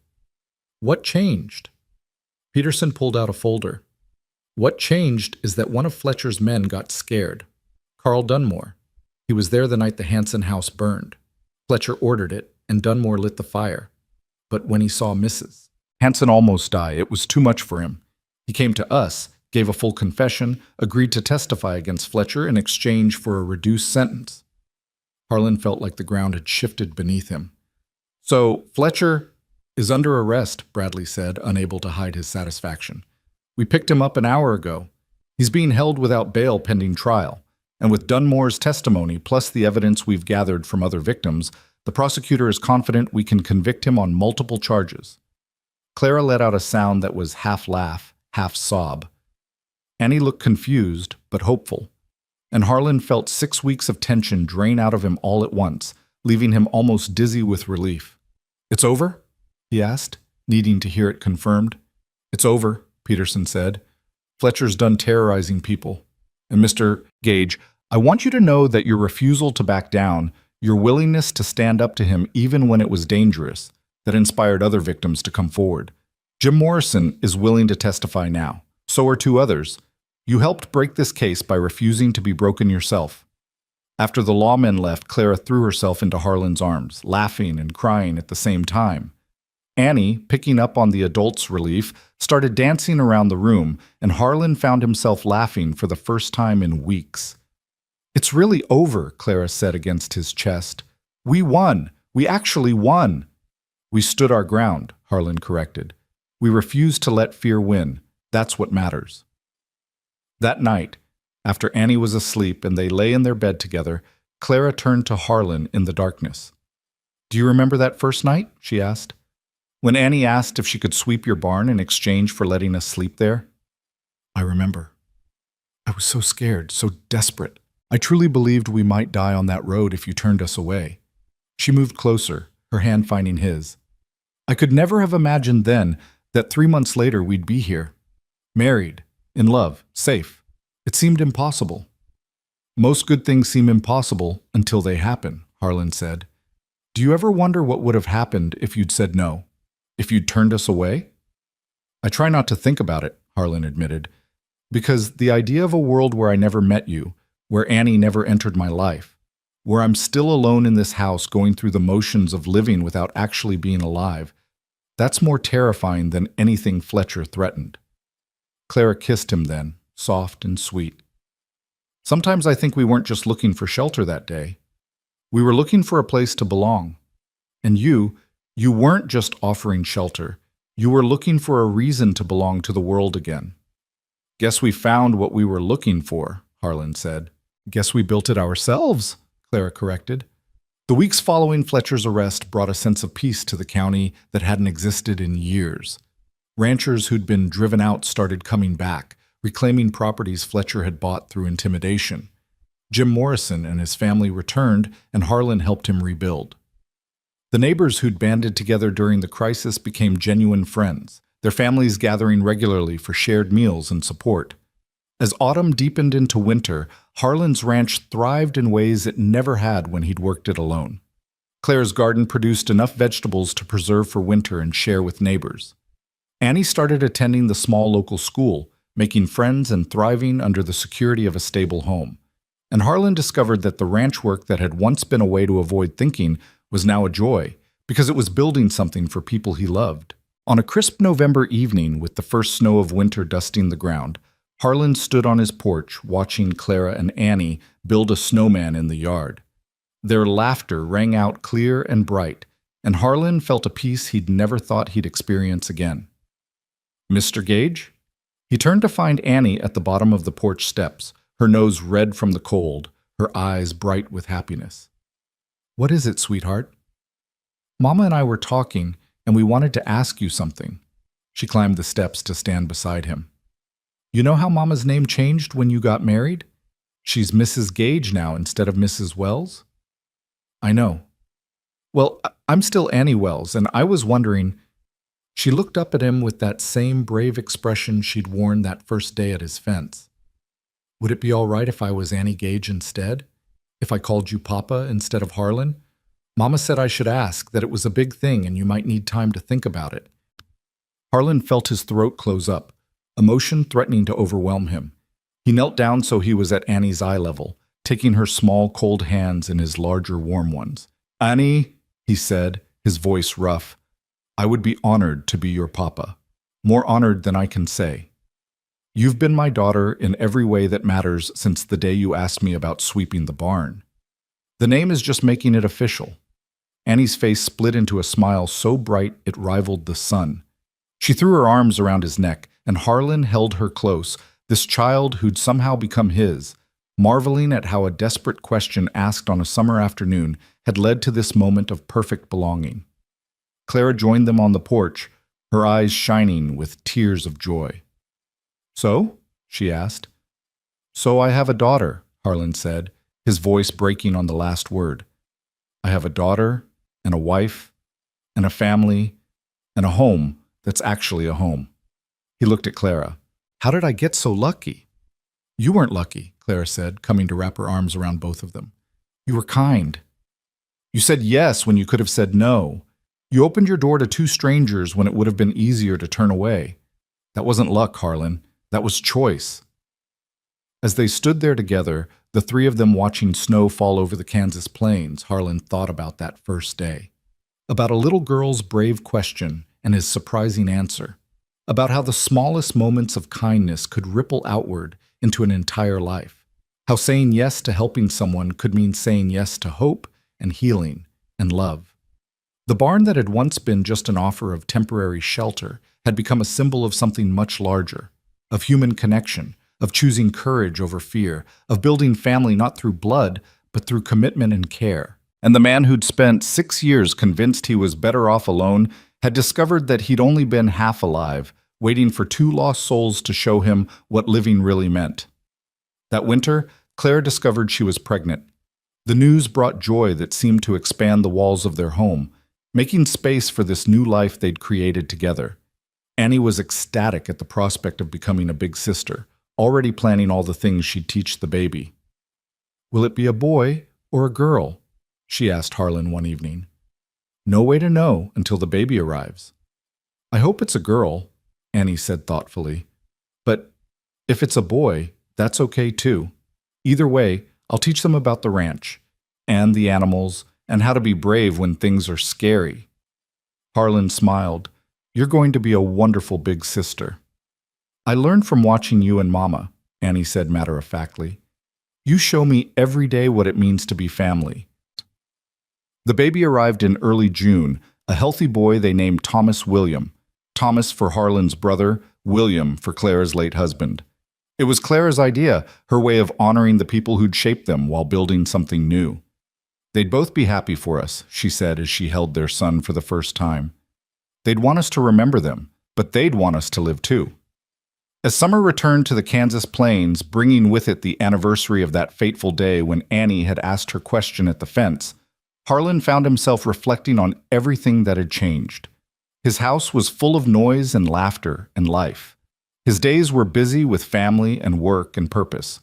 "What changed?" Peterson pulled out a folder. "What changed is that one of Fletcher's men got scared. Carl Dunmore. He was there the night the Hansen house burned. Fletcher ordered it, and Dunmore lit the fire. But when he saw Mrs. Hansen almost die, it was too much for him. He came to us, gave a full confession, agreed to testify against Fletcher in exchange for a reduced sentence." Harlan felt like the ground had shifted beneath him. "So, Fletcher is under arrest," Bradley said, unable to hide his satisfaction. "We picked him up an hour ago. He's being held without bail pending trial. And with Dunmore's testimony, plus the evidence we've gathered from other victims, the prosecutor is confident we can convict him on multiple charges." Clara let out a sound that was half laugh, half sob. Annie looked confused, but hopeful. And Harlan felt 6 weeks of tension drain out of him all at once, leaving him almost dizzy with relief. "It's over?" he asked, needing to hear it confirmed. "It's over," Peterson said. "Fletcher's done terrorizing people. And Mr. Gage, I want you to know that your refusal to back down, your willingness to stand up to him even when it was dangerous, that inspired other victims to come forward. Jim Morrison is willing to testify now. So are 2 others. You helped break this case by refusing to be broken yourself." After the lawmen left, Clara threw herself into Harlan's arms, laughing and crying at the same time. Annie, picking up on the adults' relief, started dancing around the room, and Harlan found himself laughing for the first time in weeks. "It's really over," Clara said against his chest. "We won. We actually won." "We stood our ground," Harlan corrected. "We refused to let fear win. That's what matters." That night, after Annie was asleep and they lay in their bed together, Clara turned to Harlan in the darkness. Do you remember that first night? She asked. When Annie asked if she could sweep your barn in exchange for letting us sleep there? I remember. I was so scared, so desperate. I truly believed we might die on that road if you turned us away. She moved closer, her hand finding his. I could never have imagined then that 3 months later we'd be here. Married, in love, safe. It seemed impossible. Most good things seem impossible until they happen, Harlan said. Do you ever wonder what would have happened if you'd said no? If you'd turned us away? I try not to think about it, Harlan admitted, because the idea of a world where I never met you, where Annie never entered my life, where I'm still alone in this house going through the motions of living without actually being alive, that's more terrifying than anything Fletcher threatened. Clara kissed him then, soft and sweet. Sometimes I think we weren't just looking for shelter that day. We were looking for a place to belong. And you weren't just offering shelter. You were looking for a reason to belong to the world again. Guess we found what we were looking for, Harlan said. Guess we built it ourselves, Clara corrected. The weeks following Fletcher's arrest brought a sense of peace to the county that hadn't existed in years. Ranchers who'd been driven out started coming back, reclaiming properties Fletcher had bought through intimidation. Jim Morrison and his family returned, and Harlan helped him rebuild. The neighbors who'd banded together during the crisis became genuine friends, their families gathering regularly for shared meals and support. As autumn deepened into winter, Harlan's ranch thrived in ways it never had when he'd worked it alone. Clara's garden produced enough vegetables to preserve for winter and share with neighbors. Annie started attending the small local school, making friends and thriving under the security of a stable home. And Harlan discovered that the ranch work that had once been a way to avoid thinking was now a joy, because it was building something for people he loved. On a crisp November evening, with the first snow of winter dusting the ground, Harlan stood on his porch watching Clara and Annie build a snowman in the yard. Their laughter rang out clear and bright, and Harlan felt a peace he'd never thought he'd experience again. Mr. Gage? He turned to find Annie at the bottom of the porch steps, her nose red from the cold, her eyes bright with happiness. What is it, sweetheart? Mama and I were talking, and we wanted to ask you something. She climbed the steps to stand beside him. You know how Mama's name changed when you got married? She's Mrs. Gage now instead of Mrs. Wells? I know. Well, I'm still Annie Wells, and I was wondering... She looked up at him with that same brave expression she'd worn that first day at his fence. Would it be all right if I was Annie Gage instead? If I called you Papa instead of Harlan? Mama said I should ask, that it was a big thing and you might need time to think about it. Harlan felt his throat close up, emotion threatening to overwhelm him. He knelt down so he was at Annie's eye level, taking her small, cold hands in his larger, warm ones. Annie, he said, his voice rough, I would be honored to be your papa, more honored than I can say. You've been my daughter in every way that matters since the day you asked me about sweeping the barn. The name is just making it official. Annie's face split into a smile so bright it rivaled the sun. She threw her arms around his neck, and Harlan held her close, this child who'd somehow become his, marveling at how a desperate question asked on a summer afternoon had led to this moment of perfect belonging. Clara joined them on the porch, her eyes shining with tears of joy. So? She asked. So I have a daughter, Harlan said, his voice breaking on the last word. I have a daughter, and a wife, and a family, and a home that's actually a home. He looked at Clara. How did I get so lucky? You weren't lucky, Clara said, coming to wrap her arms around both of them. You were kind. You said yes when you could have said no. You opened your door to two strangers when it would have been easier to turn away. That wasn't luck, Harlan. That was choice. As they stood there together, the three of them watching snow fall over the Kansas plains, Harlan thought about that first day. About a little girl's brave question and his surprising answer. About how the smallest moments of kindness could ripple outward into an entire life. How saying yes to helping someone could mean saying yes to hope and healing and love. The barn that had once been just an offer of temporary shelter had become a symbol of something much larger, of human connection, of choosing courage over fear, of building family not through blood, but through commitment and care. And the man who'd spent 6 years convinced he was better off alone had discovered that he'd only been half alive, waiting for two lost souls to show him what living really meant. That winter, Claire discovered she was pregnant. The news brought joy that seemed to expand the walls of their home, making space for this new life they'd created together. Annie was ecstatic at the prospect of becoming a big sister, already planning all the things she'd teach the baby. "Will it be a boy or a girl?" she asked Harlan one evening. "No way to know until the baby arrives." "I hope it's a girl," Annie said thoughtfully. "But if it's a boy, that's okay too. Either way, I'll teach them about the ranch, and the animals, and how to be brave when things are scary." Harlan smiled. "You're going to be a wonderful big sister." "I learned from watching you and Mama," Annie said matter-of-factly. "You show me every day what it means to be family." The baby arrived in early June, a healthy boy they named Thomas William. Thomas for Harlan's brother, William for Clara's late husband. It was Clara's idea, her way of honoring the people who'd shaped them while building something new. "They'd both be happy for us," she said as she held their son for the first time. "They'd want us to remember them, but they'd want us to live too." As summer returned to the Kansas plains, bringing with it the anniversary of that fateful day when Annie had asked her question at the fence, Harlan found himself reflecting on everything that had changed. His house was full of noise and laughter and life. His days were busy with family and work and purpose.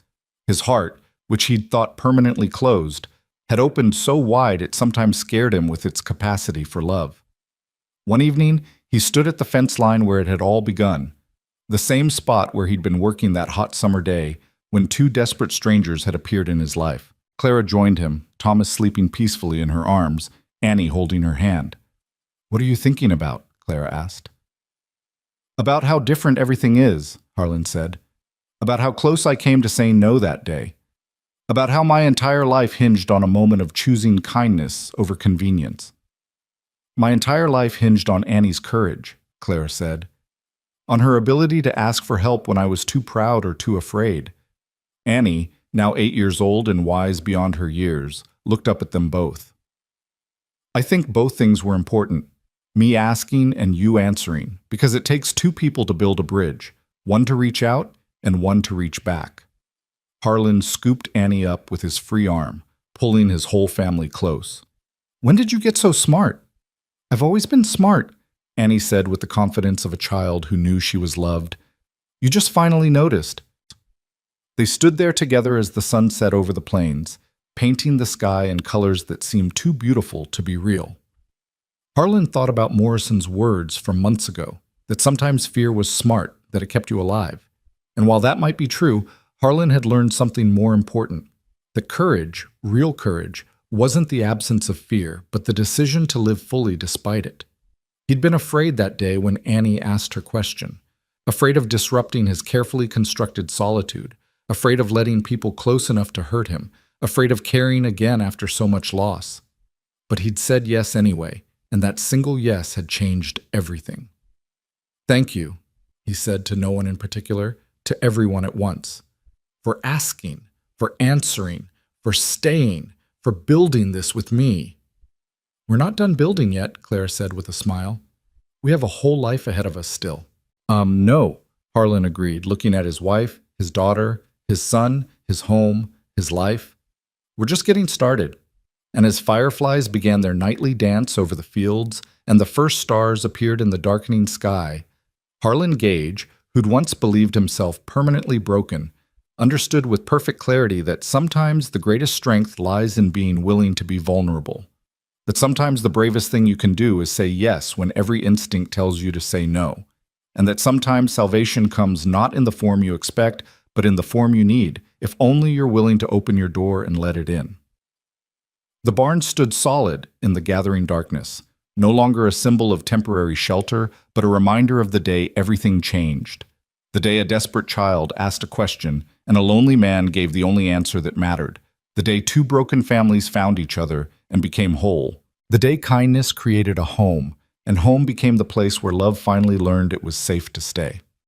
His heart, which he'd thought permanently closed, had opened so wide it sometimes scared him with its capacity for love. One evening, he stood at the fence line where it had all begun, the same spot where he'd been working that hot summer day when two desperate strangers had appeared in his life. Clara joined him, Thomas sleeping peacefully in her arms, Annie holding her hand. "What are you thinking about?" Clara asked. "About how different everything is," Harlan said. "About how close I came to saying no that day. About how my entire life hinged on a moment of choosing kindness over convenience." "My entire life hinged on Annie's courage," Clara said. "On her ability to ask for help when I was too proud or too afraid." Annie, now 8 years old and wise beyond her years, looked up at them both. "I think both things were important, me asking and you answering, because it takes two people to build a bridge, one to reach out and one to reach back." Harlan scooped Annie up with his free arm, pulling his whole family close. "When did you get so smart?" "I've always been smart," Annie said with the confidence of a child who knew she was loved. "You just finally noticed." They stood there together as the sun set over the plains, painting the sky in colors that seemed too beautiful to be real. Harlan thought about Morrison's words from months ago, that sometimes fear was smart, that it kept you alive. And while that might be true, Harlan had learned something more important, that courage, real courage, wasn't the absence of fear, but the decision to live fully despite it. He'd been afraid that day when Annie asked her question, afraid of disrupting his carefully constructed solitude, afraid of letting people close enough to hurt him, afraid of caring again after so much loss. But he'd said yes anyway, and that single yes had changed everything. "Thank you," he said to no one in particular, to everyone at once, "for asking, for answering, for staying, for building this with me." "We're not done building yet," Claire said with a smile. "We have a whole life ahead of us still." No, Harlan agreed, looking at his wife, his daughter, his son, his home, his life. "We're just getting started." And as fireflies began their nightly dance over the fields and the first stars appeared in the darkening sky, Harlan Gage, who'd once believed himself permanently broken, understood with perfect clarity that sometimes the greatest strength lies in being willing to be vulnerable. That sometimes the bravest thing you can do is say yes when every instinct tells you to say no. And that sometimes salvation comes not in the form you expect, but in the form you need, if only you're willing to open your door and let it in. The barn stood solid in the gathering darkness, no longer a symbol of temporary shelter, but a reminder of the day everything changed. The day a desperate child asked a question and a lonely man gave the only answer that mattered. The day two broken families found each other and became whole. The day kindness created a home, and home became the place where love finally learned it was safe to stay.